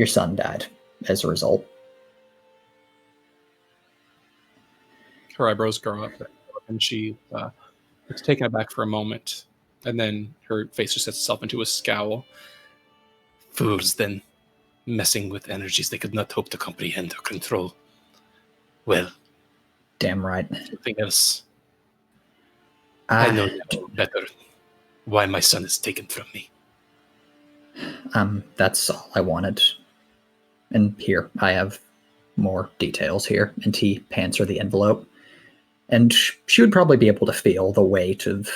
son died as a result. Her eyebrows grow up, and she is taken aback for a moment, and then her face just sets itself into a scowl. Fools, then, messing with energies they could not hope to comprehend or control. Well, damn right. Something else. I know now better why my son is taken from me. That's all I wanted. And here, I have more details here. And he hands her the envelope. And she would probably be able to feel the weight of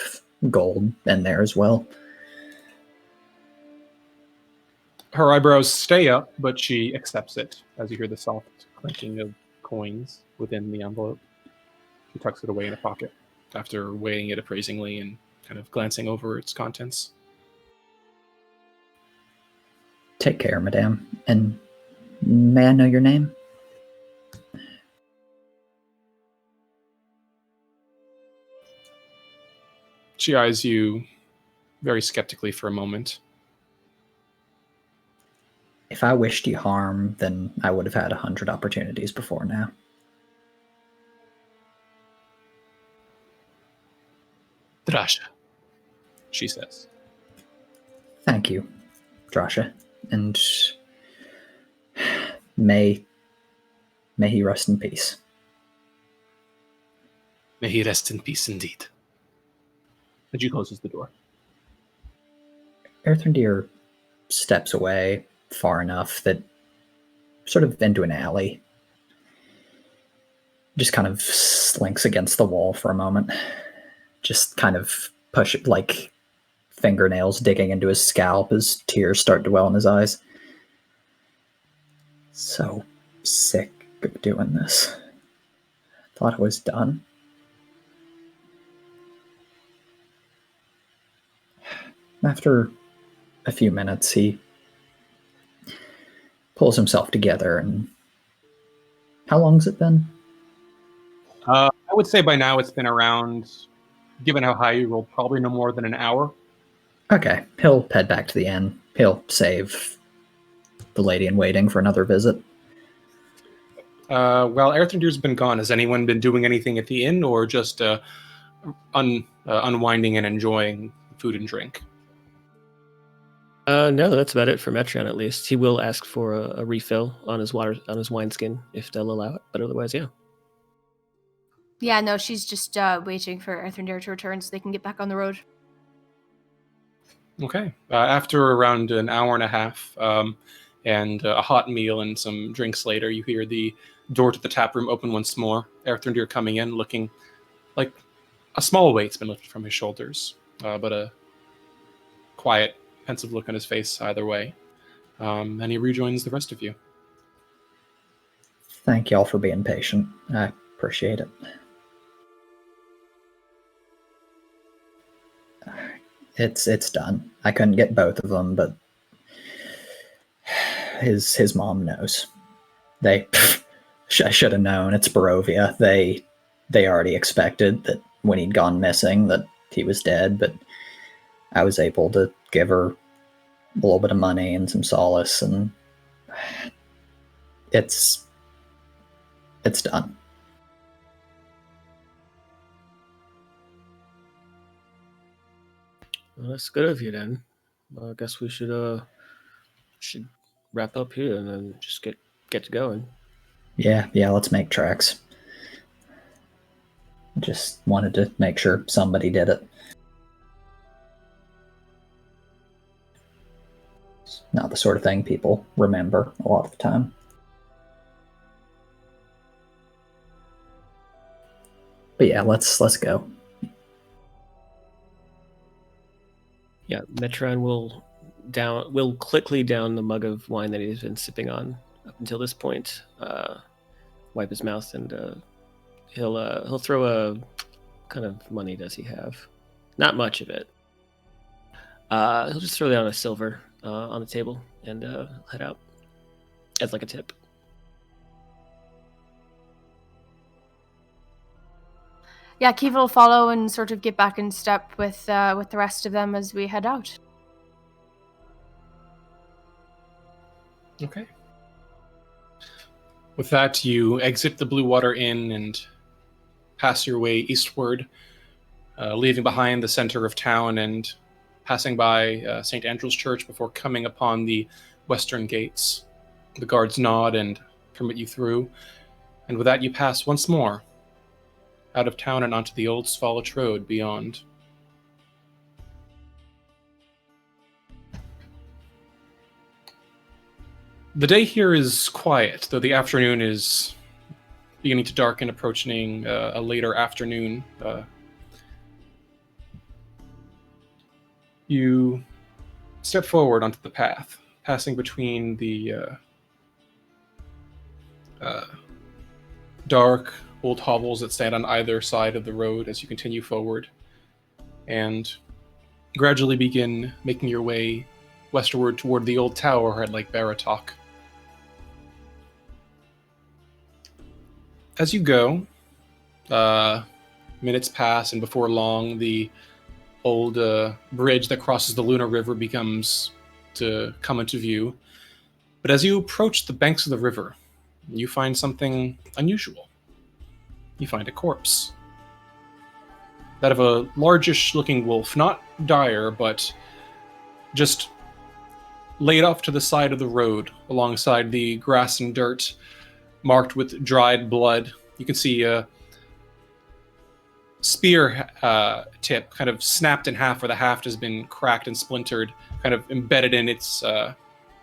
gold in there as well. Her eyebrows stay up, but she accepts it as you hear the soft clinking of coins within the envelope. She tucks it away in a pocket after weighing it appraisingly and kind of glancing over its contents. Take care, madame. And may I know your name? She eyes you very skeptically for a moment. If I wished you harm, then I would have had 100 opportunities before now. Drasha, she says. Thank you, Drasha. And may he rest in peace. May he rest in peace indeed. And she closes the door. Earthrendir steps away far enough that sort of into an alley. Just kind of slinks against the wall for a moment. Just kind of push it, like fingernails digging into his scalp as tears start to well in his eyes. So sick of doing this. Thought it was done. After a few minutes, he pulls himself together. And how long's it been? I would say by now it's been around, given how high you rolled, probably no more than an hour. Okay, he'll head back to the inn. He'll save the lady in waiting for another visit. While Earthrendir's been gone, has anyone been doing anything at the inn, or just unwinding and enjoying food and drink? No, that's about it for Metron, at least. He will ask for a refill on his wineskin if they'll allow it, but otherwise, yeah. Yeah, no, she's just waiting for Earthrendir to return so they can get back on the road. Okay. After around an hour and a half and a hot meal and some drinks later, you hear the door to the tap room open once more. Earthrendir coming in, looking like a small weight's been lifted from his shoulders, but a quiet, pensive look on his face either way. And he rejoins the rest of you. Thank y'all for being patient. I appreciate it. It's done. I couldn't get both of them, but his mom knows. I should have known. It's Barovia. They already expected that when he'd gone missing that he was dead, but I was able to give her a little bit of money and some solace, and it's done. Well, that's good of you then. I guess we should wrap up here and then just get to going. Yeah, let's make tracks. Just wanted to make sure somebody did it. It's not the sort of thing people remember a lot of the time. But yeah, let's go. Yeah, Metron will quickly down the mug of wine that he's been sipping on up until this point. Wipe his mouth, and he'll throw a kind of money does he have? Not much of it. He'll just throw down a silver on the table and head out as like a tip. Yeah, Kiva will follow and sort of get back in step with the rest of them as we head out. Okay. With that, you exit the Blue Water Inn and pass your way eastward, leaving behind the center of town and passing by St. Andrew's Church before coming upon the western gates. The guards nod and permit you through, and with that you pass once more out of town and onto the old Svalich Road beyond. The day here is quiet, though the afternoon is beginning to darken, approaching a later afternoon. You step forward onto the path, passing between the dark old hovels that stand on either side of the road as you continue forward, and gradually begin making your way westward toward the old tower at Lake Baratok. As you go, minutes pass, and before long, the old bridge that crosses the Luna River begins to come into view. But as you approach the banks of the river, you find something unusual. You find a corpse. That of a largish-looking wolf, not dire, but just laid off to the side of the road, alongside the grass and dirt, marked with dried blood. You can see a spear tip kind of snapped in half, where the haft has been cracked and splintered, kind of embedded in its the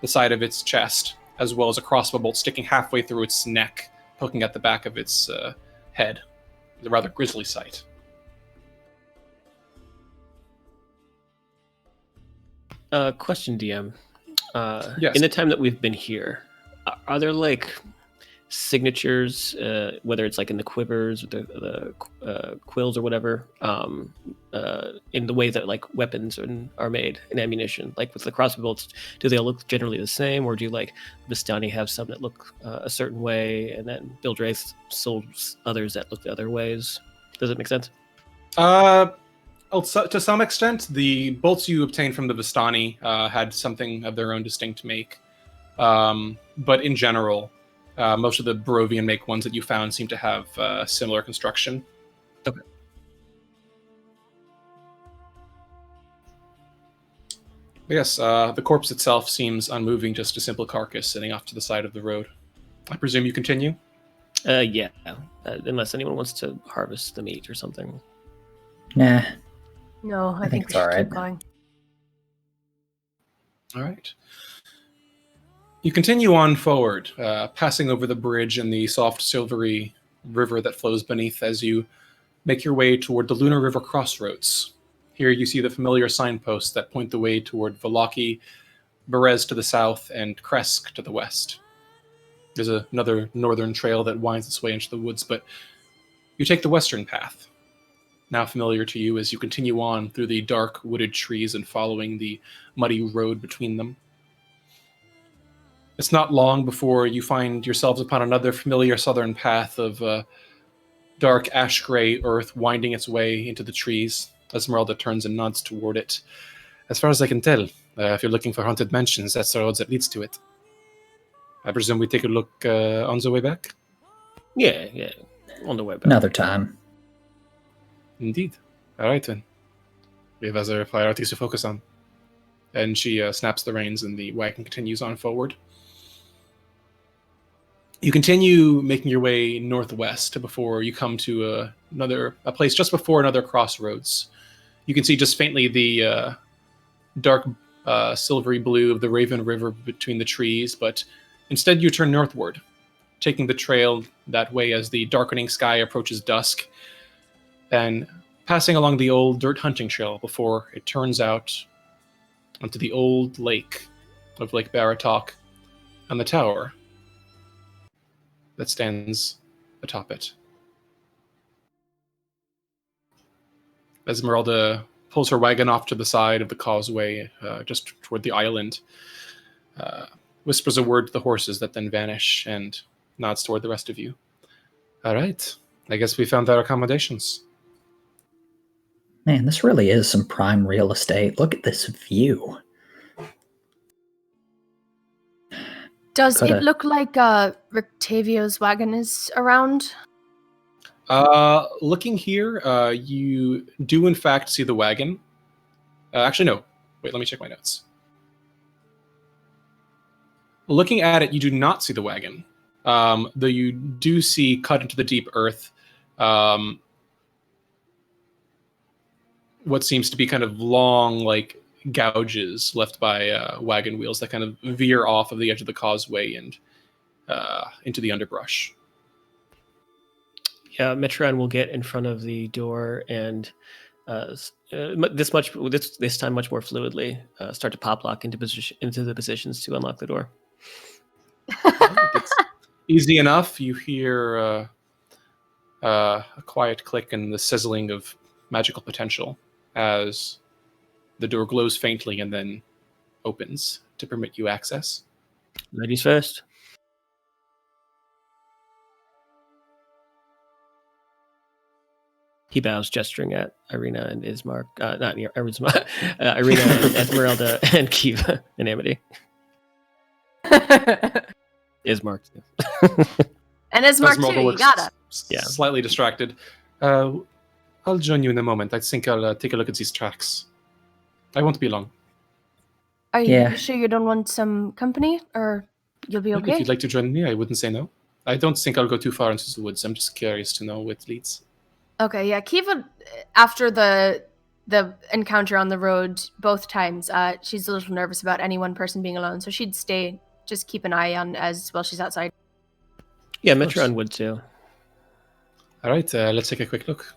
side of its chest, as well as a crossbow bolt sticking halfway through its neck, poking at the back of its head. It's a rather grisly sight. Question, DM. Yes. In the time that we've been here, are there like signatures, whether it's like in the quivers or the quills or whatever, in the way that like weapons are made and ammunition? Like with the crossbow bolts, do they all look generally the same, or do you like Vistani have some that look a certain way, and then Bill Drace sold others that look the other ways? Does it make sense? To some extent, the bolts you obtained from the Vistani had something of their own distinct make. But in general, most of the Barovian make ones that you found seem to have similar construction. Okay. Yes, the corpse itself seems unmoving, just a simple carcass sitting off to the side of the road. I presume you continue? Yeah. Unless anyone wants to harvest the meat or something. Nah. No, I think we it's should all right. keep going. All right. You continue on forward, passing over the bridge and the soft, silvery river that flows beneath as you make your way toward the Luna River crossroads. Here you see the familiar signposts that point the way toward Vallaki, Berez to the south, and Kresk to the west. There's another northern trail that winds its way into the woods, but you take the western path. now familiar to you as you continue on through the dark wooded trees and following the muddy road between them. It's not long before you find yourselves upon another familiar southern path of dark ash-gray earth winding its way into the trees. Esmeralda turns and nods toward it. As far as I can tell, if you're looking for haunted mansions, that's the road that leads to it. I presume we take a look on the way back? Yeah, on the way back. Another time. Indeed. All right, then. We have other priorities to focus on. And she snaps the reins, and the wagon continues on forward. You continue making your way northwest before you come to a place just before another crossroads. You can see just faintly the dark silvery blue of the Raven River between the trees, but instead you turn northward, taking the trail that way as the darkening sky approaches dusk, and passing along the old dirt hunting trail before it turns out onto the old lake of Lake Baratok and the tower that stands atop it. Esmeralda pulls her wagon off to the side of the causeway, just toward the island, whispers a word to the horses that then vanish, and nods toward the rest of you. All right, I guess we found our accommodations. Man, this really is some prime real estate. Look at this view. Does it look like Rictavio's wagon is around? Looking here, you do in fact see the wagon. Actually, no. Wait, let me check my notes. Looking at it, you do not see the wagon. Though you do see cut into the deep earth what seems to be kind of long, like, gouges left by wagon wheels that kind of veer off of the edge of the causeway and into the underbrush. Yeah, Metron will get in front of the door and this time much more fluidly start to pop lock into the positions to unlock the door. It's easy enough. You hear a quiet click and the sizzling of magical potential as the door glows faintly and then opens to permit you access. Ladies first. He bows, gesturing at Irina and Ismark. Not Irina, Irina and Esmeralda and Kiva and Amity. Ismark. And Ismark too, you gotta. Yeah. Slightly distracted. I'll join you in a moment. I think I'll take a look at these tracks. I won't be long. Are you sure you don't want some company, or you'll be okay? If you'd like to join me, I wouldn't say no. I don't think I'll go too far into the woods. I'm just curious to know where it leads. Okay, yeah. Kiva, after the encounter on the road both times, she's a little nervous about any one person being alone, so she'd stay, just keep an eye on as well she's outside. Yeah, Metron would too. All right, let's take a quick look.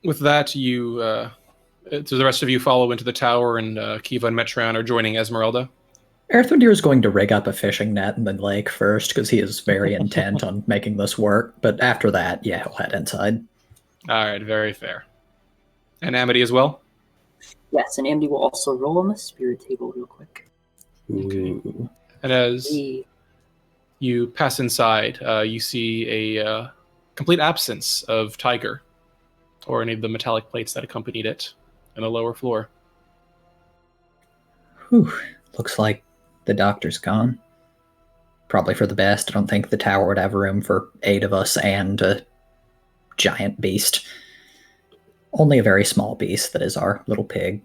With that, you, so the rest of you follow into the tower, and Kiva and Metron are joining Esmeralda. Erthundir is going to rig up a fishing net in the lake first, because he is very intent on making this work. But after that, yeah, he'll head inside. All right, very fair. And Amity as well? Yes, and Amity will also roll on the spirit table real quick. Okay. And as you pass inside, you see a complete absence of Tiger, or any of the metallic plates that accompanied it, on the lower floor. Whew. Looks like the doctor's gone. Probably for the best. I don't think the tower would have room for 8 of us and a giant beast. Only a very small beast, that is our little pig.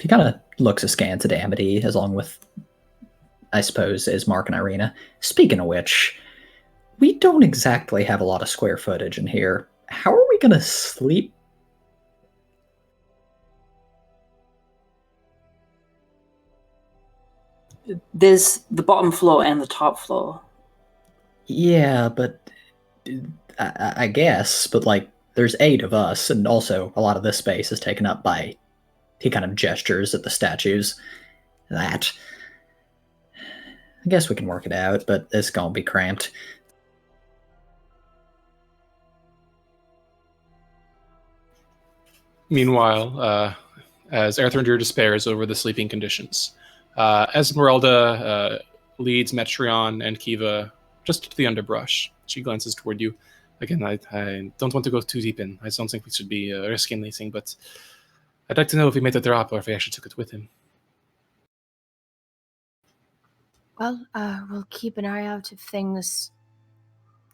He kind of looks askance at Amity, along with, I suppose, Ismark and Irina. Speaking of which, we don't exactly have a lot of square footage in here. How are we going to sleep? There's the bottom floor and the top floor. Yeah, but I guess, but like, there's 8 of us, and also a lot of this space is taken up by, he kind of gestures at the statues. That. I guess we can work it out, but it's gonna be cramped. Meanwhile, as Erthrendir despairs over the sleeping conditions, Esmeralda leads Metreon and Kiva just to the underbrush. She glances toward you. Again, I don't want to go too deep in. I don't think we should be risking anything, but I'd like to know if he made the drop or if he actually took it with him. Well, we'll keep an eye out if things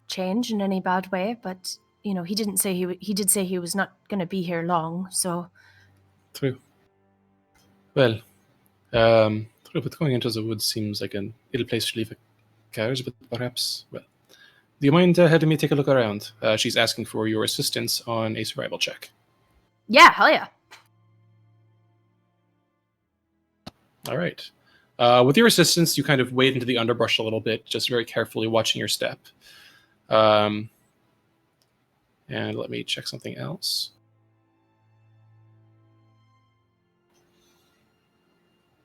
change in any bad way, but he didn't say he did say he was not going to be here long, so. True. Well, but going into the woods seems like an ill place to leave a carriage, but perhaps, well, do you mind having me take a look around? She's asking for your assistance on a survival check. Yeah, hell yeah. All right. With your assistance, you kind of wade into the underbrush a little bit, just very carefully watching your step. And let me check something else.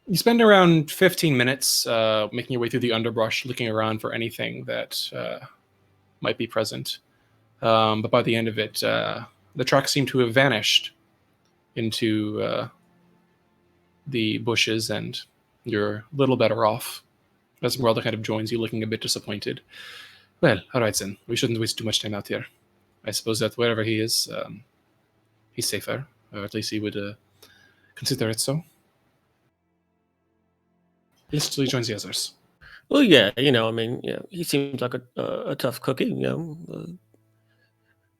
You spend around 15 minutes making your way through the underbrush, looking around for anything that might be present. But by the end of it, the tracks seem to have vanished into the bushes, and you're a little better off. Esmeralda kind of joins you, looking a bit disappointed. Well, all right then. We shouldn't waste too much time out here. I suppose that wherever he is, he's safer, or at least he would consider it so. Literally joins the others. Well, yeah, he seems like a tough cookie.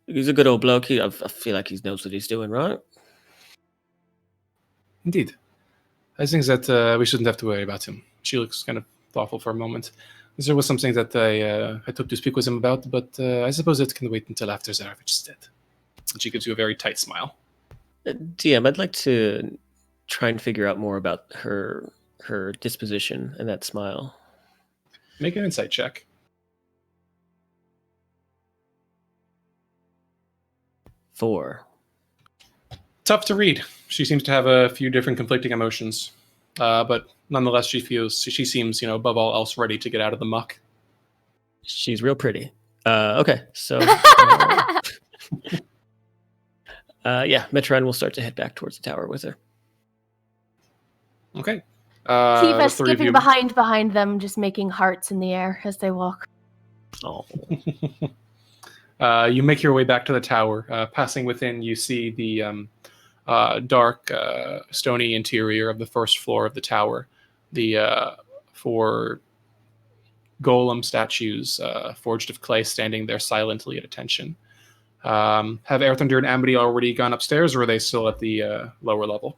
He's a good old bloke. I feel like he knows what he's doing, right? Indeed. I think that we shouldn't have to worry about him. She looks kind of thoughtful for a moment. There was something that I took to speak with him about, but I suppose it can wait until after Zarovich is dead. And she gives you a very tight smile. DM, I'd like to try and figure out more about her disposition and that smile. Make an insight check. 4. Tough to read. She seems to have a few different conflicting emotions, but nonetheless, she seems, above all else, ready to get out of the muck. She's real pretty. Okay, so Metron will start to head back towards the tower with her. Okay. Kiva skipping behind them, just making hearts in the air as they walk. Oh. You make your way back to the tower. Passing within, you see the dark, stony interior of the first floor of the tower. The 4 golem statues, forged of clay, standing there silently at attention. Have Erthrendir and Amity already gone upstairs, or are they still at the lower level?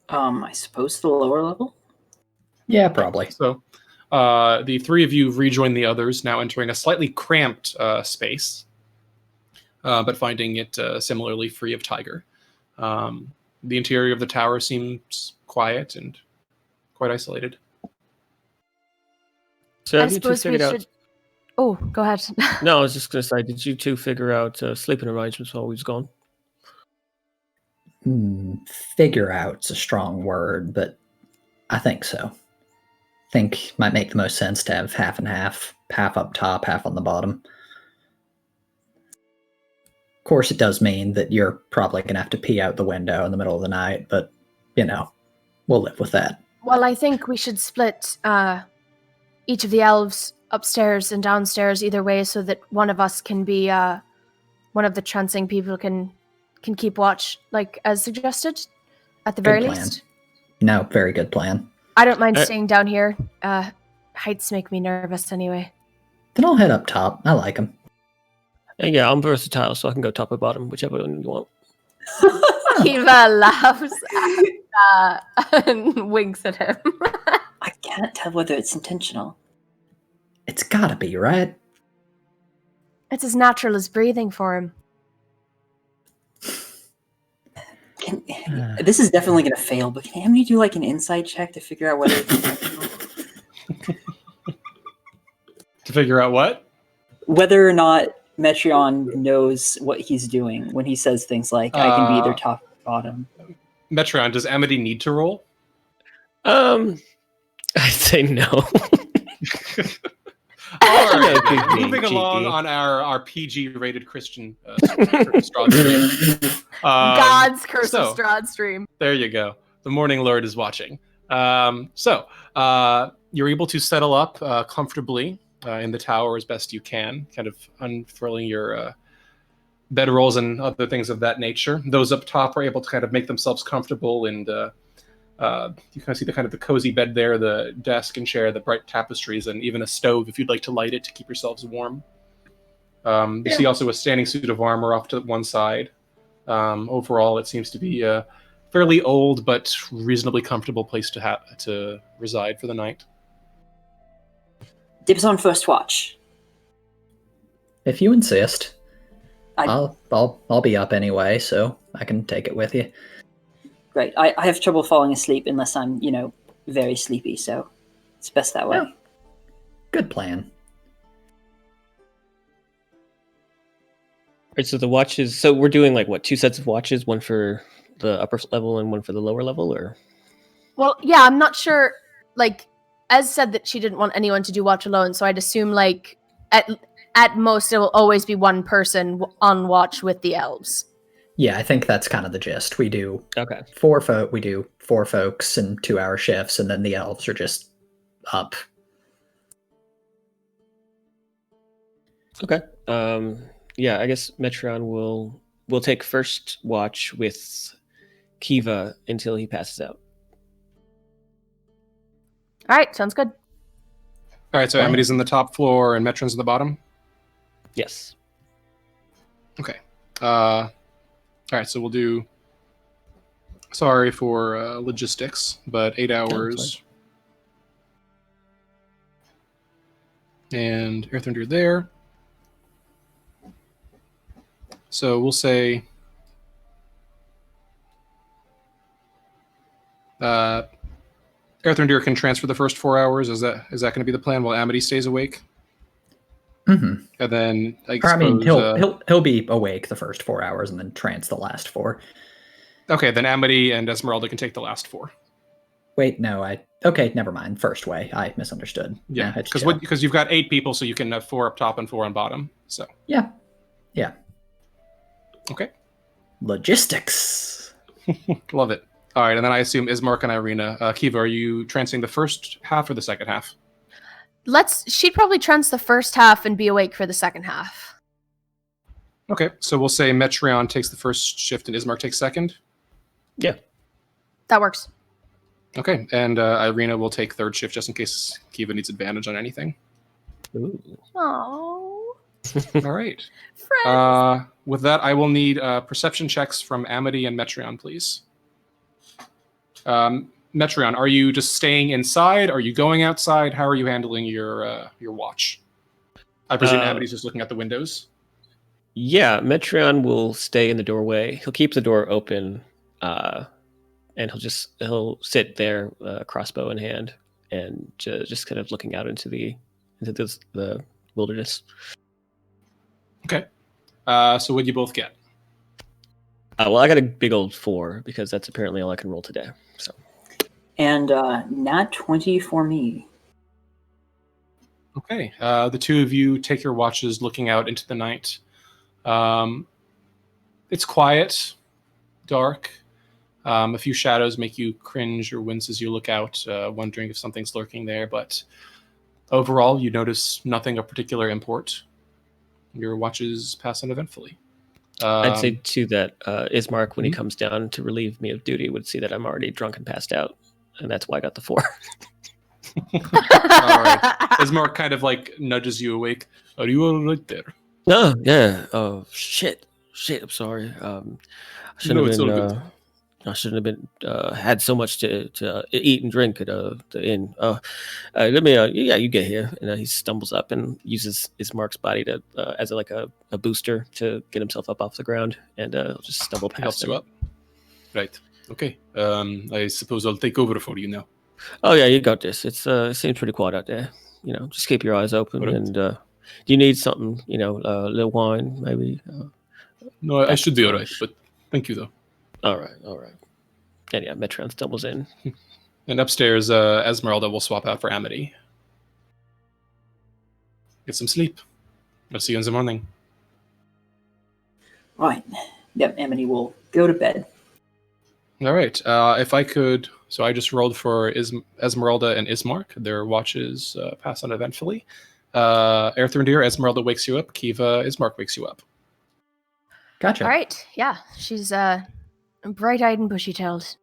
I suppose the lower level? Yeah, probably. So the 3 of you rejoin the others, now entering a slightly cramped space, but finding it similarly free of tiger. The interior of the tower seems quiet and quite isolated. So have you two figured out... Oh, go ahead. No, I was just going to say, did you two figure out sleeping arrangements while we was gone? Figure out's a strong word, but I think so. Think might make the most sense to have half and half up top, half on the bottom. Of course, it does mean that you're probably going to have to pee out the window in the middle of the night, but, we'll live with that. Well, I think we should split each of the elves upstairs and downstairs either way, so that one of us can be one of the trancing people can keep watch, like as suggested, at the very least. No, very good plan. I don't mind staying down here. Heights make me nervous anyway. Then I'll head up top. I like them. And yeah, I'm versatile, so I can go top or bottom, whichever one you want. Kiva laughs and winks at him. I can't tell whether it's intentional. It's gotta be, right? It's as natural as breathing for him. This is definitely going to fail, but can Amity do like an insight check to figure out whether it's intentional? To figure out what? Whether or not Metreon knows what he's doing when he says things like, I can be either top or bottom. Metreon, does Amity need to roll? I'd say no. All right, No, keep being moving along cheeky. on our PG-rated Christian Strahd stream. God's curse so- of Strahd stream. There you go. The Morning Lord is watching. You're able to settle up comfortably in the tower as best you can, kind of unfurling your bedrolls and other things of that nature. Those up top are able to kind of make themselves comfortable, and you kind of see the cozy bed there, the desk and chair, the bright tapestries, and even a stove if you'd like to light it to keep yourselves warm. You see also a standing suit of armor off to one side. Overall, it seems to be a fairly old but reasonably comfortable place to reside for the night. Dibs on first watch. If you insist, I- I'll be up anyway, so I can take it with you. Great. I have trouble falling asleep unless I'm, very sleepy, so it's best that way. Yeah. Good plan. Right, so the watches. So we're doing like what? 2 sets of watches, one for the upper level and one for the lower level, or? Well, yeah, I'm not sure. Like, Ez said that she didn't want anyone to do watch alone, so I'd assume like at most it will always be one person on watch with the elves. Yeah, I think that's kind of the gist. We do Okay. 4 folks and 2-hour shifts, and then the elves are just up. Okay. Yeah, I guess Metron will take first watch with Kiva until he passes out. All right, sounds good. All right, so Fine. Amity's in the top floor and Metron's in the bottom? Yes. Okay. All right, so we'll do... Sorry for logistics, but 8 hours. And Earth Thunder there. So we'll say... Earth Thunder can transfer the first 4 hours. Is that going to be the plan while Amity stays awake? Mm-hmm. And then He'll be awake the first 4 hours and then trance the last 4. Okay, then Amity and Esmeralda can take the last 4. Wait, no, okay, never mind. First way, I misunderstood. Yeah, it's because you've got 8 people, so you can have 4 up top and 4 on bottom. So yeah. Okay, Logistics. love it. All right, and then I assume Ismark and Irina. Kiva, are you trancing the first half or the second half? She'd probably trance the first half and be awake for the second half. Okay, so we'll say Metreon takes the first shift and Ismark takes second. Yeah. That works. Okay, and Irina will take third shift just in case Kiva needs advantage on anything. Ooh. Oh, All right. friends. With that, I will need perception checks from Amity and Metreon, please. Metreon, are you just staying inside? Are you going outside? How are you handling your watch? I presume Amity's just looking at the windows. Yeah, Metreon will stay in the doorway. He'll keep the door open, and he'll sit there, crossbow in hand, and just kind of looking out into the wilderness. Okay. So what'd you both get? Well, I got a big old 4 because that's apparently all I can roll today. So. And nat 20 for me. Okay. The two of you take your watches looking out into the night. It's quiet, dark. A few shadows make you cringe or wince as you look out, wondering if something's lurking there. But overall, you notice nothing of particular import. Your watches pass uneventfully. I'd say, too, that Ismark, when he comes down to relieve me of duty, would see that I'm already drunk and passed out. And that's why I got the 4. All right. Ismark kind of nudges you awake. Are you all right there? Oh, yeah. Oh, shit. I'm sorry. I shouldn't have been had so much to eat and drink at the inn. Let me. You get here. And he stumbles up and uses Ismark's body to as a booster to get himself up off the ground, and just stumble past Helps him. you up. Right. Okay. I suppose I'll take over for you now. Oh yeah, you got this. It seems pretty quiet out there. Just keep your eyes open. Right. And do you need something? A little wine, maybe. No, I should be all right, but thank you though. All right. And yeah, Metron stumbles in. And upstairs, Esmeralda will swap out for Amity. Get some sleep. I'll see you in the morning. Right. Yep, Amity will go to bed. All right. If I could, so I just rolled for Esmeralda and Ismark. Their watches pass uneventfully. Erthrindir, Esmeralda wakes you up. Kiva, Ismark wakes you up. Gotcha. All right. Yeah, she's bright-eyed and bushy-tailed.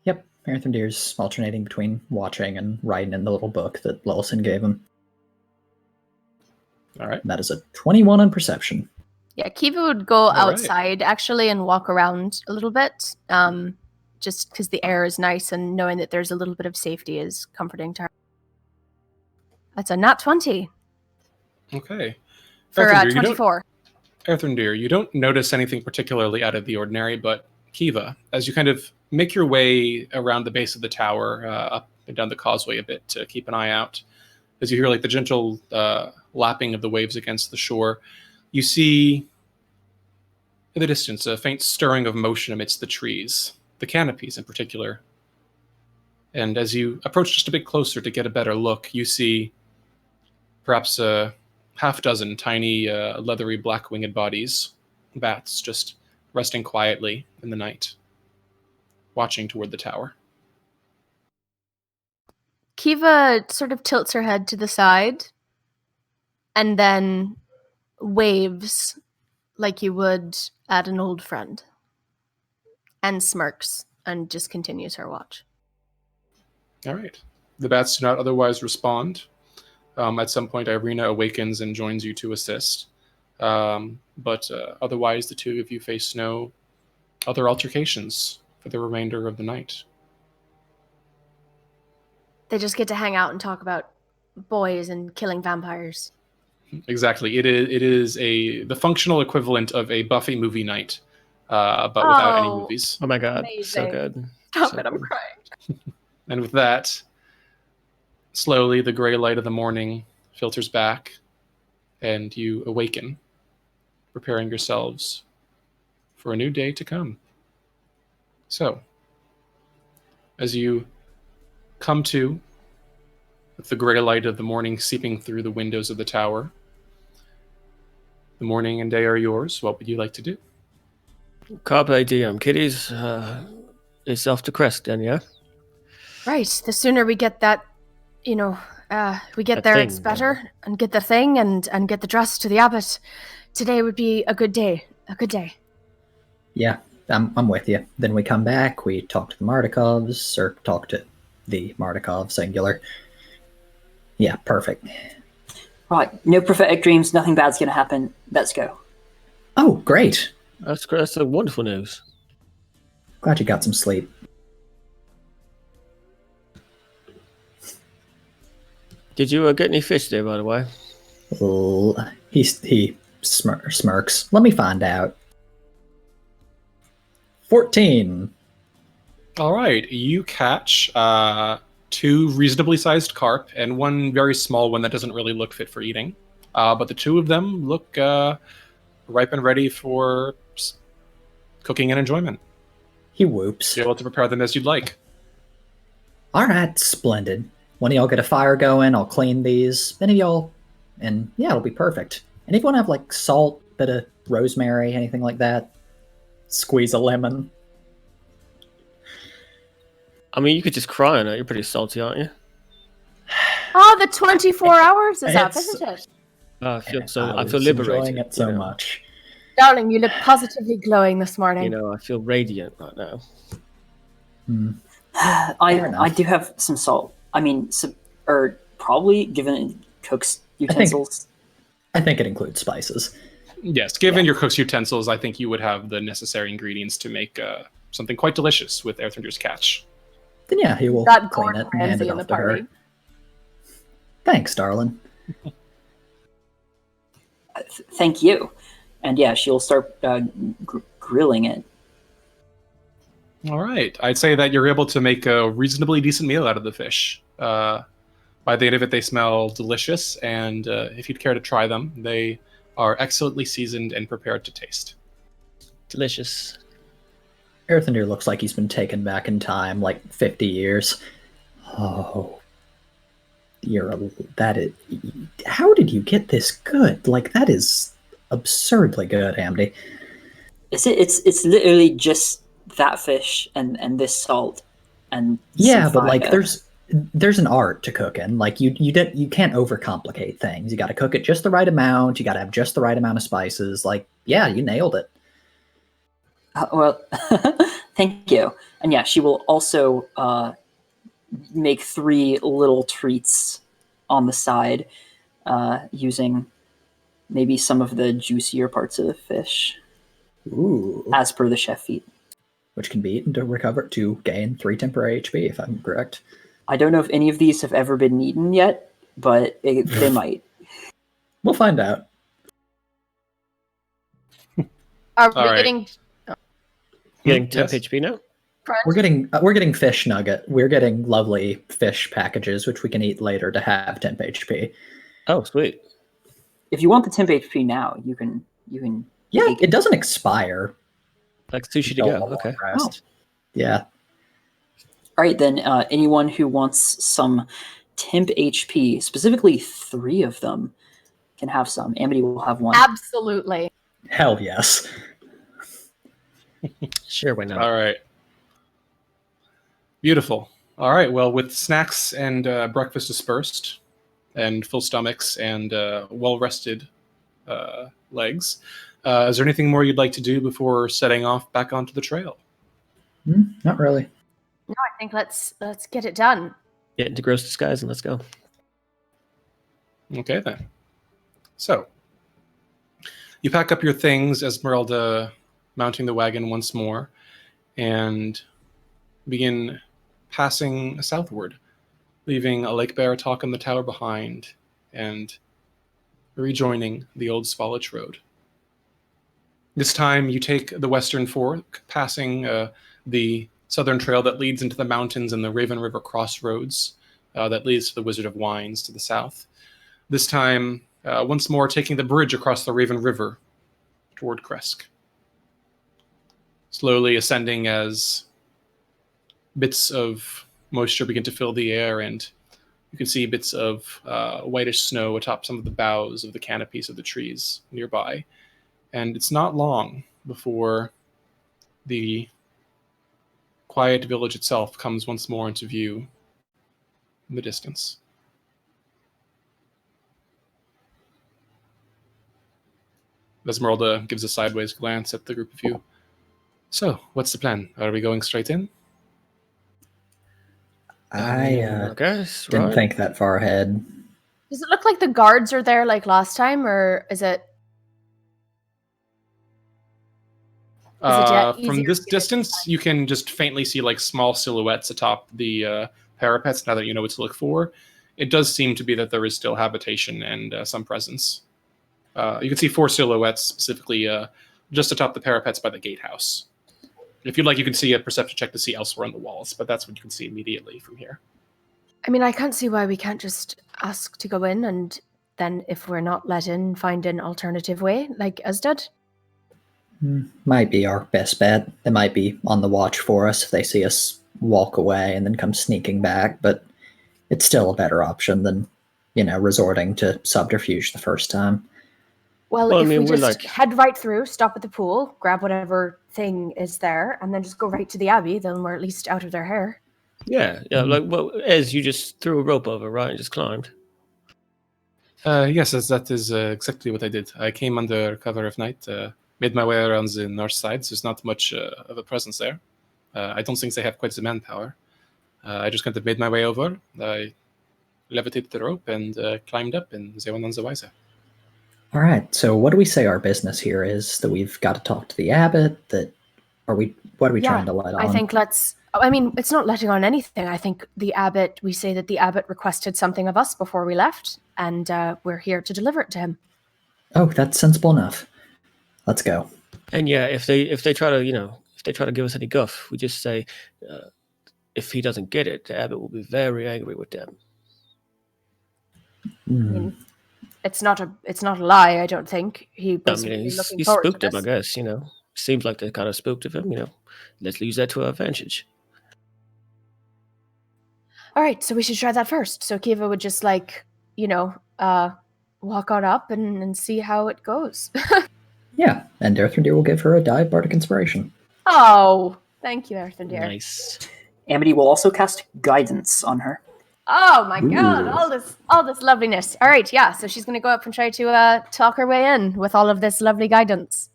Yep. Erthrindir's alternating between watching and writing in the little book that Lillison gave him. All right. That is a 21 on perception. Yeah, Kiva would go right. outside actually and walk around a little bit, just because the air is nice and knowing that there's a little bit of safety is comforting to her. That's a nat 20 Okay. for Erthrindir, 24. Erthrindir, you don't notice anything particularly out of the ordinary, but Kiva, as you kind of make your way around the base of the tower, up and down the causeway a bit to keep an eye out, as you hear like the gentle lapping of the waves against the shore, you see in the distance a faint stirring of motion amidst the trees, the canopies in particular. And as you approach just a bit closer to get a better look, you see perhaps a half dozen tiny, leathery, black-winged bodies, bats, just resting quietly in the night, watching toward the tower. Kiva sort of tilts her head to the side and then waves like you would at an old friend and smirks and just continues her watch. All right. The bats do not otherwise respond. At some point, Irina awakens and joins you to assist. But otherwise, the two of you face no other altercations for the remainder of the night. They just get to hang out and talk about boys and killing vampires. Exactly. It is the functional equivalent of a Buffy movie night, but without any movies. Oh my god, so Amazing. good. Stop So it, I'm good. crying. And with that, slowly the gray light of the morning filters back, and you awaken, preparing yourselves for a new day to come. So, as you come to, with the gray light of the morning seeping through the windows of the tower, the morning and day are yours. What would you like to do? Carpe diem, kiddies. It's off to Crest then, yeah? Right, the sooner we get that, we get That there, thing, it's better, and get the thing and get the dress to the abbot. Today would be a good day. A good day. Yeah, I'm with you. Then we come back, we talk to the Mardikovs, or talk to the Mardikov, singular. Yeah, perfect. Right, no prophetic dreams, nothing bad's gonna happen. Let's go. Oh, great. That's a wonderful news. Glad you got some sleep. Did you get any fish there, by the way? He smirks. Let me find out. 14. All right, you catch two reasonably sized carp and one very small one that doesn't really look fit for eating. But the two of them look ripe and ready for cooking and enjoyment. He whoops. You're able to prepare them as you'd like. All right, splendid. One of y'all get a fire going, I'll clean these. Any of y'all, and yeah, it'll be perfect. And if you want to have like salt, bit of rosemary, anything like that, squeeze a lemon. I mean, you could just cry on it. You're pretty salty, aren't you? Oh, the 24 hours is up, isn't it? I feel was liberated. enjoying it so you know. much. Darling, you look positively glowing this morning. You know, I feel radiant right now. Fair I enough. do have some salt. I mean, or probably given it cooks utensils. I think it includes spices. Yes, given your cook's utensils, I think you would have the necessary ingredients to make something quite delicious with Erthrindir's catch. Then yeah, he will Got clean Gordon it and hand Ramsay it in the off to her. party. Thanks, darling. Thank you. And yeah, she'll start grilling it. All right. I'd say that you're able to make a reasonably decent meal out of the fish. By the end of it, they smell delicious, and if you'd care to try them, they are excellently seasoned and prepared to taste. Delicious. Earthenir looks like he's been taken back in time like 50 years. Oh, that is. How did you get this good? Like, that is absurdly good, Amity. It's literally just that fish and this salt and Yeah, some but like fire. there's an art to cooking. Like you can't overcomplicate things. You got to cook it just the right amount. You got to have just the right amount of spices. Like, yeah, you nailed it. Well, thank you. And yeah, she will also make 3 little treats on the side using maybe some of the juicier parts of the fish. Ooh. As per the chef feat. Which can be eaten to gain 3 temporary HP, if I'm correct. I don't know if any of these have ever been eaten yet, but they might. We'll find out. Are we All right. Getting temp Yes. HP now? We're getting fish nugget. We're getting lovely fish packages, which we can eat later to have temp HP. Oh, sweet. If you want the temp HP now, you can. Yeah, it doesn't expire. Like sushi to go. Okay. Rest. Yeah. All right, then. Anyone who wants some temp HP, specifically 3 of them, can have some. Amity will have 1. Absolutely. Hell yes. Sure, why not? All right. Beautiful. All right. Well, with snacks and breakfast dispersed, and full stomachs and well-rested legs, is there anything more you'd like to do before setting off back onto the trail? Not really. No, I think let's get it done. Get into gross disguise and let's go. Okay, then. So, you pack up your things, Esmeralda mounting the wagon once more, and begin passing southward, leaving a Lake Baratok in the tower behind, and rejoining the old Svalich Road. This time you take the Western Fork, passing the southern trail that leads into the mountains and the Raven River crossroads that leads to the Wizard of Wines to the south. This time, once more, taking the bridge across the Raven River toward Kresk. Slowly ascending as bits of moisture begin to fill the air, and you can see bits of whitish snow atop some of the boughs of the canopies of the trees nearby. And it's not long before the quiet village itself comes once more into view in the distance. Esmeralda gives a sideways glance at the group of you. So, what's the plan? Are we going straight in? I guess, didn't right? think that far ahead. Does it look like the guards are there like last time, or is it? From this distance, you can just faintly see like small silhouettes atop the parapets. Now that you know what to look for, it does seem to be that there is still habitation and some presence. You can see 4 silhouettes specifically just atop the parapets by the gatehouse. If you'd like, you can see a perception check to see elsewhere on the walls, but that's what you can see immediately from here. I mean, I can't see why we can't just ask to go in, and then if we're not let in, find an alternative way, like Esdad. Might be our best bet. They might be on the watch for us if they see us walk away and then come sneaking back, but it's still a better option than, resorting to subterfuge the first time. Well, if we just head right through, stop at the pool, grab whatever thing is there, and then just go right to the Abbey, then we're at least out of their hair. Yeah. As you just threw a rope over, right, and just climbed. Yes, that is exactly what I did. I came under cover of night, made my way around the north side. There's not much of a presence there. I don't think they have quite the manpower. I just kind of made my way over. I levitated the rope and climbed up, and they went on the wiser. All right, so what do we say our business here is? That we've got to talk to the abbot? What are we trying to let on? I think it's not letting on anything. I think we say that the abbot requested something of us before we left, and we're here to deliver it to him. Oh, that's sensible enough. Let's go. And yeah, if they try to give us any guff, we just say, if he doesn't get it, the abbot will be very angry with them. I mean, it's not a lie. I don't think he was he looking forward spooked to him. I this. guess seems like they're kind of spooked of him. Let's use that to our advantage. All right, so we should try that first. So Kiva would just walk on up and see how it goes. Yeah, and Earthendeer will give her a die of Bardic Inspiration. Oh, thank you, Earthendeer. Nice. Amity will also cast Guidance on her. Oh my god, all this loveliness. All right, yeah, so she's going to go up and try to talk her way in with all of this lovely guidance.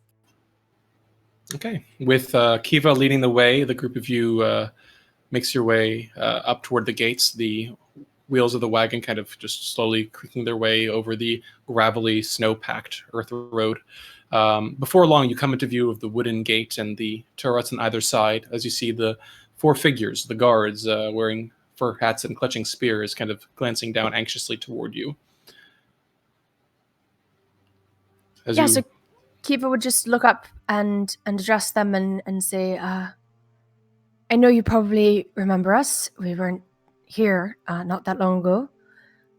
Okay. With Kiva leading the way, the group of you makes your way up toward the gates. The wheels of the wagon kind of just slowly creaking their way over the gravelly, snow-packed earth road. Before long, you come into view of the wooden gate and the turrets on either side as you see the 4 figures, the guards, wearing fur hats and clutching spears, kind of glancing down anxiously toward you. So Kiva would just look up and address them and say, I know you probably remember us. We weren't here not that long ago.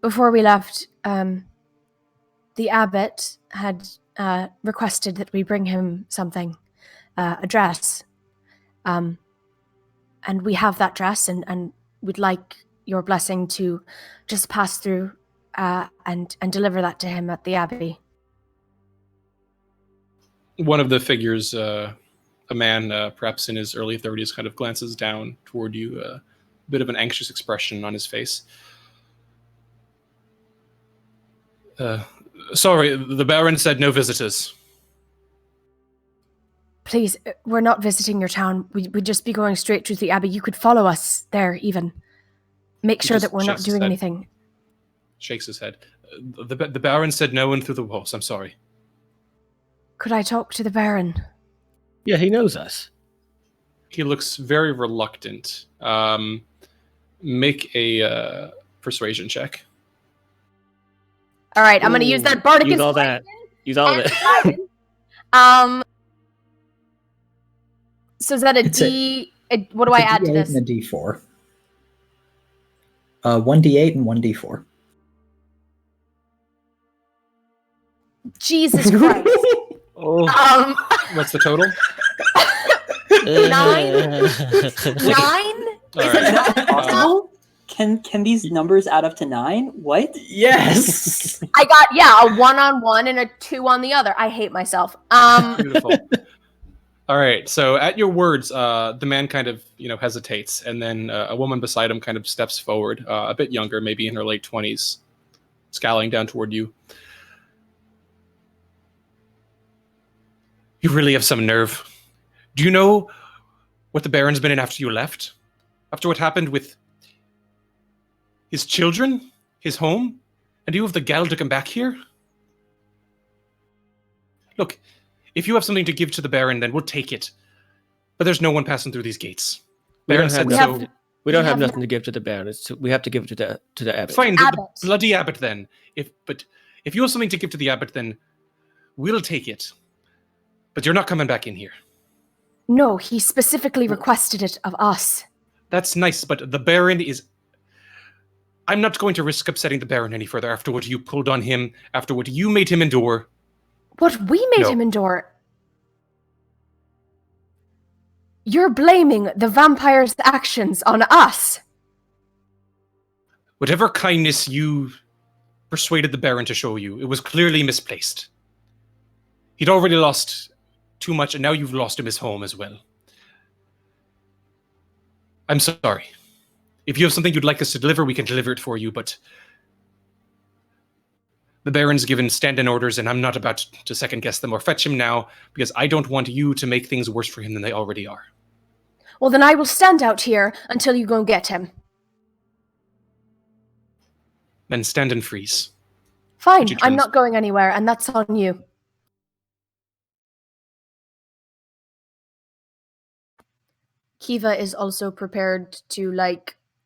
Before we left, the abbot had requested that we bring him something, a dress. And we have that dress, and we'd like your blessing to just pass through and deliver that to him at the abbey. One of the figures, a man perhaps in his early 30s, kind of glances down toward you, a bit of an anxious expression on his face. Sorry, the Baron said no visitors. Please, we're not visiting your town. We'd just be going straight to the abbey. You could follow us there, even. Make sure that we're not doing anything. Shakes his head. The Baron said no one through the walls. I'm sorry. Could I talk to the Baron? Yeah, he knows us. He looks very reluctant. Make a persuasion check. All right, I'm going to use that Bardic Use all that. Use all of it. So is that what do I add to this? And a D4. 1D8 and 1D4. Jesus Christ. What's the total? 9? 9? All right. Possible? Can these numbers add up to 9? What? Yes. I got a 1 on one and a 2 on the other. I hate myself. Beautiful. All right. So at your words, the man kind of hesitates, and then a woman beside him kind of steps forward, a bit younger, maybe in her late 20s, scowling down toward you. You really have some nerve. Do you know what the Baron's been in after you left? After what happened with his children, his home, and you have the gall to come back here? Look, if you have something to give to the Baron, then we'll take it. But there's no one passing through these gates. Baron said so. We don't have nothing to give to the Baron. We have to give it to the abbot. Fine, the bloody abbot then. But if you have something to give to the abbot, then we'll take it. But you're not coming back in here. No, he specifically requested it of us. That's nice, but the Baron is... I'm not going to risk upsetting the Baron any further after what you pulled on him, after what you made him endure. What we made him endure? You're blaming the vampire's actions on us. Whatever kindness you persuaded the Baron to show you, it was clearly misplaced. He'd already lost too much, and now you've lost him his home as well. I'm sorry. If you have something you'd like us to deliver, we can deliver it for you, but the Baron's given stand-in orders, and I'm not about to second-guess them or fetch him now, because I don't want you to make things worse for him than they already are. Well, then I will stand out here until you go get him. Then stand and freeze. Fine, I'm not going anywhere, and that's on you. Kiva is also prepared to,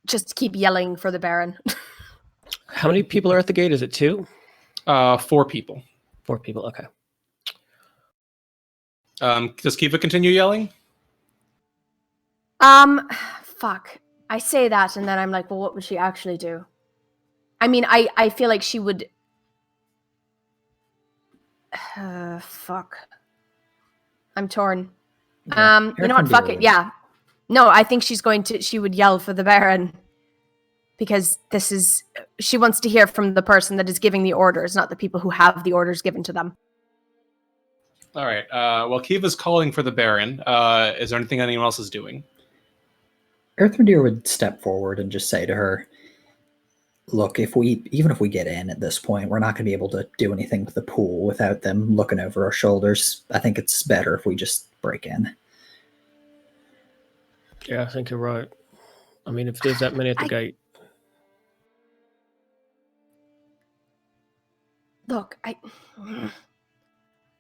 just keep yelling for the Baron. How many people are at the gate? Is it 2? 4 people. 4 people, okay. Does Kiva continue yelling? Fuck. I say that, and then I'm like, well, what would she actually do? I mean, I feel like she would... fuck. I'm torn. Yeah, You know what? Fuck it. Yeah. No, I think she would yell for the Baron because she wants to hear from the person that is giving the orders, not the people who have the orders given to them. All right. Well, Kiva's calling for the Baron. Is there anything anyone else is doing? Earthrendir would step forward and just say to her, look, even if we get in at this point, we're not going to be able to do anything with the pool without them looking over our shoulders. I think it's better if we just break in. Yeah, I think you're right. I mean, if there's that many at the gate. Look, I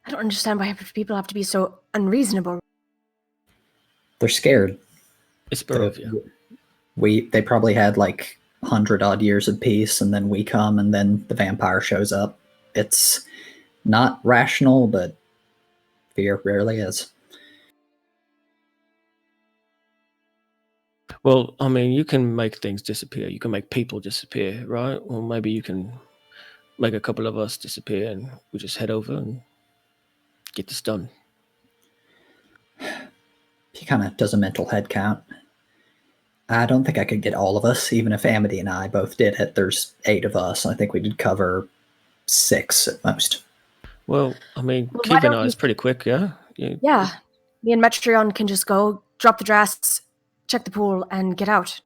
don't understand why people have to be so unreasonable. They're scared. It's Barovia. They probably had like 100-odd years of peace, and then we come, and then the vampire shows up. It's not rational, but fear rarely is. Well, I mean, you can make things disappear. You can make people disappear, right? Well, maybe you can make a couple of us disappear, and we just head over and get this done. He kind of does a mental head count. I don't think I could get all of us, even if Amity and I both did it. There's 8 of us. I think we could cover 6 at most. Well, I mean, Kiva and I is pretty quick, yeah? Yeah. Me and Metreon can just go, drop the dress, check the pool, and get out.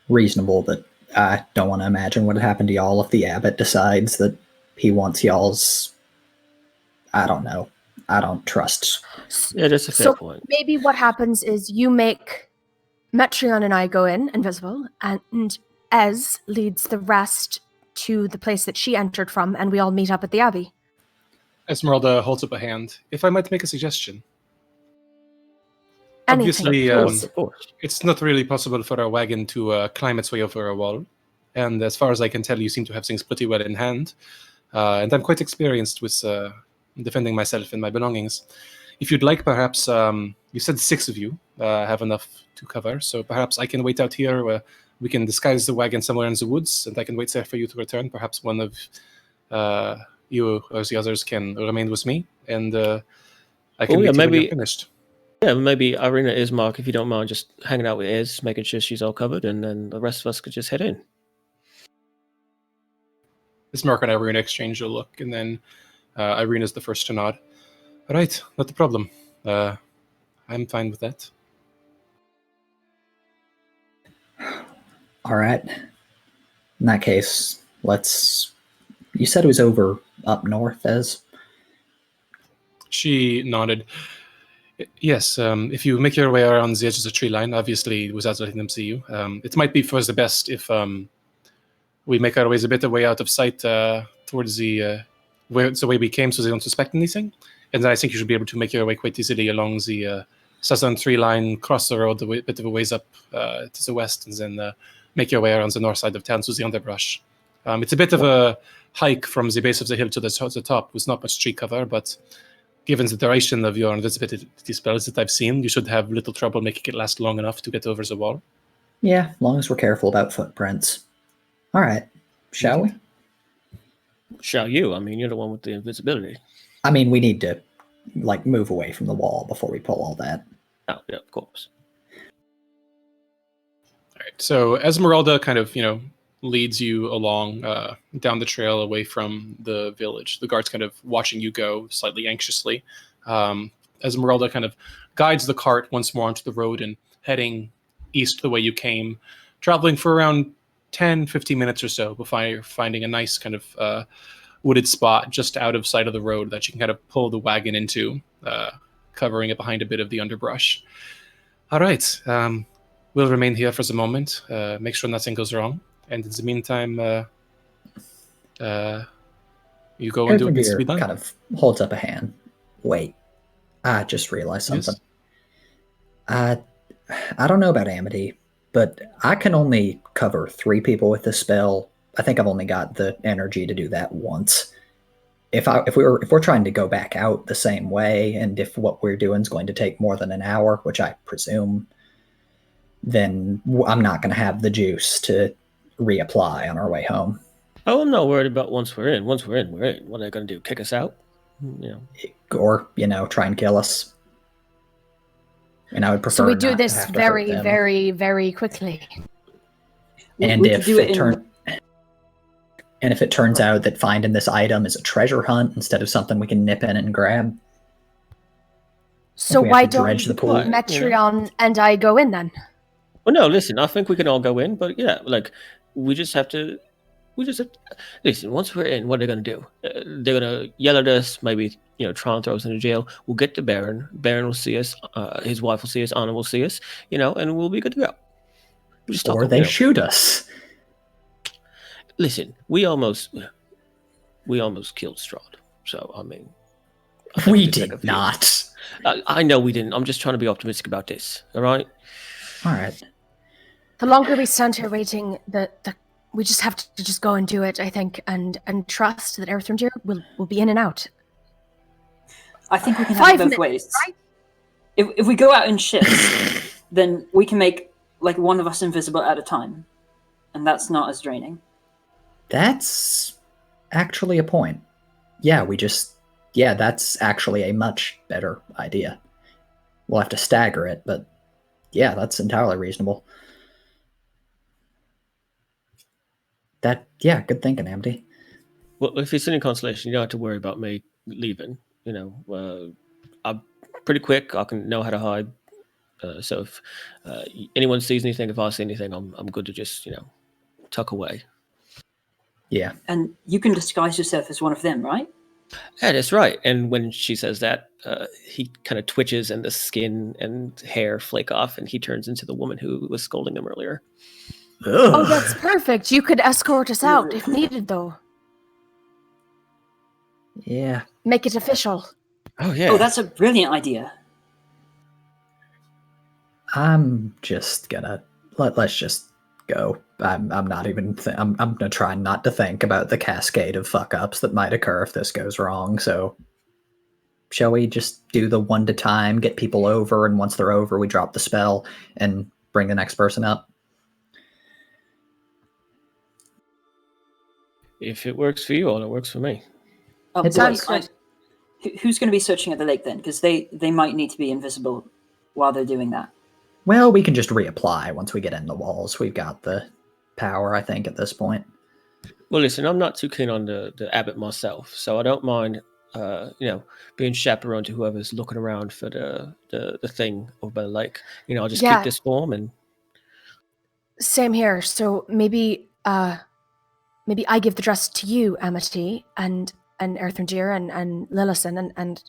Reasonable, but I don't want to imagine what would happen to y'all if the abbot decides that he wants y'all's... I don't know. I don't trust. Yeah, that's a fair point. Maybe what happens is you make Metreon and I go in, invisible, and Ez leads the rest to the place that she entered from, and we all meet up at the Abbey. Esmeralda holds up a hand. If I might make a suggestion. Anything. Obviously, it's not really possible for a wagon to climb its way over a wall. And as far as I can tell, you seem to have things pretty well in hand. And I'm quite experienced with defending myself and my belongings. If you'd like, perhaps, you said 6 of you have enough to cover, so perhaps I can wait out here where we can disguise the wagon somewhere in the woods, and I can wait there for you to return. Perhaps one of you or the others can remain with me, and I can meet you when you're finished. Yeah, maybe Irina Ismark, if you don't mind, just hanging out with Iz, making sure she's all covered, and then the rest of us could just head in. Ismark and Irina exchange a look, and then Irina's the first to nod. All right, not a problem. I'm fine with that. All right. In that case, you said it was over up north, Ez? She nodded. Yes, if you make your way around the edge of the tree line, obviously without letting them see you, it might be for the best if we make our ways a bit away out of sight towards the way we came, so they don't suspect anything. And then I think you should be able to make your way quite easily along the southern tree line, cross the road a bit of a ways up to the west, and then make your way around the north side of town to the underbrush. It's a bit of a hike from the base of the hill to the top with not much tree cover, but given the duration of your invisibility spells that I've seen, you should have little trouble making it last long enough to get over the wall. Yeah, as long as we're careful about footprints. All right, shall we? Shall you? I mean, you're the one with the invisibility. I mean, we need to, move away from the wall before we pull all that. Oh, yeah, of course. All right, so Esmeralda kind of, leads you along down the trail away from the village. The guards kind of watching you go slightly anxiously. Esmeralda kind of guides the cart once more onto the road and heading east the way you came, traveling for around 10, 15 minutes or so before finding a nice kind of wooded spot just out of sight of the road that you can kind of pull the wagon into, covering it behind a bit of the underbrush. All right, we'll remain here for the moment, make sure nothing goes wrong. And in the meantime, you go and do what needs to be done. Kind of holds up a hand. Wait, I just realized something. Yes. I don't know about Amity, but I can only cover 3 people with this spell. I think I've only got the energy to do that once. If we're trying to go back out the same way, and if what we're doing is going to take more than an hour, which I presume, then I'm not going to have the juice to reapply on our way home. Oh, I'm not worried about once we're in. Once we're in, we're in. What are they going to do? Kick us out? Or, try and kill us. And I would prefer So we do not to this have to hurt very, them. very, very quickly. And we could do it and if it turns out that finding this item is a treasure hunt instead of something we can nip in and grab, So we have why to dredge don't the pool. Metreon and I go in then? Well, no, listen, I think we can all go in, but yeah, like, we just have to listen, once we're in, what are they going to do? They're going to yell at us, maybe, try and throw us into jail. We'll get to Baron. Baron will see us. His wife will see us. Anna will see us, and we'll be good to go. We'll just Or they shoot us. Listen, we almost killed Strahd. So, I mean... We did not. I know we didn't. I'm just trying to be optimistic about this, all right? All right. The longer we stand here waiting, we just have to just go and do it, I think, and trust that Earthrendir will be in and out. I think we can have it both ways. Right? If we go out in shifts, then we can make like one of us invisible at a time, and that's not as draining. That's actually a point. Yeah, that's actually a much better idea. We'll have to stagger it, but yeah, that's entirely reasonable. Good thinking, Amity. Well, if it's any consolation, you don't have to worry about me leaving. I'm pretty quick. I can know how to hide. So if anyone sees anything, if I see anything, I'm good to just tuck away. Yeah. And you can disguise yourself as one of them, right? Yeah, that's right. And when she says that, he kind of twitches and the skin and hair flake off, and he turns into the woman who was scolding him earlier. Ugh. Oh, that's perfect. You could escort us out if needed, though. Yeah. Make it official. Oh, yeah. Oh, that's a brilliant idea. I'm just gonna let's just go. I'm not even. I'm gonna try not to think about the cascade of fuck ups that might occur if this goes wrong. So, shall we just do the one at a time, get people over, and once they're over, we drop the spell and bring the next person up? If it works for you all, it works for me. It sounds good. Who's going to be searching at the lake then? Because they might need to be invisible while they're doing that. Well, we can just reapply once we get in the walls. We've got the power, I think, at this point. Well, listen, I'm not too keen on the abbot myself, so I don't mind, being chaperone to whoever's looking around for the thing over by the lake. I'll just keep this form and. Same here. So maybe I give the dress to you, Amity, and Earthrendir and Lillison, and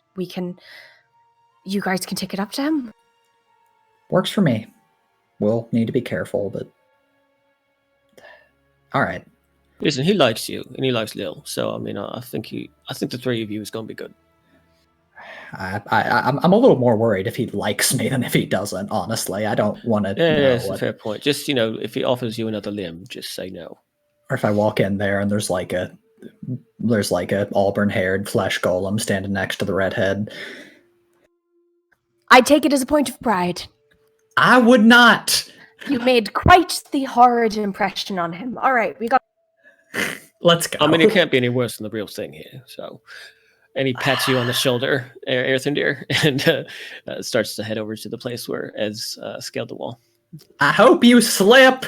you guys can take it up to him. Works for me. We'll need to be careful, but all right. Listen, he likes you and he likes Lil, so I mean, I think the three of you is going to be good. I'm a little more worried if he likes me than if he doesn't. Honestly, I don't want to. Yeah, that's a fair point. Just if he offers you another limb, just say no. Or if I walk in there and there's like a auburn-haired flesh golem standing next to the redhead. I take it as a point of pride. I would not. You made quite the horrid impression on him. All right, we got. Let's go. I mean, it can't be any worse than the real thing here. So, and he pats you on the shoulder, Earthendir, and starts to head over to the place where Ed's scaled the wall. I hope you slip.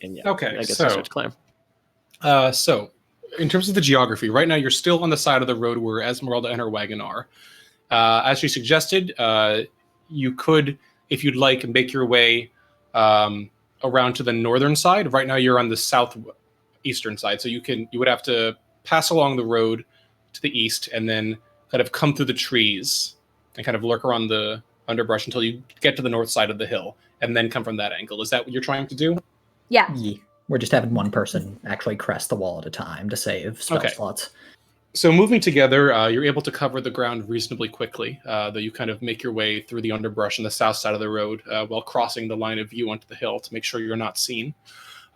And yeah, Okay, I guess so I start to climb. So, in terms of the geography, right now you're still on the side of the road where Esmeralda and her wagon are. As she suggested, you could, if you'd like, make your way around to the northern side. Right now you're on the southeastern side, so you would have to pass along the road to the east and then kind of come through the trees and kind of lurk around the underbrush until you get to the north side of the hill and then come from that angle. Is that what you're trying to do? Yeah. We're just having one person actually crest the wall at a time to save spell slots. So moving together, you're able to cover the ground reasonably quickly, though you kind of make your way through the underbrush on the south side of the road while crossing the line of view onto the hill to make sure you're not seen.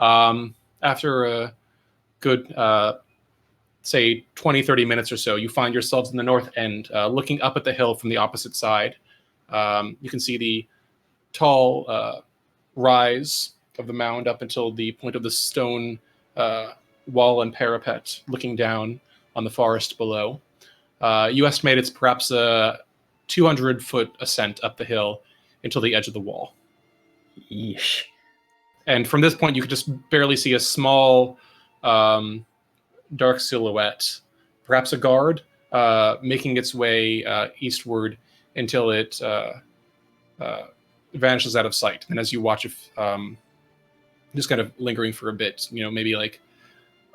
After a good, say, 20, 30 minutes or so, you find yourselves in the north end, looking up at the hill from the opposite side. You can see the tall rise of the mound up until the point of the stone wall and parapet looking down on the forest below. You estimate it's perhaps a 200-foot ascent up the hill until the edge of the wall. Yeesh. And from this point, you could just barely see a small, dark silhouette, perhaps a guard, making its way eastward until it vanishes out of sight. And as you watch it, just kind of lingering for a bit, maybe like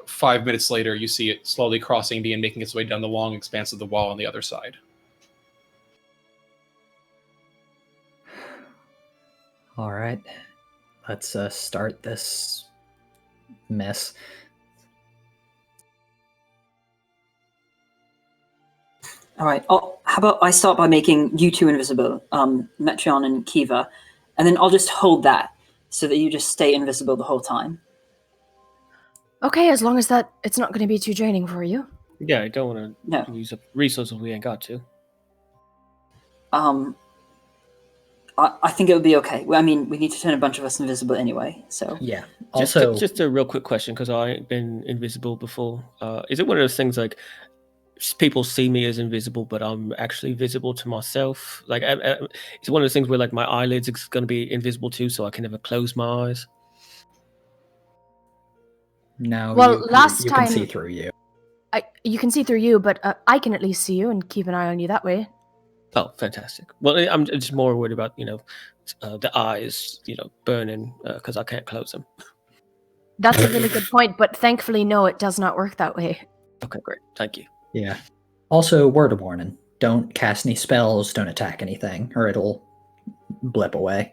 5 minutes later, you see it slowly crossing and making its way down the long expanse of the wall on the other side. All right, let's start this mess. All right. How about I start by making you two invisible, Metreon and Kiva, and then I'll just hold that so that you just stay invisible the whole time. Okay, as long as it's not going to be too draining for you. Yeah, I don't want to use up resources we ain't got to. I think it would be okay. I mean, we need to turn a bunch of us invisible anyway, so... Yeah. Also, just a real quick question, because I ain't been invisible before. Is it one of those things like people see me as invisible, but I'm actually visible to myself? Like, it's one of those things where like my eyelids are going to be invisible too, so I can never close my eyes. No. Well, you last time can see through you. You can see through you, but I can at least see you and keep an eye on you that way. Oh, fantastic. Well, I'm just more worried about, the eyes, burning because I can't close them. That's a really good point, but thankfully, no, it does not work that way. Okay, great. Thank you. Yeah. Also, word of warning. Don't cast any spells, don't attack anything, or it'll blip away.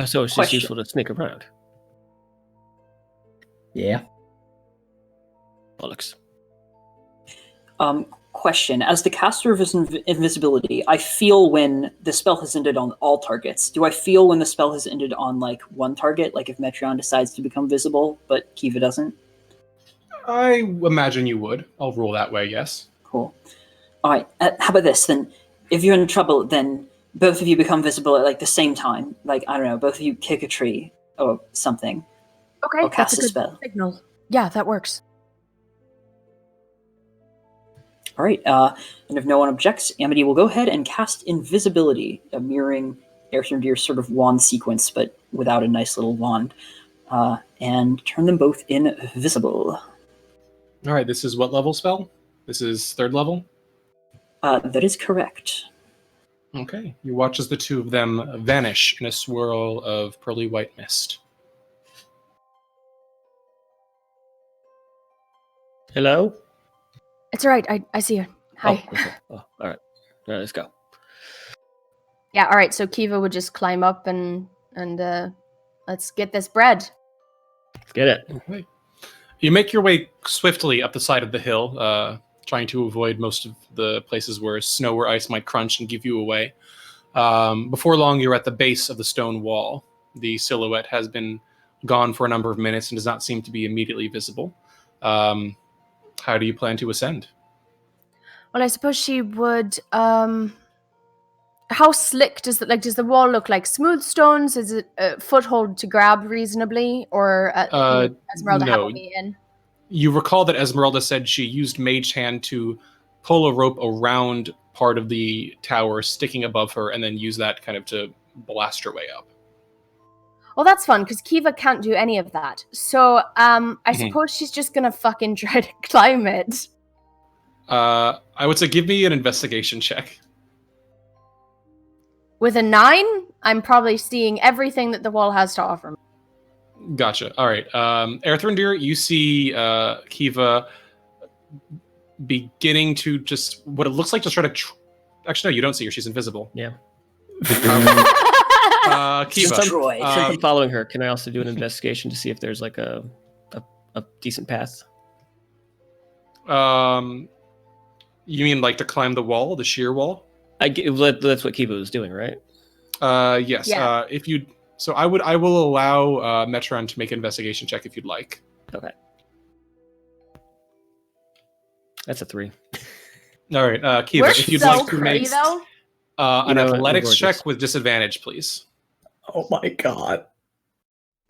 So it's just useful to sneak around. Yeah. Bollocks. Question. As the caster of invisibility, I feel when the spell has ended on all targets. Do I feel when the spell has ended on, like, one target? Like if Metreon decides to become visible, but Kiva doesn't? I imagine you would. I'll rule that way, yes. Cool. All right. How about this, then? If you're in trouble, then both of you become visible at, like, the same time. Like, I don't know, both of you kick a tree or something. Okay, or cast that's a good spell. signal. Yeah, that works. All right, and if no one objects, Amity will go ahead and cast Invisibility, mirroring Airthundir's sort of wand sequence, but without a nice little wand, and turn them both invisible. All right, this is what level spell? This is 3rd level? That is correct. Okay, you watch as the two of them vanish in a swirl of pearly white mist. Hello? It's all right. I see you. Hi. Oh, okay. Oh, all right. Let's go. Yeah, all right. So Kiva would just climb up and let's get this bread. Let's get it. Okay. You make your way swiftly up the side of the hill, trying to avoid most of the places where snow or ice might crunch and give you away. Before long, you're at the base of the stone wall. The silhouette has been gone for a number of minutes and does not seem to be immediately visible. How do you plan to ascend? Well, I suppose she would. How slick does the wall look like? Smooth stones? Is it a foothold to grab reasonably, or Esmeralda no. help me in? You recall that Esmeralda said she used Mage Hand to pull a rope around part of the tower, sticking above her, and then use that kind of to blast her way up. Well, that's fun, because Kiva can't do any of that. So, I suppose she's just gonna fucking try to climb it. I would say give me an investigation check. With a 9, I'm probably seeing everything that the wall has to offer me. Gotcha. All right. Airthundir, you see Kiva beginning to just, what it looks like, just try to... Actually, no, you don't see her. She's invisible. Yeah. Kiva. Since I'm following her, can I also do an investigation to see if there's like a decent path? You mean like to climb the wall, the sheer wall? That's what Kiva was doing, right? Yes. Yeah. If you, so I will allow Metron to make an investigation check if you'd like. Okay. That's a 3. All right, Kiva, if you'd like to make an athletics check gorgeous. with disadvantage, please. Oh my god.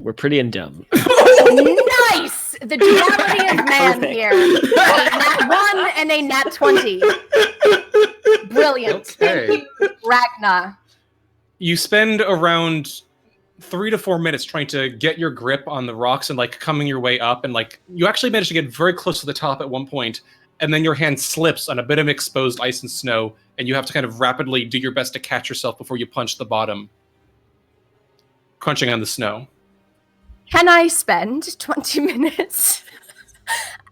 We're pretty and dumb. Nice! the duality of man Perfect. here. A nat 1 and a nat 20. Brilliant. Okay. Thank you, Ragnar. You spend around 3 to 4 minutes trying to get your grip on the rocks and like coming your way up, and like you actually manage to get very close to the top at one point, and then your hand slips on a bit of exposed ice and snow, and you have to kind of rapidly do your best to catch yourself before you punch the bottom, crunching on the snow. Can I spend 20 minutes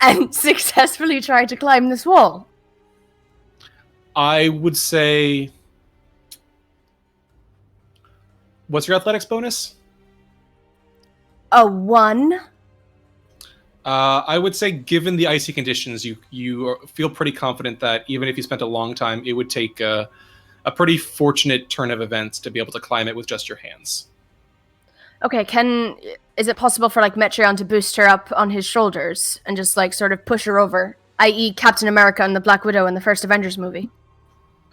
and successfully try to climb this wall? I would say... What's your athletics bonus? A 1. I would say, given the icy conditions, you feel pretty confident that even if you spent a long time, it would take a pretty fortunate turn of events to be able to climb it with just your hands. Okay, is it possible for like Metreon to boost her up on his shoulders and just like sort of push her over, i.e. Captain America and the Black Widow in the first Avengers movie?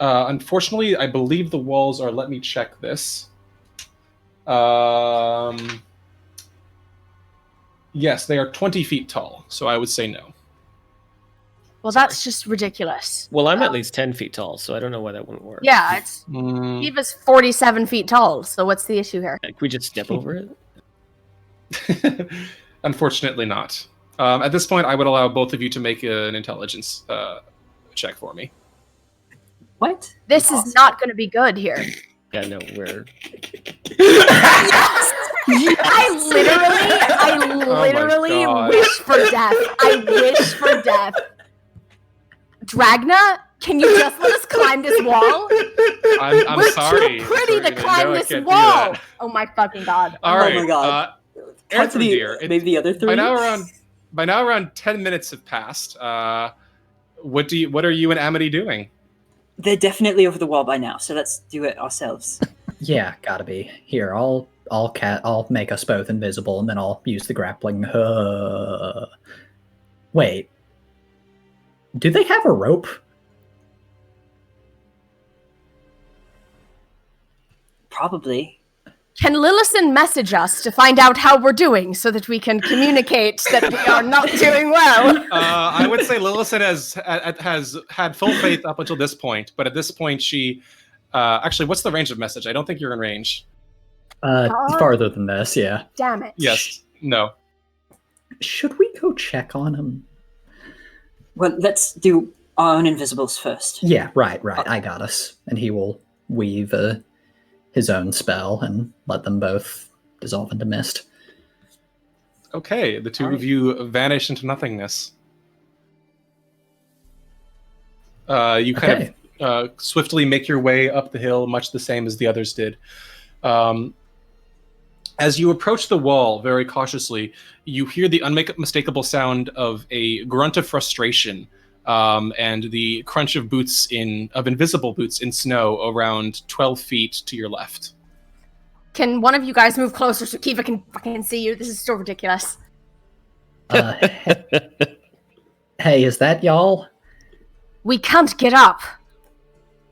Unfortunately, I believe the walls are, let me check this. Yes, they are 20 feet tall, so I would say no. Well, that's just ridiculous. Well, I'm at least 10 feet tall, so I don't know why that wouldn't work. Yeah, it's Eva's 47 feet tall, so what's the issue here? Can we just step over it? Unfortunately not. At this point, I would allow both of you to make an intelligence check for me. What? This is not going to be good here. Yeah, no, we're... I literally wish for death. I wish for death. Dragna, can you just let us climb this wall? I'm We're sorry. too pretty to climb this can't do wall. that. Oh my fucking god. All right. my god. Cut to maybe the other 3. By now around 10 minutes have passed. What are you and Amity doing? They're definitely over the wall by now, so let's do it ourselves. Yeah, gotta be. Here, I'll make us both invisible, and then I'll use the grappling. Wait. Do they have a rope? Probably. Can Lillison message us to find out how we're doing so that we can communicate that we are not doing well? I would say Lillison has had full faith up until this point, but at this point she... actually, what's the range of message? I don't think you're in range. Farther than this, yeah. Damn it. Yes. No. Should we go check on him? Well, let's do our own invisibles first. Yeah, right. I got us. And he will weave his own spell and let them both dissolve into mist. Okay, the two of you vanish into nothingness. You kind of swiftly make your way up the hill, much the same as the others did. As you approach the wall very cautiously, you hear the unmistakable sound of a grunt of frustration and the crunch of invisible boots in snow around 12 feet to your left. Can one of you guys move closer so Kiva can fucking see you? This is so ridiculous. Hey, is that y'all? We can't get up.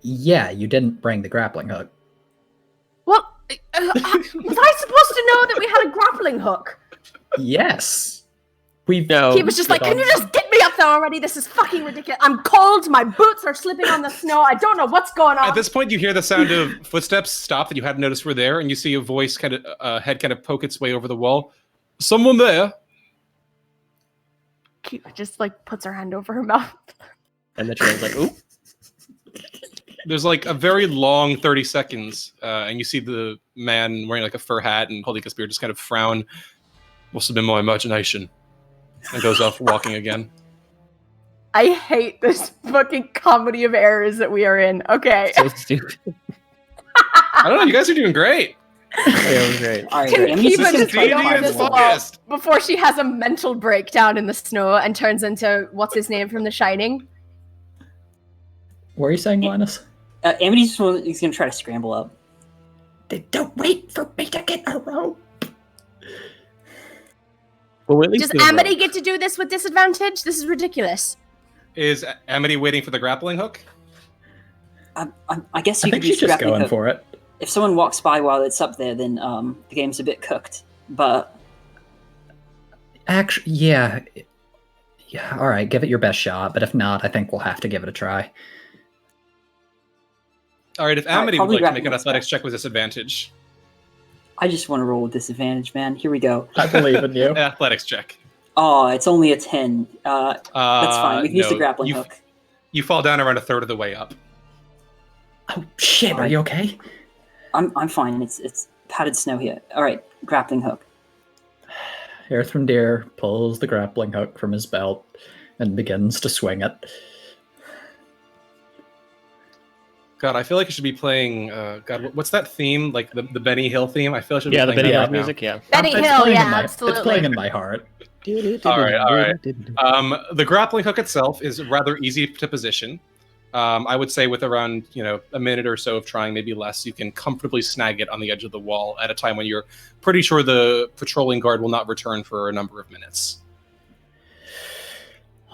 Yeah, you didn't bring the grappling hook. What? Was I supposed to know that we had a grappling hook? Yes. We know. He was just like, can you just get me up there already? This is fucking ridiculous. I'm cold. My boots are slipping on the snow. I don't know what's going on. At this point, you hear the sound of footsteps stop that you hadn't noticed were there, and you see a voice head kind of poke its way over the wall. Someone there? Kiva just like puts her hand over her mouth. And the train's like, ooh. There's like a very long 30 seconds, and you see the man wearing like a fur hat and holding a spear just kind of frown. Must have been my imagination. And goes off walking again. I hate this fucking comedy of errors that we are in. Okay. So stupid. I don't know, you guys are doing great. It was great. All right, Can Kiva just D&D climb and this wall focused. before she has a mental breakdown in the snow and turns into what's his name from The Shining? What are you saying, Linus? Amity's he's gonna try to scramble up. Don't wait for me to get a rope. Well, at least Does Amity get to do this with disadvantage? This is ridiculous. Is Amity waiting for the grappling hook? I guess I you think could she's use just grappling going hook. for it. If someone walks by while it's up there, then the game's a bit cooked. But Actually, yeah. Yeah, all right, give it your best shot, but if not, I think we'll have to give it a try. All right, if All right, Amity would probably like to make an grappling hook's athletics best. check with disadvantage. I just want to roll with disadvantage, man. Here we go. I believe in you. Athletics check. Oh, it's only a 10. That's fine. We can use the no, grappling hook. You fall down around a third of the way up. Oh shit! Are you okay? I'm fine. It's padded snow here. All right, grappling hook. Earthrendir pulls the grappling hook from his belt and begins to swing it. God, I feel like I should be playing. God, what's that theme? Like the Benny Hill theme? I feel I should be Yeah, the playing Benny that Hill right now. music. Yeah. Benny It's Hill, playing yeah, in my- absolutely. It's playing in my heart. All right. The grappling hook itself is rather easy to position. I would say with around a minute or so of trying, maybe less, you can comfortably snag it on the edge of the wall at a time when you're pretty sure the patrolling guard will not return for a number of minutes.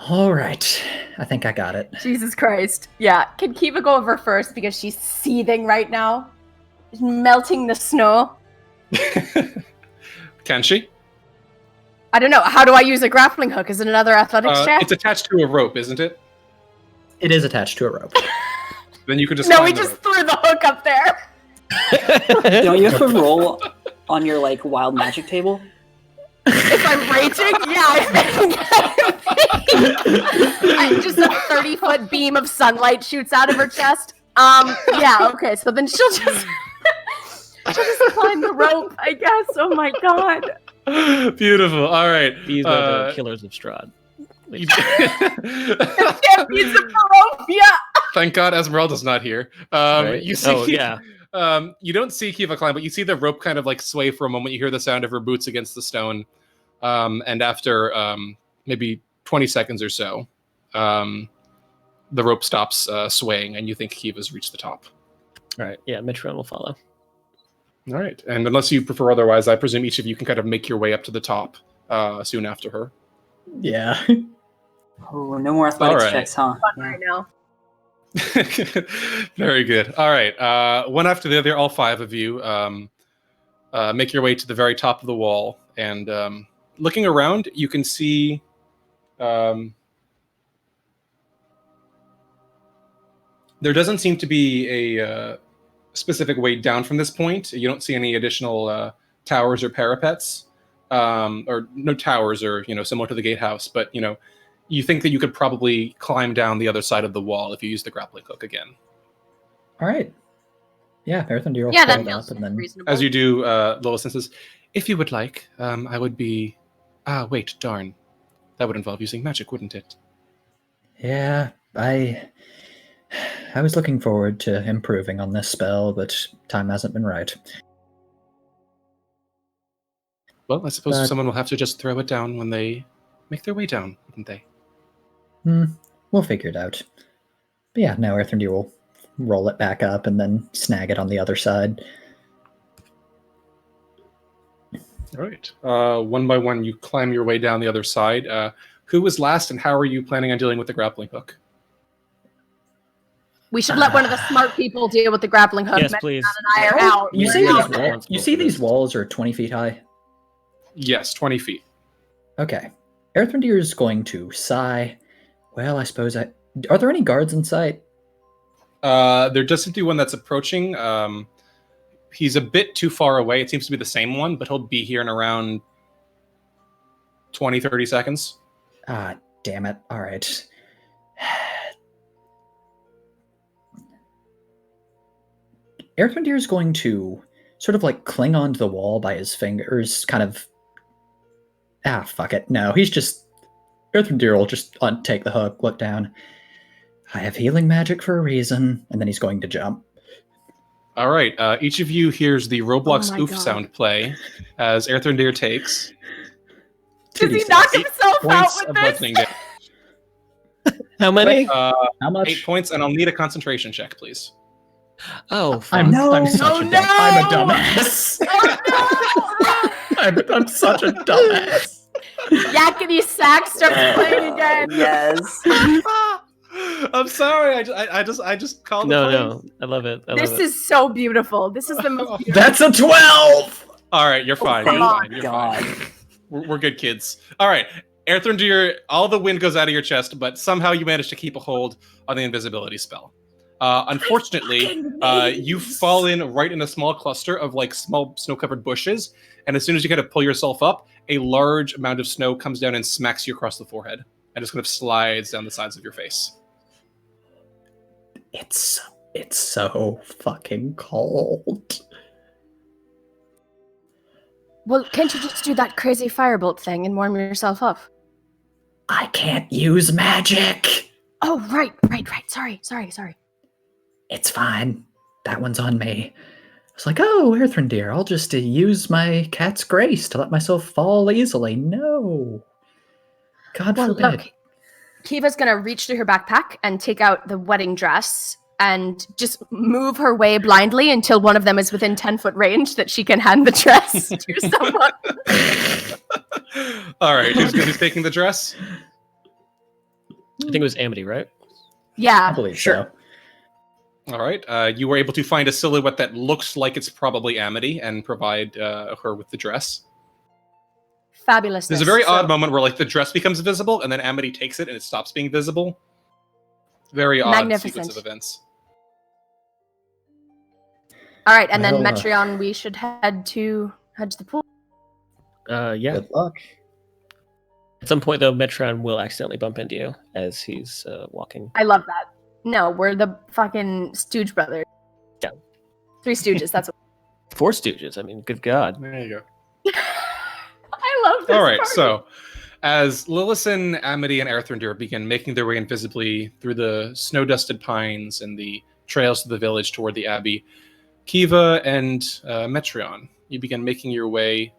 All right, I think I got it. Jesus Christ. Yeah, can Kiva go over first because she's seething right now? She's melting the snow. Can she? I don't know. How do I use a grappling hook? Is it another athletics check? It's attached to a rope, isn't it? It is attached to a rope. Then you could just. No, climb we the just rope. threw the hook up there. Don't you have to roll on your wild magic table? If I'm raging, yeah, I think. Just a 30-foot beam of sunlight shoots out of her chest. Yeah, okay, so then she'll just climb the rope, I guess. Oh my god. Beautiful. All right. These are the killers of Strahd. Champions of Barovia! Thank God Esmeralda's not here. Right? You see, Oh, yeah. You don't see Kiva climb, but you see the rope kind of sway for a moment. You hear the sound of her boots against the stone. And after maybe 20 seconds or so, the rope stops swaying, and you think Kiva's reached the top. All right. Yeah, Metron will follow. All right. And unless you prefer otherwise, I presume each of you can kind of make your way up to the top soon after her. Yeah. Oh, no more athletics All right. checks, huh? Fun right now. Very good. All right. One after the other, all five of you make your way to the very top of the wall. And looking around, you can see there doesn't seem to be a specific way down from this point. You don't see any additional towers or parapets, or no towers or similar to the gatehouse. But you think that you could probably climb down the other side of the wall if you use the grappling hook again. All right. Yeah, Earthrendir will Yeah, pull that it feels up, and then reasonable. As you do, Lois says, "If you would like, I would be." Ah, wait, darn. That would involve using magic, wouldn't it? yeah, I was looking forward to improving on this spell, but time hasn't been right. Well, I suppose someone will have to just throw it down when they make their way down, wouldn't they? We'll figure it out. But yeah, now Earthrendir will roll it back up and then snag it on the other side. All right. One by one, you climb your way down the other side. Who was last, and how are you planning on dealing with the grappling hook? We should let one of the smart people deal with the grappling hook. Yes, Metron please. and I are out. You We're see not these responsible for these this. walls are 20 feet high? Yes, 20 feet. Okay. Earthrendir is going to sigh. Well, I suppose are there any guards in sight? There does seem to be one that's approaching. He's a bit too far away. It seems to be the same one, but he'll be here in around 20, 30 seconds. Ah, damn it. All right. Earthrendir is going to sort of cling onto the wall by his fingers, kind of. Ah, fuck it. No, he's just. Earthrendir will just take the hook, look down. I have healing magic for a reason, and then he's going to jump. All right. Each of you hears the Roblox Oh my oof God. sound play as Earthrendir takes Does he 2d6. knock himself out points with of this? bludgeoning damage. How many? How 8 much? points, and I'll need a concentration check, please. Oh, I'm fuck. such Oh, a dumb. I'm a no! dumbass. Oh I'm such a dumbass. no! Yakety sax starts playing again. Yes. I'm sorry. I just called. No. I love it. I love This it. is so beautiful. This is the most beautiful. That's a 12. All right, you're fine. Thank You're fine. You're God. fine. We're good kids. All right, Erthrendir, all the wind goes out of your chest, but somehow you manage to keep a hold on the invisibility spell. Unfortunately, you fall in right in a small cluster of like small snow-covered bushes, and as soon as you kind of pull yourself up, a large amount of snow comes down and smacks you across the forehead, and just kind of slides down the sides of your face. It's so fucking cold. Well, can't you just do that crazy firebolt thing and warm yourself up? I can't use magic. Oh, right. Sorry. It's fine. That one's on me. I was like, oh, Erthrendir, I'll just use my cat's grace to let myself fall easily. No. God forbid. Look, Kiva's gonna reach through her backpack and take out the wedding dress and just move her way blindly until one of them is within 10-foot range that she can hand the dress to someone. All right, who's taking the dress? I think it was Amity, right? Yeah, I believe sure. so. All right, you were able to find a silhouette that looks like it's probably Amity and provide her with the dress. Fabulous. There's a very odd moment where like the dress becomes visible and then Amity takes it and it stops being visible. Very odd sequence of events. All right, and then Metreon, we should head to the pool. Yeah. Good luck. At some point, though, Metron will accidentally bump into you as he's walking. I love that. No, we're the fucking Stooge brothers. Yeah. 3 Stooges, that's what... 4 Stooges, I mean, good God. There you go. I love this All right, party. so as Lillison, Amity, and Erthrendir begin making their way invisibly through the snow-dusted pines and the trails to the village toward the abbey, Kiva and Metreon, you begin making your way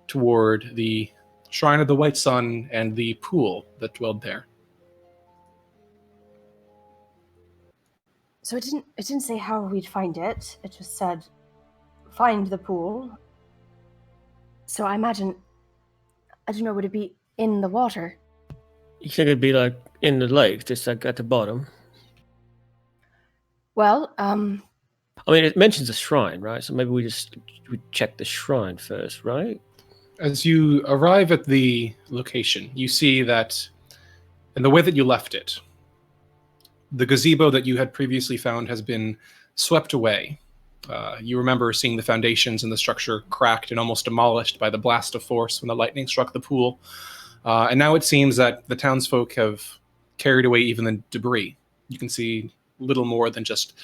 toward the Shrine of the White Sun and the pool that dwelled there. So it didn't say how we'd find it. It just said, find the pool. So I imagine, I don't know, would it be in the water? You think it'd be like in the lake, just like at the bottom? Well, I mean, it mentions a shrine, right? So maybe we check the shrine first, right? As you arrive at the location, you see that in the way that you left it, the gazebo that you had previously found has been swept away. You remember seeing the foundations and the structure cracked and almost demolished by the blast of force when the lightning struck the pool. And now it seems that the townsfolk have carried away even the debris. You can see little more than just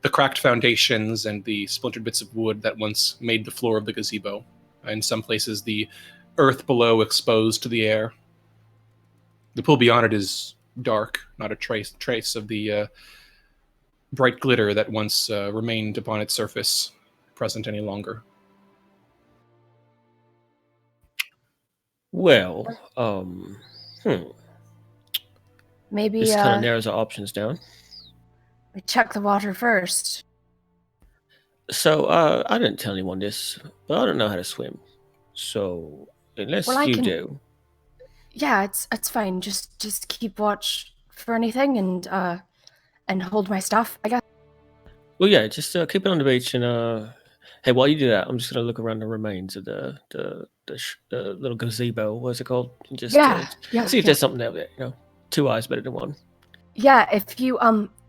the cracked foundations and the splintered bits of wood that once made the floor of the gazebo. In some places, the earth below exposed to the air. The pool beyond it is dark, not a trace of the bright glitter that once remained upon its surface present any longer. Well, maybe this kind of narrows our options down. we check the water first. So, I didn't tell anyone this, but I don't know how to swim. So, unless you do. Yeah, it's fine. Just keep watch for anything and hold my stuff, I guess. Well, yeah, just keep it on the beach and hey, while you do that, I'm just gonna look around the remains of the little gazebo. What's it called? Just see if there's something out there. You know, 2 eyes better than 1. Yeah, if you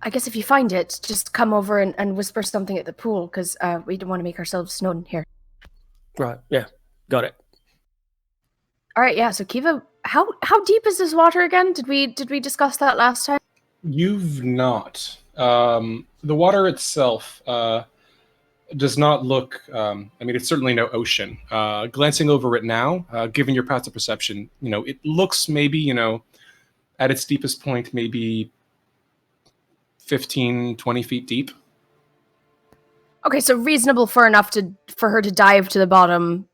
I guess if you find it, just come over and whisper something at the pool, because we don't want to make ourselves known here. Right. Yeah. Got it. All right. Yeah. So Kiva, how deep is this water again? Did we discuss that last time? You've not. The water itself does not look. I mean, it's certainly no ocean. Glancing over it now, given your passive perception, it looks maybe, at its deepest point, maybe 15, 20 feet deep. Okay, so reasonable for her to dive to the bottom,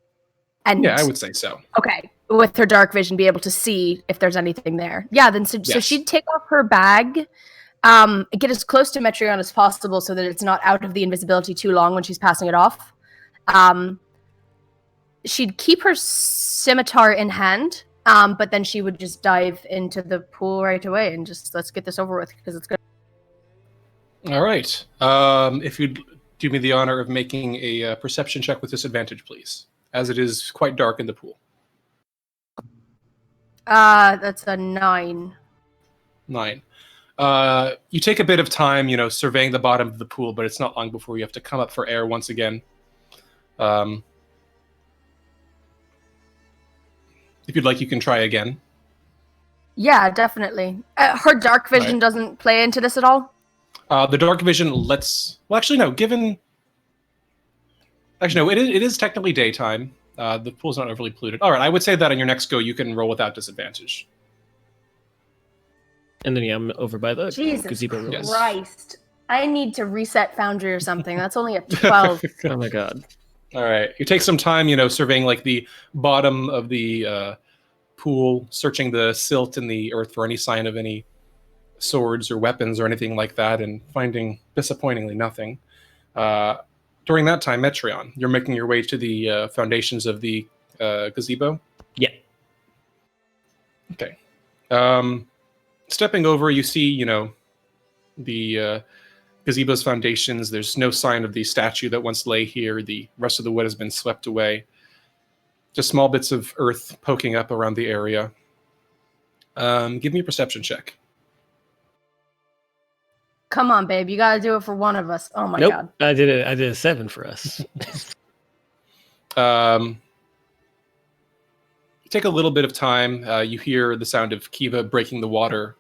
and yeah, I would say so. Okay, with her dark vision, be able to see if there's anything there. Yeah, then so she'd take off her bag, get as close to Metreon as possible so that it's not out of the invisibility too long when she's passing it off. She'd keep her scimitar in hand, but then she would just dive into the pool right away and just let's get this over with because it's good. All right. If you'd do me the honor of making a perception check with disadvantage, please, as it is quite dark in the pool. That's a 9. 9. You take a bit of time, surveying the bottom of the pool, but it's not long before you have to come up for air once again. If you'd like, you can try again. Yeah, definitely. Her dark vision doesn't play into this at all? The dark vision lets... Well, actually, no. Actually, no. It is technically daytime. The pool's not overly polluted. All right, I would say that on your next go, you can roll without disadvantage. And then I'm over by the Jesus gazebo room. Christ. I need to reset Foundry or something. That's only a 12. Oh my god. All right. You take some time, surveying like the bottom of the pool, searching the silt in the earth for any sign of any swords or weapons or anything like that, and finding disappointingly nothing. During that time, Metreon, you're making your way to the foundations of the gazebo? Yeah. Okay. Stepping over, you see, the gazebo's foundations. There's no sign of the statue that once lay here. The rest of the wood has been swept away. Just small bits of earth poking up around the area. Give me a perception check. Come on, babe. You gotta do it for one of us. Oh my Nope. god. I did a 7 for us. Take a little bit of time. You hear the sound of Kiva breaking the water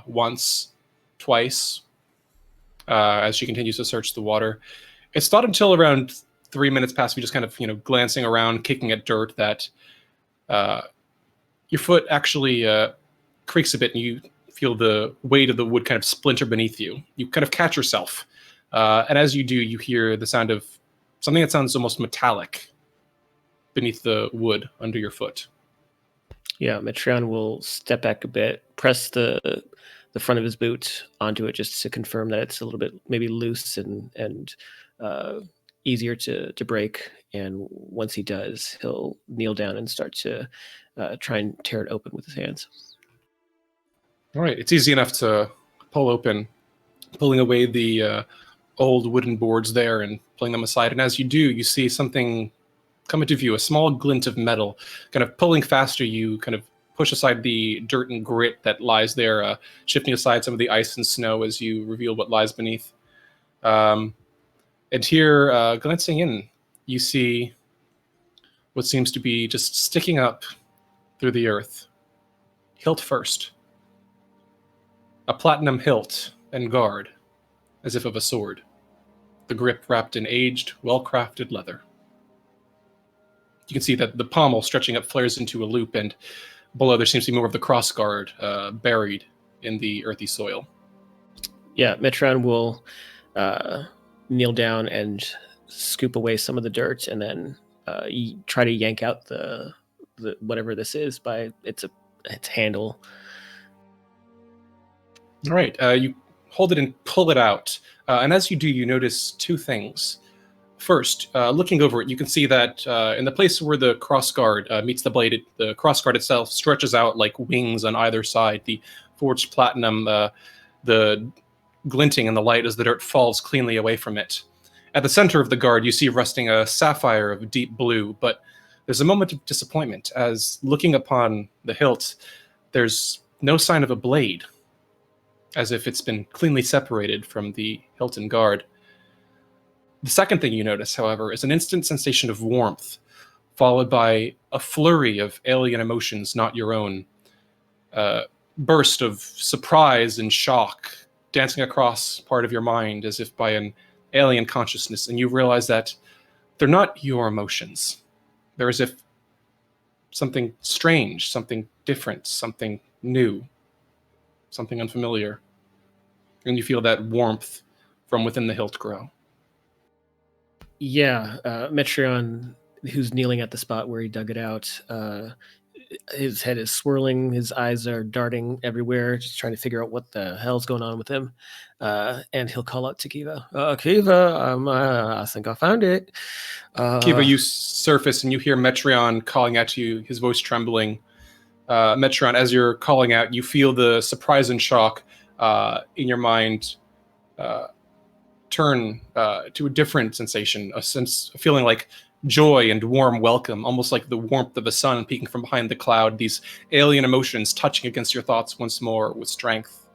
once, twice, as she continues to search the water. It's not until around 3 minutes past, you just kind of, glancing around, kicking at dirt, that your foot actually creaks a bit, and you feel the weight of the wood kind of splinter beneath you. You kind of catch yourself. And as you do, you hear the sound of something that sounds almost metallic beneath the wood under your foot. Yeah, Metreon will step back a bit, press the front of his boot onto it just to confirm that it's a little bit maybe loose and easier to break. And once he does, he'll kneel down and start to try and tear it open with his hands. All right, it's easy enough to pull open, pulling away the old wooden boards there and pulling them aside. And as you do, you see something come into view, a small glint of metal. Kind of pulling faster, you kind of push aside the dirt and grit that lies there, shifting aside some of the ice and snow as you reveal what lies beneath. And here, glancing in, you see what seems to be just sticking up through the earth, hilt first. A platinum hilt and guard, as if of a sword. The grip wrapped in aged, well-crafted leather. You can see that the pommel stretching up flares into a loop, and below there seems to be more of the cross guard buried in the earthy soil. Yeah, Metron will kneel down and scoop away some of the dirt, and then try to yank out the whatever this is by its handle. All right, you hold it and pull it out, and as you do, you notice two things. First, looking over it, you can see that in the place where the crossguard meets the blade, the crossguard itself stretches out like wings on either side. The forged platinum, the glinting in the light as the dirt falls cleanly away from it. At the center of the guard, you see resting a sapphire of deep blue, but there's a moment of disappointment as, looking upon the hilt, there's no sign of a blade, as if it's been cleanly separated from the hilt and guard. The second thing you notice, however, is an instant sensation of warmth, followed by a flurry of alien emotions not your own. A burst of surprise and shock dancing across part of your mind as if by an alien consciousness, and you realize that they're not your emotions. They're as if something strange, something different, something new, something unfamiliar. And you feel that warmth from within the hilt grow. Yeah, Metreon, who's kneeling at the spot where he dug it out, his head is swirling, his eyes are darting everywhere, just trying to figure out what the hell's going on with him. And he'll call out to Kiva. Kiva, I think I found it. Kiva, you surface and you hear Metreon calling out to you, his voice trembling. Metreon, as you're calling out, you feel the surprise and shock in your mind turn to a different sensation, a feeling like joy and warm welcome, almost like the warmth of the sun peeking from behind the cloud, these alien emotions touching against your thoughts once more with strength.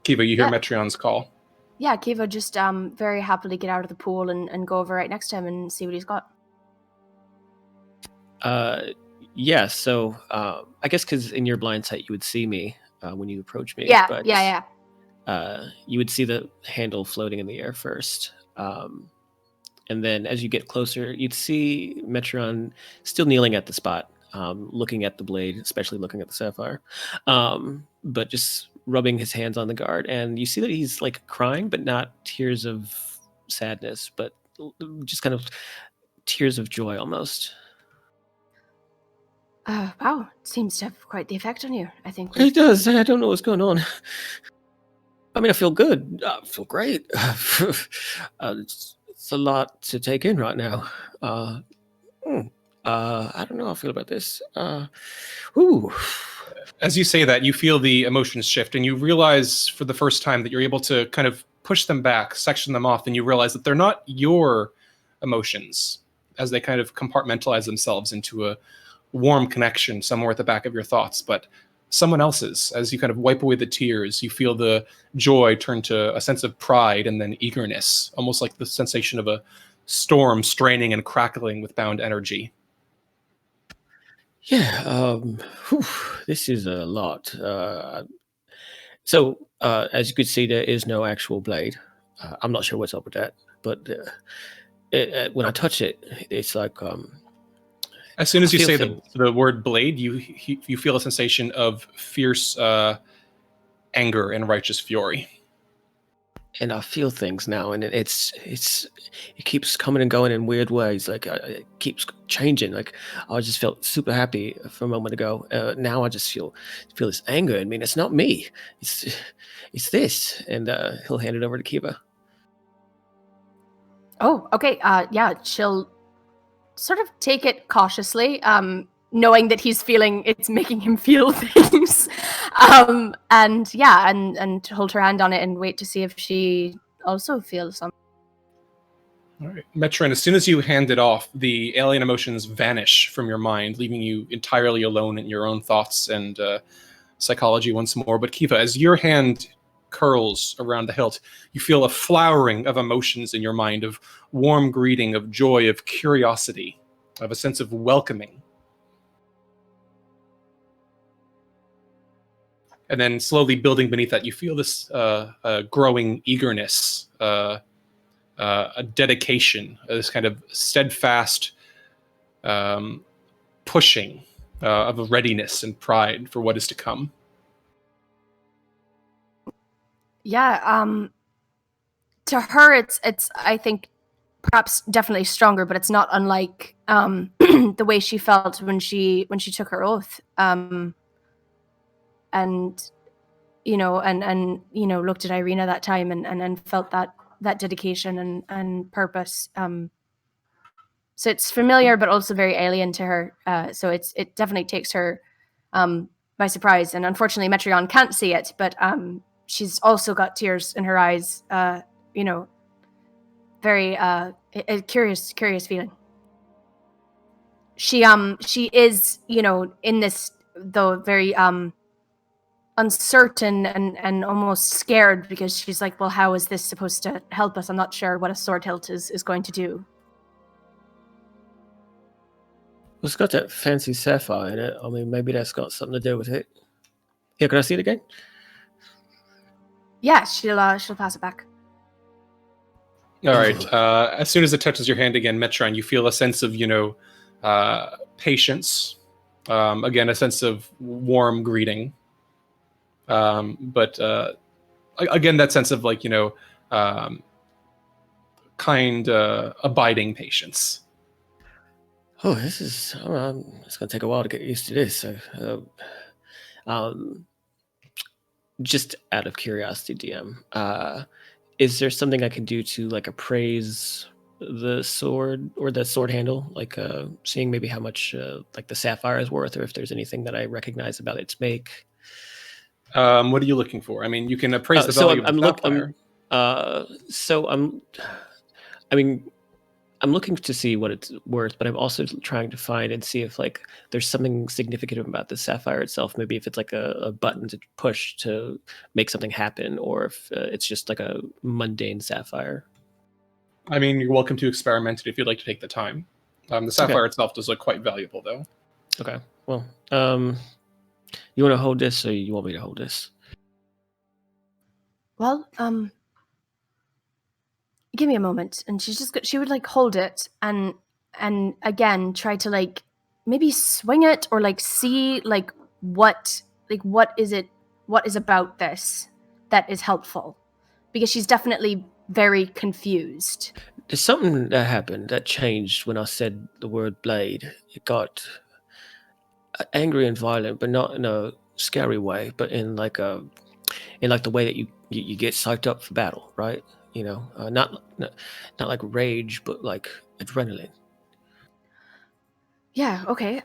Kiva, you hear Metrion's call. Yeah, Kiva just very happily get out of the pool and go over right next to him and see what he's got. Yeah, so I guess because in your blind sight you would see me when you approach me. Yeah, but, yeah. You would see the handle floating in the air first. And then as you get closer, you'd see Metron still kneeling at the spot, looking at the blade, especially looking at the sapphire, but just rubbing his hands on the guard. And you see that he's like crying, but not tears of sadness, but just kind of tears of joy almost. Wow, it seems to have quite the effect on you, I think. It does. I don't know what's going on. I mean, I feel good. I feel great. It's a lot to take in right now. I don't know how I feel about this. Ooh. As you say that, you feel the emotions shift, and you realize for the first time that you're able to kind of push them back, section them off, and you realize that they're not your emotions, as they kind of compartmentalize themselves into a warm connection somewhere at the back of your thoughts, but someone else's. As you kind of wipe away the tears, you feel the joy turn to a sense of pride and then eagerness, almost like the sensation of a storm straining and crackling with bound energy. Yeah, this is a lot. So, as you could see, there is no actual blade. I'm not sure what's up with that, but when I touch it, it's like... As soon as you say the word blade, you feel a sensation of fierce anger and righteous fury. And I feel things now, and it keeps coming and going in weird ways. Like it keeps changing. Like I just felt super happy for a moment ago. Now I just feel this anger. I mean, it's not me. It's this. And he'll hand it over to Kiva. Oh, okay. Yeah, she'll sort of take it cautiously, knowing that he's feeling it's making him feel things. And hold her hand on it and wait to see if she also feels something. All right, Metron, as soon as you hand it off, the alien emotions vanish from your mind, leaving you entirely alone in your own thoughts and psychology once more. But Kiva, as your hand curls around the hilt, you feel a flowering of emotions in your mind, of warm greeting, of joy, of curiosity, of a sense of welcoming. And then slowly building beneath that, you feel this growing eagerness, a dedication, this kind of steadfast pushing of a readiness and pride for what is to come. Yeah, to her, it's I think perhaps definitely stronger, but it's not unlike the way she felt when she took her oath, and looked at Irina that time and felt that dedication and purpose. So it's familiar, but also very alien to her. So it definitely takes her by surprise, and unfortunately, Metron can't see it, but she's also got tears in her eyes. Very a curious feeling. She is, in this, though, very uncertain and almost scared, because she's like, well, how is this supposed to help us? I'm not sure what a sword hilt is going to do. It's got that fancy sapphire in it. I mean, maybe that's got something to do with it. Here, can I see it again? Yeah, she'll pass it back. All right. As soon as it touches your hand again, Metron, you feel a sense of, patience. Again, a sense of warm greeting. But again, that sense of kind, abiding patience. Oh, this is... it's going to take a while to get used to this. So, just out of curiosity, DM, is there something I can do to appraise the sword or the sword handle? Seeing maybe how much the sapphire is worth, or if there's anything that I recognize about its make. What are you looking for? I mean, you can appraise the value of the sapphire. So I mean, I'm looking to see what it's worth, but I'm also trying to find and see if like there's something significant about the sapphire itself. Maybe if it's like a button to push to make something happen, or if it's just like a mundane sapphire. I mean, you're welcome to experiment it if you'd like to take the time. The sapphire itself does look quite valuable, though. Okay. Well, you want to hold this, or you want me to hold this? Well, give me a moment. And she would like hold it and again try to like maybe swing it or like see what is about this that is helpful, because she's definitely very confused. There's something that happened that changed when I said the word blade. It got angry and violent, but not in a scary way, but in like the way that you get psyched up for battle, right? You know, not like rage, but like adrenaline. Yeah, okay.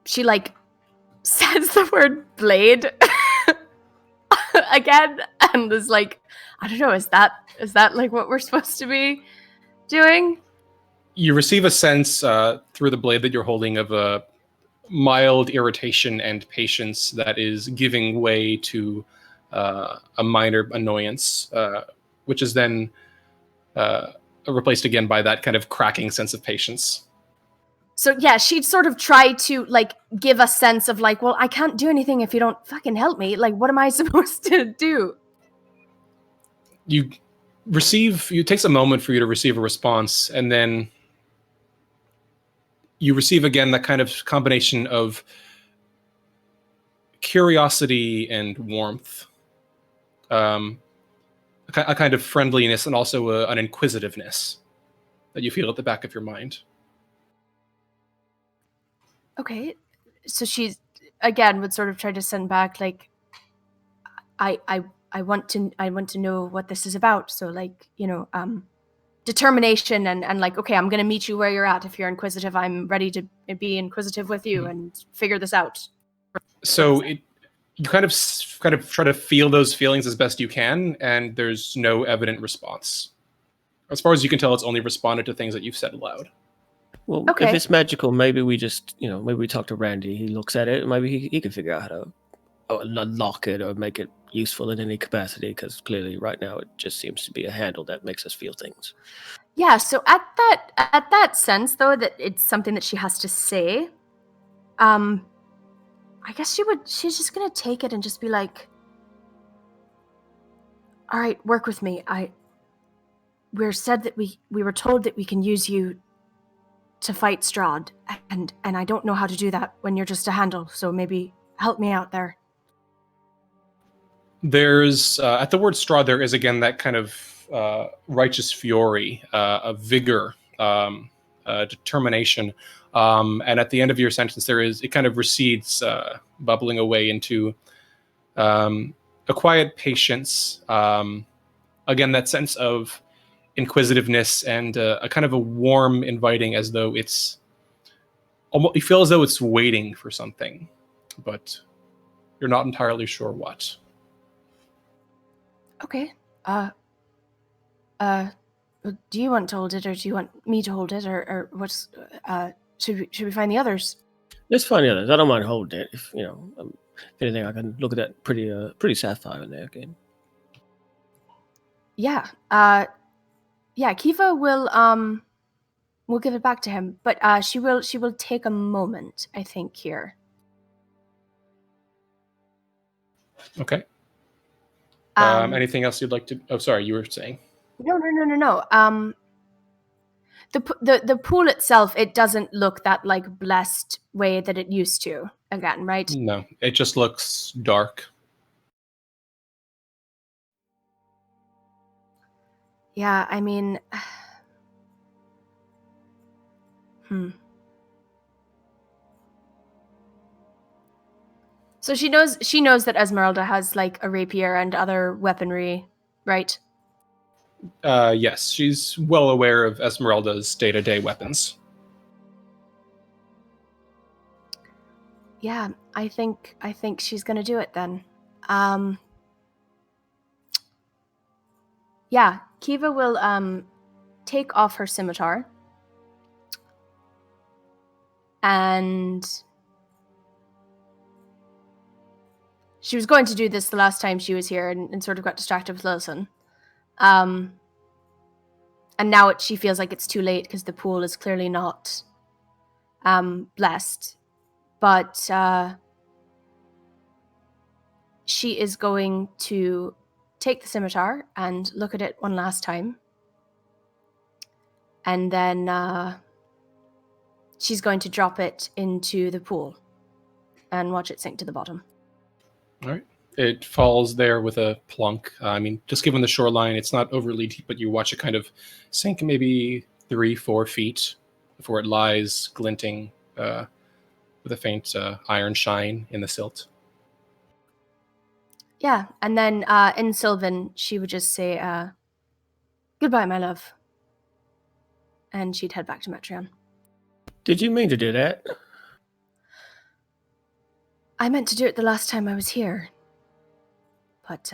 She like says the word blade again and is like, I don't know, is that like what we're supposed to be doing? You receive a sense through the blade that you're holding of a mild irritation and patience that is giving way to a minor annoyance, which is then replaced again by that kind of cracking sense of patience. So yeah, she'd sort of try to like give a sense of like, well, I can't do anything if you don't fucking help me. Like, what am I supposed to do? It takes a moment for you to receive a response, and then you receive again that kind of combination of curiosity and warmth, a kind of friendliness, and also an inquisitiveness that you feel at the back of your mind. Okay, so she's again would sort of try to send back like, I want to know what this is about. So like, you know, determination and like, okay, I'm gonna meet you where you're at. If you're inquisitive, I'm ready to be inquisitive with you and figure this out. So you kind of try to feel those feelings as best you can, and there's no evident response. As far as you can tell, it's only responded to things that you've said aloud. Well, Okay. if it's magical, maybe we just, maybe we talk to Randy. He looks at it, and maybe he can figure out how to unlock it or make it useful in any capacity, because clearly right now it just seems to be a handle that makes us feel things. Yeah, so at that sense though that it's something that she has to say, I guess she's just gonna take it and just be like, all right, work with me. We were told that we can use you to fight Strahd, and I don't know how to do that when you're just a handle, so maybe help me out there. There's at the word Strahd, there is again that kind of righteous fury, a vigor, determination, and at the end of your sentence, it kind of recedes, bubbling away into a quiet patience. Again, that sense of inquisitiveness and a kind of a warm inviting, as though it's almost, you feel as though it's waiting for something, but you're not entirely sure what. Okay. Do you want to hold it, or do you want me to hold it, or what's should we find the others? Let's find the others. I don't mind holding it. If if anything, I can look at that pretty sapphire in there again. Yeah. Yeah, Kiva will give it back to him, but she will take a moment, I think, here. Okay. Anything else you'd like to? Oh, sorry, you were saying. No. The pool itself, it doesn't look that like blessed way that it used to again, right? No, it just looks dark. Yeah, I mean, So she knows that Esmeralda has like a rapier and other weaponry, right? Yes, she's well aware of Esmeralda's day-to-day weapons. Yeah, I think she's gonna do it then. Yeah, Kiva will take off her scimitar and she was going to do this the last time she was here and sort of got distracted with Lilson. And now she feels like it's too late because the pool is clearly not blessed. But she is going to take the scimitar and look at it one last time. And then she's going to drop it into the pool and watch it sink to the bottom. All right. It falls there with a plunk. I mean, just given the shoreline, it's not overly deep, but you watch it kind of sink maybe 3-4 feet before it lies glinting with a faint iron shine in the silt. Yeah, and then in Sylvan, she would just say, goodbye, my love. And she'd head back to Metreon. Did you mean to do that? I meant to do it the last time I was here. But,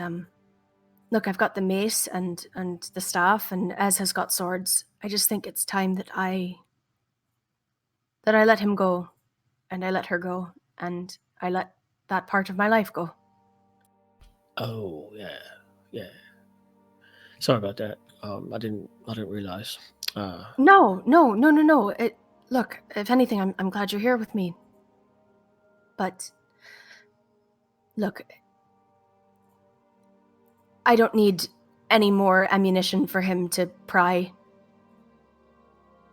look, I've got the mace and the staff, and Ez has got swords. I just think it's time that I let him go, and I let her go, and I let that part of my life go. Oh, yeah. Sorry about that. I didn't realize. No. Look, if anything, I'm glad you're here with me. But, look, I don't need any more ammunition for him to pry.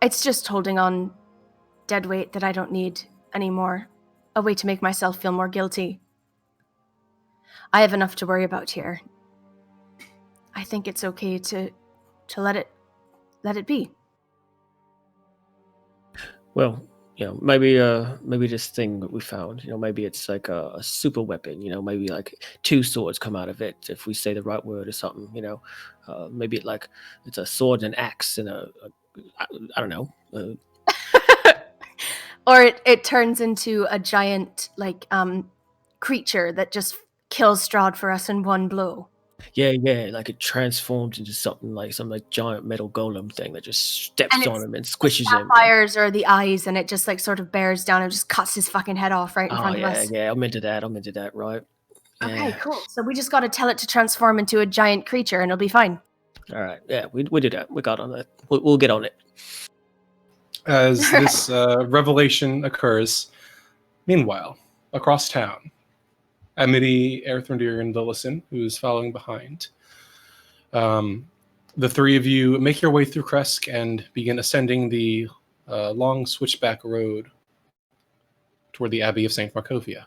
It's just holding on dead weight that I don't need anymore. A way to make myself feel more guilty. I have enough to worry about here. I think it's okay to let it be. Well, maybe this thing that we found, maybe it's like a super weapon, maybe like 2 swords come out of it if we say the right word or something, maybe it's a sword and axe and I don't know. Or it turns into a giant creature that just kills Strahd for us in one blow. Yeah, like it transforms into something like some giant metal golem thing that just steps on him and squishes him. Sapphires are the eyes, and it just sort of bears down and just cuts his fucking head off right in front of us. Yeah, I'm into that, right? Okay, cool. So we just got to tell it to transform into a giant creature, and it'll be fine. All right, yeah, we did that. We got on that. We'll get on it. As this revelation occurs, meanwhile, across town, Amity, Erthrendir, and Lillison, who's following behind. The 3 of you make your way through Kresk and begin ascending the long switchback road toward the Abbey of St. Markovia.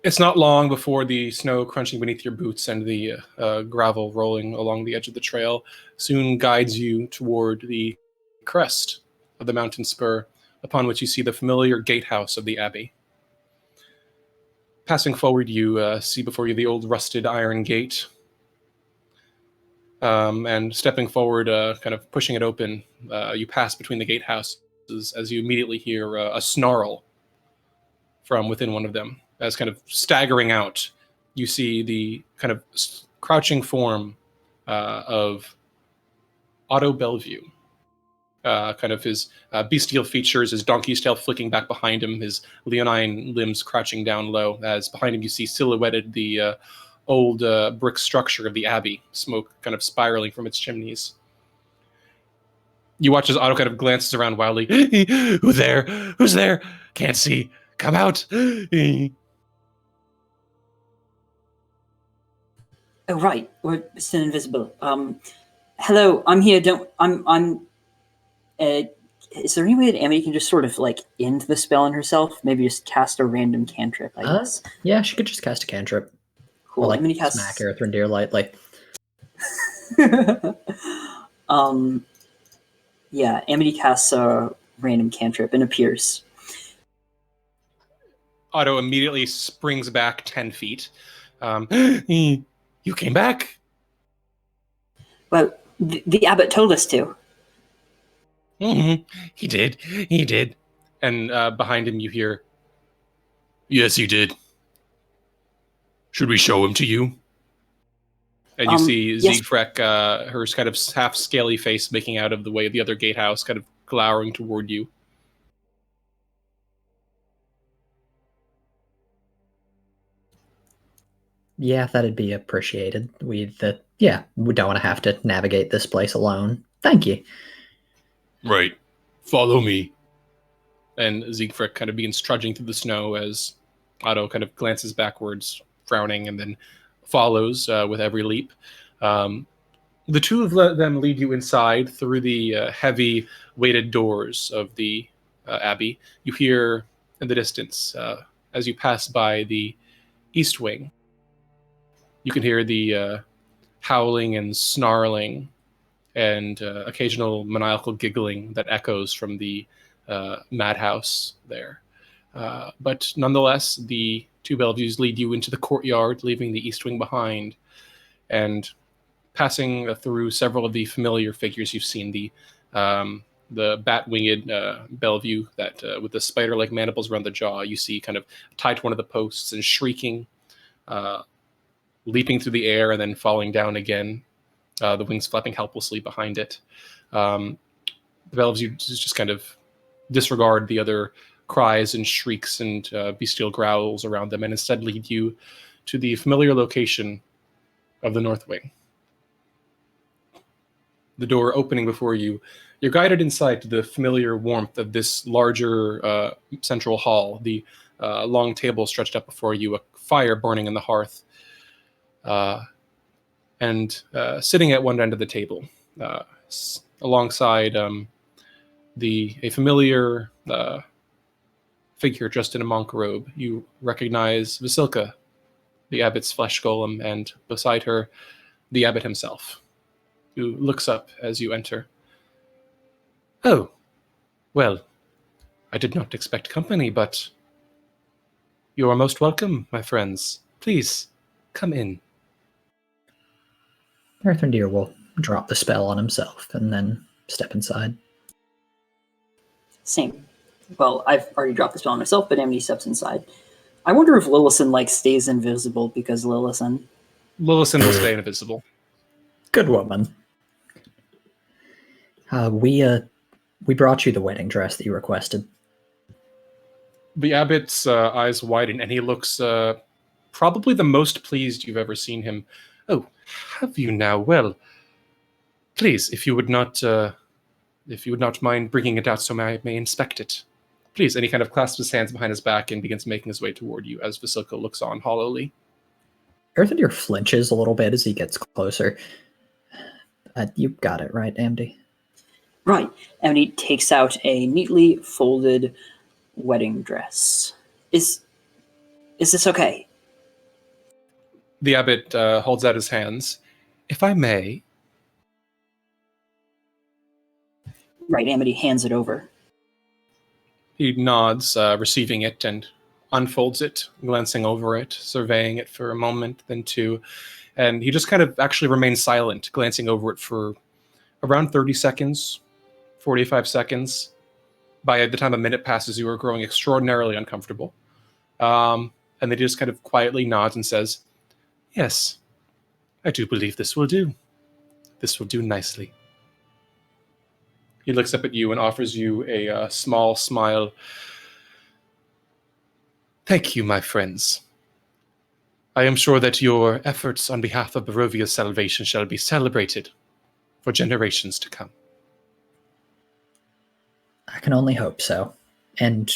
It's not long before the snow crunching beneath your boots and the gravel rolling along the edge of the trail soon guides you toward the crest of the mountain spur, upon which you see the familiar gatehouse of the Abbey. Passing forward, you see before you the old rusted iron gate. And stepping forward, kind of pushing it open, you pass between the gatehouses as you immediately hear a snarl from within one of them. As kind of staggering out, you see the kind of crouching form of Otto Bellevue. Kind of his bestial features, his donkey's tail flicking back behind him, his leonine limbs crouching down low, as behind him you see silhouetted the old brick structure of the Abbey, smoke kind of spiraling from its chimneys. You watch as Otto kind of glances around wildly. Who's there? Who's there? Can't see. Come out. Oh, right. We're still invisible. Hello, I'm here. Is there any way that Amity can just sort of end the spell on herself? Maybe just cast a random cantrip, I guess. Yeah, she could just cast a cantrip. Cool. Or Amity casts... smack Erthrendir lightly. Yeah, Amity casts a random cantrip and appears. Otto immediately springs back 10 feet. You came back? Well, the abbot told us to. Mm-hmm. He did. And behind him you hear, yes, he did. Should we show him to you? And you see yes. Siegfried, her kind of half scaly face making out of the way of the other gatehouse, kind of glowering toward you. Yeah, that'd be appreciated. We don't want to have to navigate this place alone. Thank you. Right. Follow me. And Siegfried kind of begins trudging through the snow as Otto kind of glances backwards, frowning, and then follows with every leap. The two of them lead you inside through the heavy weighted doors of the abbey. You hear in the distance, as you pass by the east wing, you can hear the howling and snarling and occasional maniacal giggling that echoes from the madhouse there. But nonetheless, the two Bellevues lead you into the courtyard, leaving the east wing behind, and passing through several of the familiar figures you've seen. The bat-winged Bellevue that with the spider-like mandibles around the jaw, you see kind of tied to one of the posts and shrieking, leaping through the air and then falling down again, the wings flapping helplessly behind it. The Bellevue just kind of disregard the other cries and shrieks and bestial growls around them and instead lead you to the familiar location of the North Wing. The door opening before you, you're guided inside to the familiar warmth of this larger central hall, the long table stretched up before you, a fire burning in the hearth, and sitting at one end of the table, alongside a familiar figure dressed in a monk robe. You recognize Vasilka, the abbot's flesh golem, and beside her, the abbot himself, who looks up as you enter. Oh, well, I did not expect company, but you are most welcome, my friends. Please, come in. Earthendeer will drop the spell on himself and then step inside. Same. Well, I've already dropped the spell on myself, but Amity steps inside. I wonder if Lillison, stays invisible because Lillison. Lillison will stay invisible. Good woman. We brought you the wedding dress that you requested. The abbot's eyes widen, and he looks probably the most pleased you've ever seen him. Oh, have you now? Well, please, if you would not mind bringing it out so I may inspect it. Please. And he kind of clasps his hands behind his back and begins making his way toward you as Vasilka looks on hollowly. Earthendeer flinches a little bit as he gets closer. You got it, right, Amity? Right. Amity takes out a neatly folded wedding dress. Is this okay? The abbot holds out his hands. If I may. Right, Amity hands it over. He nods, receiving it, and unfolds it, glancing over it, surveying it for a moment, then two. And he just kind of actually remains silent, glancing over it for around 30 seconds, 45 seconds. By the time a minute passes, you are growing extraordinarily uncomfortable. And then he just kind of quietly nods and says, yes, I do believe this will do. This will do nicely. He looks up at you and offers you a small smile. Thank you, my friends. I am sure that your efforts on behalf of Barovia's salvation shall be celebrated for generations to come. I can only hope so. And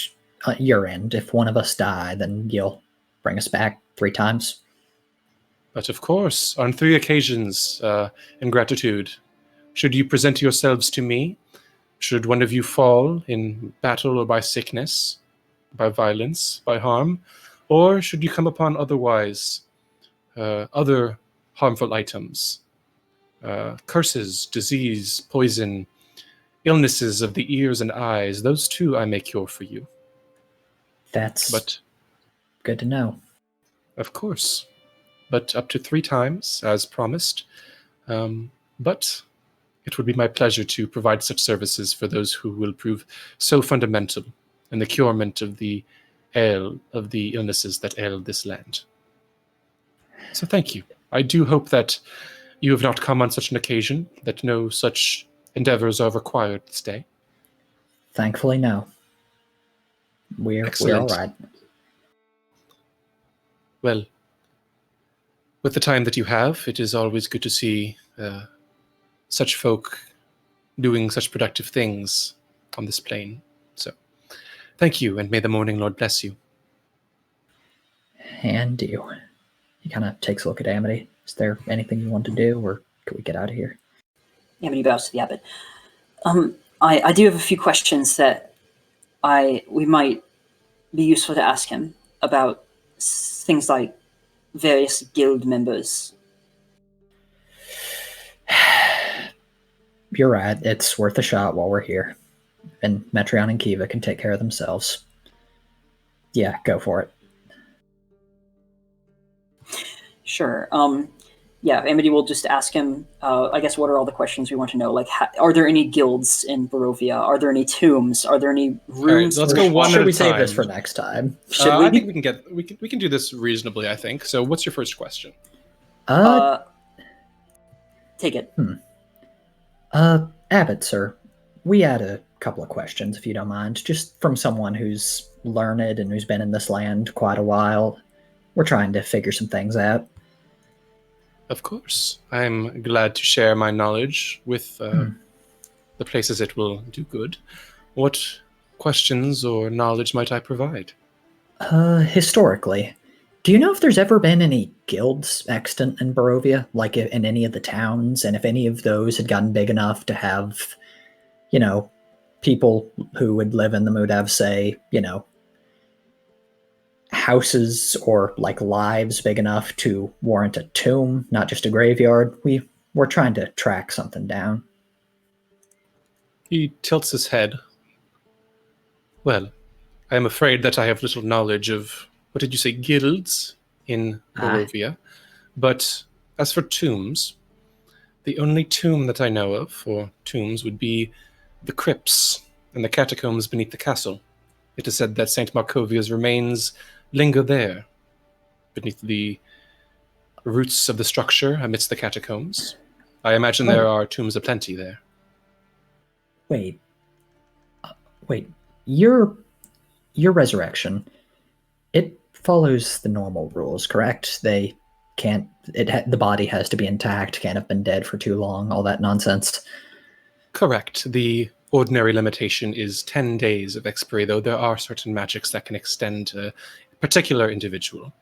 at your end, if one of us die, then you'll bring us back 3 times. But of course, on 3 occasions, in gratitude, should you present yourselves to me, should one of you fall in battle or by sickness, by violence, by harm, or should you come upon otherwise, other harmful items, curses, disease, poison, illnesses of the ears and eyes, those too I may cure for you. That's good to know. Of course. But up to 3 times, as promised. But it would be my pleasure to provide such services for those who will prove so fundamental in the curement of the illnesses that ail this land. So thank you. I do hope that you have not come on such an occasion, that no such endeavors are required this day. Thankfully, no. We're all Excellent. right. Well, with the time that you have, it is always good to see such folk doing such productive things on this plane. So, thank you, and may the Morning Lord bless you. And you. He kind of takes a look at Amity. Is there anything you want to do, or can we get out of here? Amity bows to the abbot. I do have a few questions that we might be useful to ask him about things like various guild members. You're right. It's worth a shot while we're here. And Metreon and Kiva can take care of themselves. Yeah, go for it. Sure. Yeah, Amity will just ask him, I guess, what are all the questions we want to know? Like, are there any guilds in Barovia? Are there any tombs? Are there any rooms? All right, let's go one at a time. Should we save this for next time? I think we can do this reasonably, I think. So what's your first question? Take it. Abbot, sir, we had a couple of questions, if you don't mind, just from someone who's learned and who's been in this land quite a while. We're trying to figure some things out. Of course. I'm glad to share my knowledge with the places it will do good. What questions or knowledge might I provide? Historically, do you know if there's ever been any guilds extant in Barovia, like in any of the towns, and if any of those had gotten big enough to have, people who would live in them would have, say, houses or like lives big enough to warrant a tomb, not just a graveyard? We're trying to track something down. He tilts his head. Well, I am afraid that I have little knowledge of, what did you say, guilds in Barovia. But as for tombs, the only tomb that I know of, or tombs, would be the crypts and the catacombs beneath the castle. It is said that St. Markovia's remains linger there, beneath the roots of the structure amidst the catacombs. I imagine there are tombs aplenty there. Wait, your resurrection, it follows the normal rules, correct? They can't, the body has to be intact, can't have been dead for too long, all that nonsense. Correct. The ordinary limitation is 10 days of expiry, though there are certain magics that can extend to a particular individual.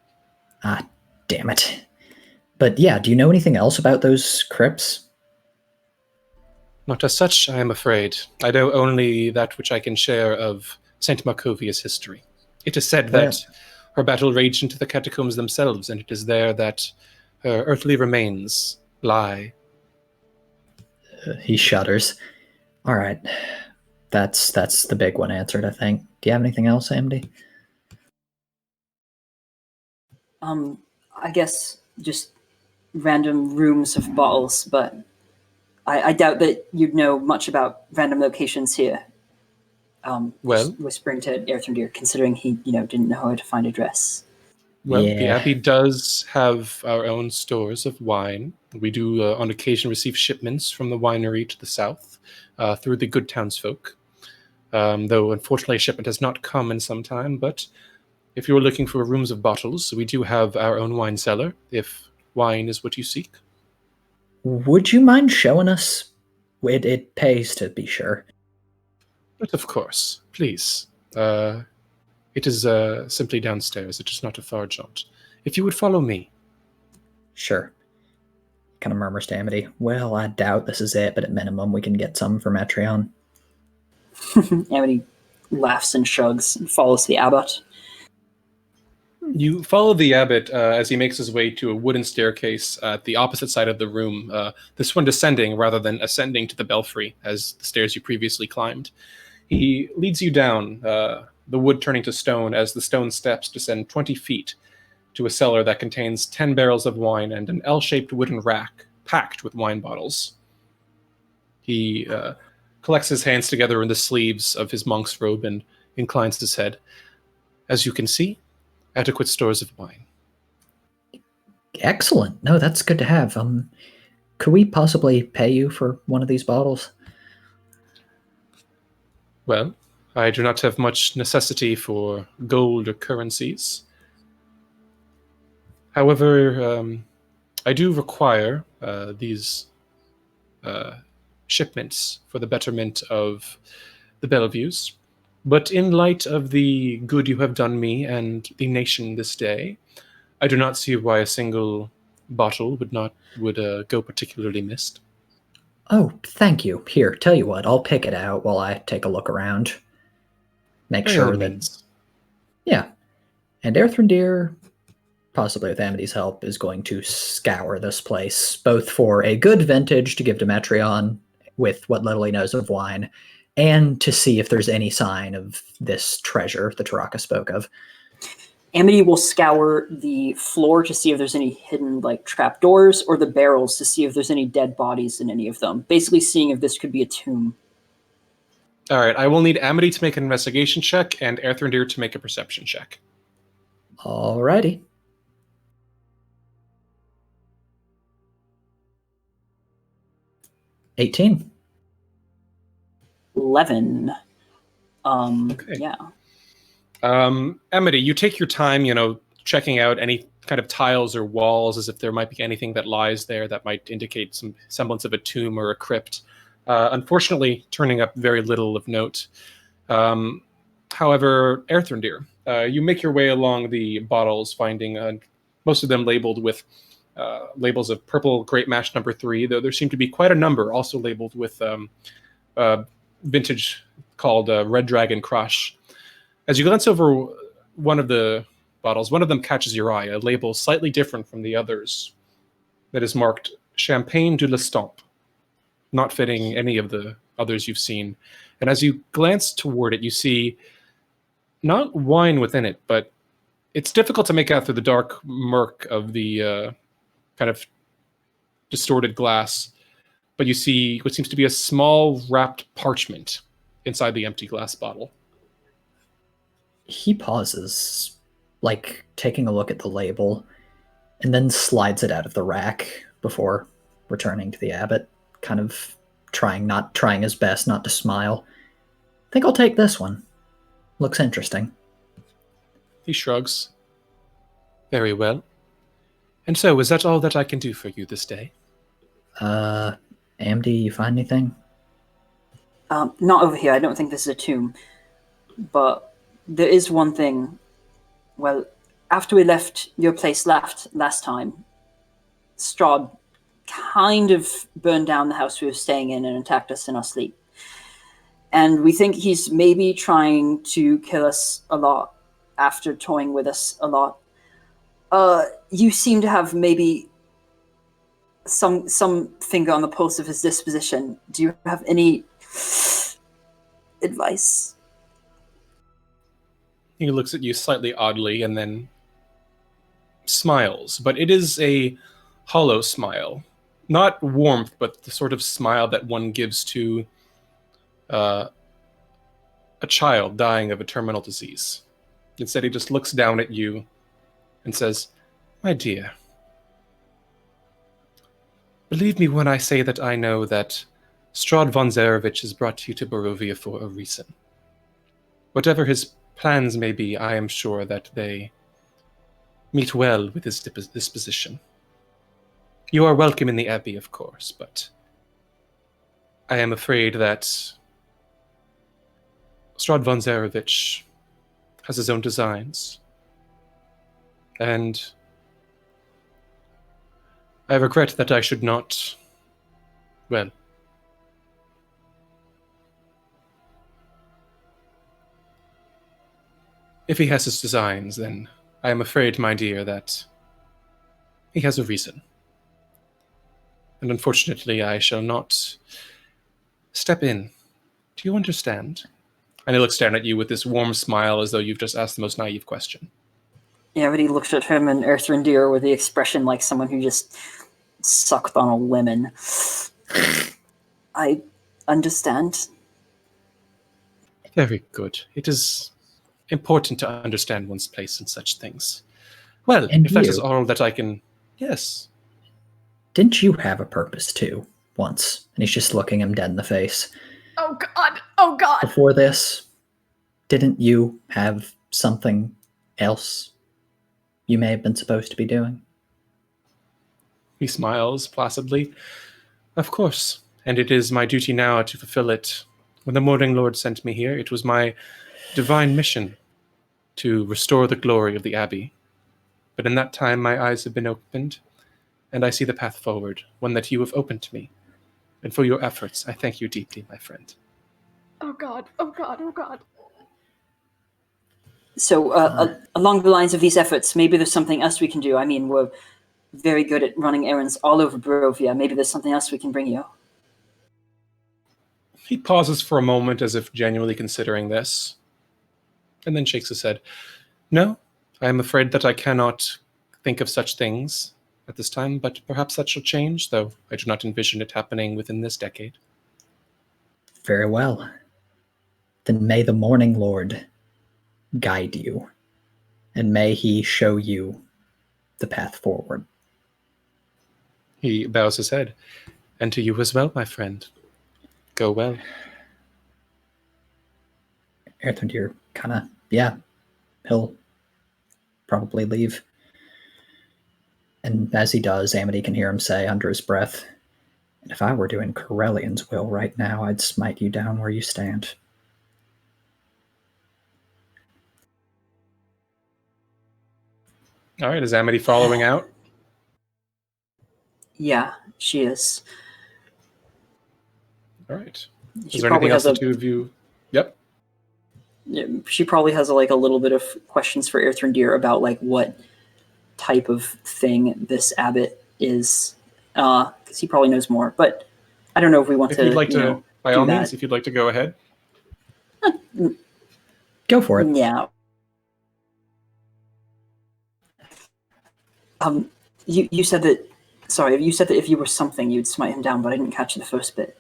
Ah, damn it. But yeah, do you know anything else about those crypts? Not as such, I am afraid. I know only that which I can share of St. Markovia's history. It is said that her battle raged into the catacombs themselves, and it is there that her earthly remains lie. He shudders. All right. That's the big one answered, I think. Do you have anything else, Amity? I guess just random rooms of bottles, but I doubt that you'd know much about random locations here. Whispering to Erthendir, considering he, didn't know how to find a dress. Well, the Abbey does have our own stores of wine. We do, on occasion, receive shipments from the winery to the south through the good townsfolk. Though, unfortunately, a shipment has not come in some time. But if you're looking for rooms of bottles, we do have our own wine cellar, if wine is what you seek. Would you mind showing us? It pays to be sure. But of course, please. It is simply downstairs. It is not a far jaunt. If you would follow me. Sure. Kind of murmurs to Amity. Well, I doubt this is it, but at minimum we can get some for Metreon. Amity laughs and shrugs and follows the abbot. You follow the abbot as he makes his way to a wooden staircase at the opposite side of the room, this one descending rather than ascending to the belfry as the stairs you previously climbed. He leads you down, the wood turning to stone as the stone steps descend 20 feet to a cellar that contains 10 barrels of wine and an L-shaped wooden rack packed with wine bottles. He collects his hands together in the sleeves of his monk's robe and inclines his head. As you can see, adequate stores of wine. Excellent. No, that's good to have. Could we possibly pay you for one of these bottles? Well, I do not have much necessity for gold or currencies. However, I do require these shipments for the betterment of the Bellevues. But in light of the good you have done me and the nation this day, I do not see why a single bottle would go particularly missed. Oh, thank you. Here, tell you what, I'll pick it out while I take a look around. Make By sure all that... means. Yeah. And Erthrindir, possibly with Amity's help, is going to scour this place, both for a good vintage to give to Metreon with what little he knows of wine, and to see if there's any sign of this treasure the Tarokka spoke of. Amity will scour the floor to see if there's any hidden trapdoors, or the barrels to see if there's any dead bodies in any of them. Basically seeing if this could be a tomb. All right, I will need Amity to make an investigation check and Erthrindir to make a perception check. Alrighty. $18. 11. Okay. Yeah. Amity, you take your time, checking out any kind of tiles or walls as if there might be anything that lies there that might indicate some semblance of a tomb or a crypt. Unfortunately, turning up very little of note. However, Erthrindir, you make your way along the bottles, finding most of them labeled with labels of purple grape mash number 3, though there seem to be quite a number also labeled with vintage called Red Dragon Crush. As you glance over one of the bottles, one of them catches your eye, a label slightly different from the others that is marked Champagne de l'Estampe, not fitting any of the others you've seen. And as you glance toward it, you see not wine within it, but it's difficult to make out through the dark murk of the kind of distorted glass. But you see what seems to be a small wrapped parchment inside the empty glass bottle. He pauses, taking a look at the label, and then slides it out of the rack before returning to the abbot, kind of trying his best not to smile. I think I'll take this one. Looks interesting. He shrugs. Very well. And so, is that all that I can do for you this day? Amity, you find anything? Not over here. I don't think this is a tomb. But there is one thing. Well, after we left your place last time, Strahd kind of burned down the house we were staying in and attacked us in our sleep. And we think he's maybe trying to kill us a lot after toying with us a lot. You seem to have maybe some finger on the pulse of his disposition. Do you have any advice? He looks at you slightly oddly and then smiles, but it is a hollow smile. Not warmth, but the sort of smile that one gives to a child dying of a terminal disease. Instead, he just looks down at you and says, "My dear, believe me when I say that I know that Strahd von Zarevich has brought you to Barovia for a reason. Whatever his plans may be, I am sure that they meet well with his disposition. You are welcome in the Abbey, of course, but I am afraid that Strahd von Zarevich has his own designs, and I regret that I should not, well, if he has his designs, then I am afraid, my dear, that he has a reason. And unfortunately, I shall not step in. Do you understand?" And he looks down at you with this warm smile as though you've just asked the most naive question. Yeah, but he looks at him and Erthrindir with the expression like someone who just sucked on a lemon. I understand. Very good. It is important to understand one's place in such things. Well, And if that you. is all that I can Yes. Didn't you have a purpose too, once? And he's just looking him dead in the face. Oh god! Oh god! Before this, didn't you have something else you may have been supposed to be doing? He smiles placidly. Of course, and it is my duty now to fulfill it. When the Morning Lord sent me here, it was my divine mission to restore the glory of the Abbey. But in that time, my eyes have been opened, and I see the path forward, one that you have opened to me. And for your efforts, I thank you deeply, my friend. Oh god! Oh god! Oh god! So, along the lines of these efforts, maybe there's something else we can do. I mean, we're very good at running errands all over Barovia. Maybe there's something else we can bring you. He pauses for a moment as if genuinely considering this, and then shakes his head. No, I am afraid that I cannot think of such things at this time, but perhaps that shall change, though I do not envision it happening within this decade. Very well. Then may the Morning Lord guide you, and may he show you the path forward. He bows his head. And to you as well, my friend. Go well. Erthundir kind of, yeah, he'll probably leave. And as he does, Amity can hear him say under his breath, and if I were doing Corellian's will right now, I'd smite you down where you stand. All right, is Amity following out? Yeah, she is. All right. She Is there probably anything else has the two of you... Yep. Yeah, she probably has like a little bit of questions for Erthundir about like what type of thing this abbot is, because he probably knows more. But I don't know if we want If to. you'd like to, by all that. means, if you'd like to go ahead. Go for it. Yeah. You said that. Sorry, you said that if you were something, you'd smite him down, but I didn't catch the first bit.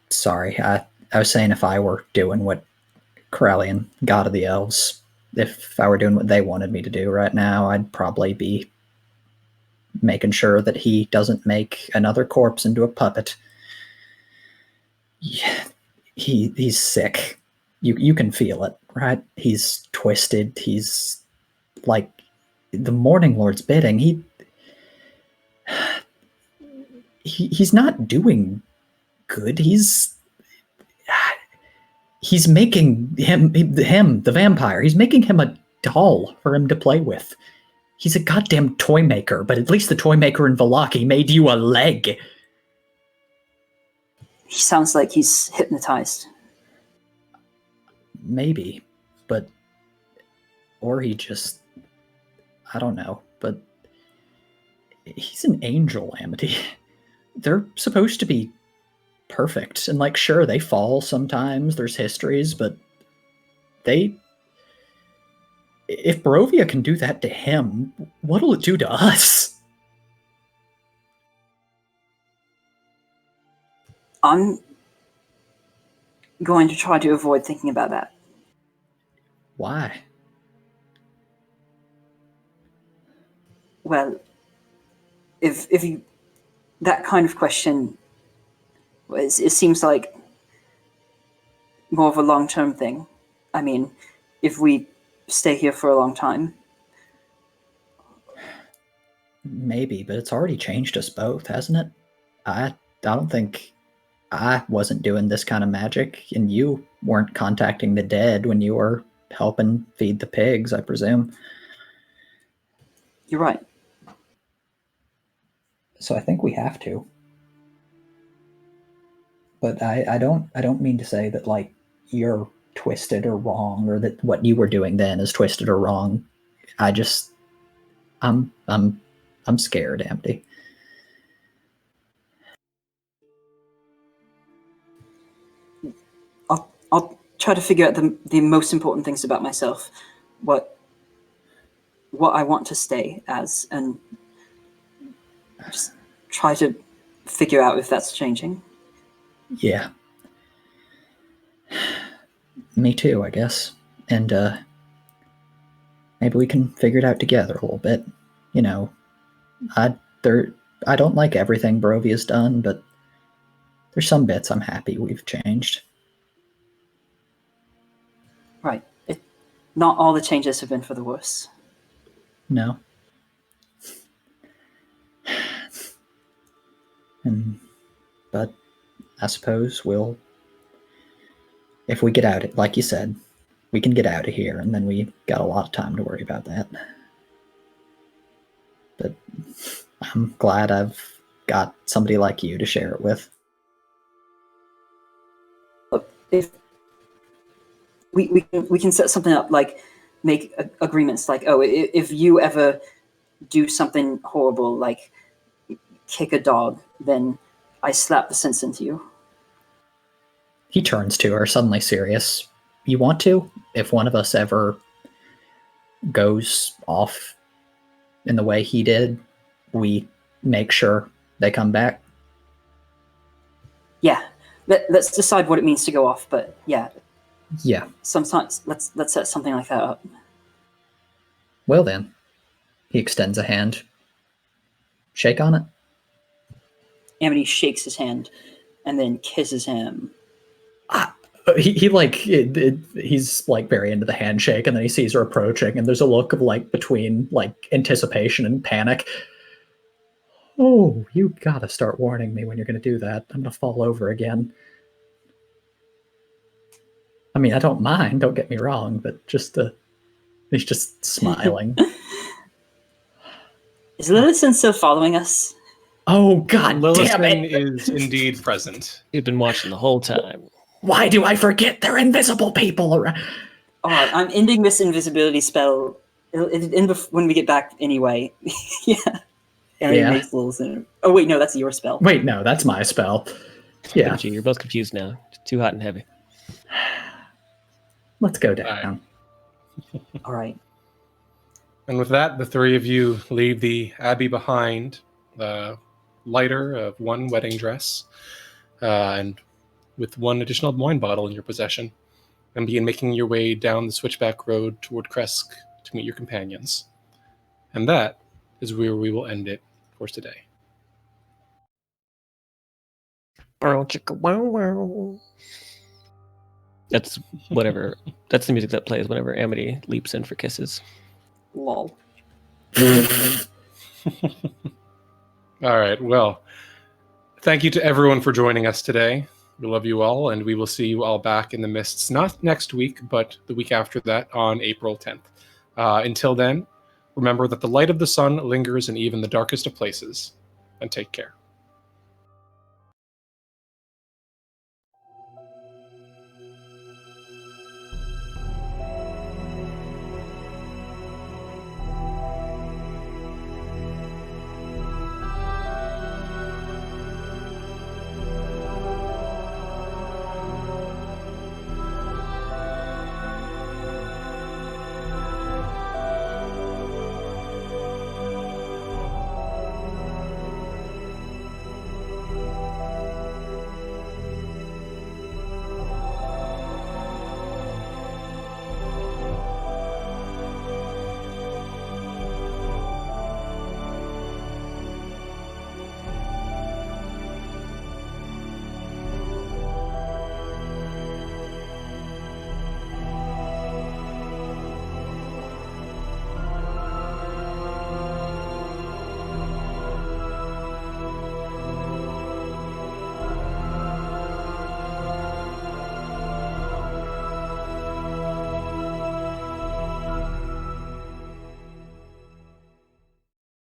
Sorry, I was saying if I were doing what Corellian, God of the Elves, if I were doing what they wanted me to do right now, I'd probably be making sure that he doesn't make another corpse into a puppet. Yeah, he's sick. You can feel it, right? He's twisted. He's like the Morning Lord's bidding. He's not doing good. He's making him the vampire. He's making him a doll for him to play with. He's a goddamn toy maker, but at least the toy maker in Vallaki made you a leg. He sounds like he's hypnotized. Maybe, but or he just, I don't know, but he's an angel, Amity. They're supposed to be perfect, and like, sure, they fall sometimes, there's histories, but if Barovia can do that to him, what'll it do to us? I'm going to try to avoid thinking about that. Why? Well, if you, that kind of question, it seems like more of a long-term thing. I mean, if we stay here for a long time. Maybe, but it's already changed us both, hasn't it? I don't think I wasn't doing this kind of magic, and you weren't contacting the dead when you were helping feed the pigs, I presume. You're right. So I think we have to. But I don't mean to say that like you're twisted or wrong, or that what you were doing then is twisted or wrong. I'm scared, Amity. I'll try to figure out the most important things about myself, what I want to stay as, and just try to figure out if that's changing. Yeah. Me too, I guess. And maybe we can figure it out together a little bit. You know, I don't like everything Barovia's done, but there's some bits I'm happy we've changed. Right. Not all the changes have been for the worse. No. But I suppose if we get out, like you said, we can get out of here, and then we got a lot of time to worry about that. But I'm glad I've got somebody like you to share it with. Look, if we can set something up, like make agreements, like, oh, if you ever do something horrible, like kick a dog, then I slap the sense into you. He turns to her, suddenly serious. You want to? If one of us ever goes off in the way he did, we make sure they come back? Yeah. Let's decide what it means to go off, but yeah. Yeah. Sometimes let's set something like that up. Well then. He extends a hand. Shake on it. Amity shakes his hand and then kisses him. He's like very into the handshake, and then he sees her approaching, and there's a look of like between like anticipation and panic. Oh, you gotta start warning me when you're gonna do that. I'm gonna fall over again. I mean, I don't mind, don't get me wrong, but he's just smiling. Is Lillison still following us? Oh, god Lillison damn it! is indeed present. You've been watching the whole time. Why do I forget they're invisible people around? Alright, I'm ending this invisibility spell when we get back anyway. Yeah. And Yeah. it makes Lillison. Oh wait, no, that's your spell. Wait, no, that's my spell. Yeah. You're both confused now. Too hot and heavy. Let's go down. Alright. And with that, the three of you leave the abbey behind, the lighter of one wedding dress, and with one additional wine bottle in your possession, and begin making your way down the switchback road toward Kresk to meet your companions. And that is where we will end it for today. That's whatever. That's the music that plays whenever Amity leaps in for kisses. Lol. All right, well, thank you to everyone for joining us today. We love you all, and we will see you all back in the mists, not next week, but the week after that on April 10th. Until then, remember that the light of the sun lingers in even the darkest of places, and take care.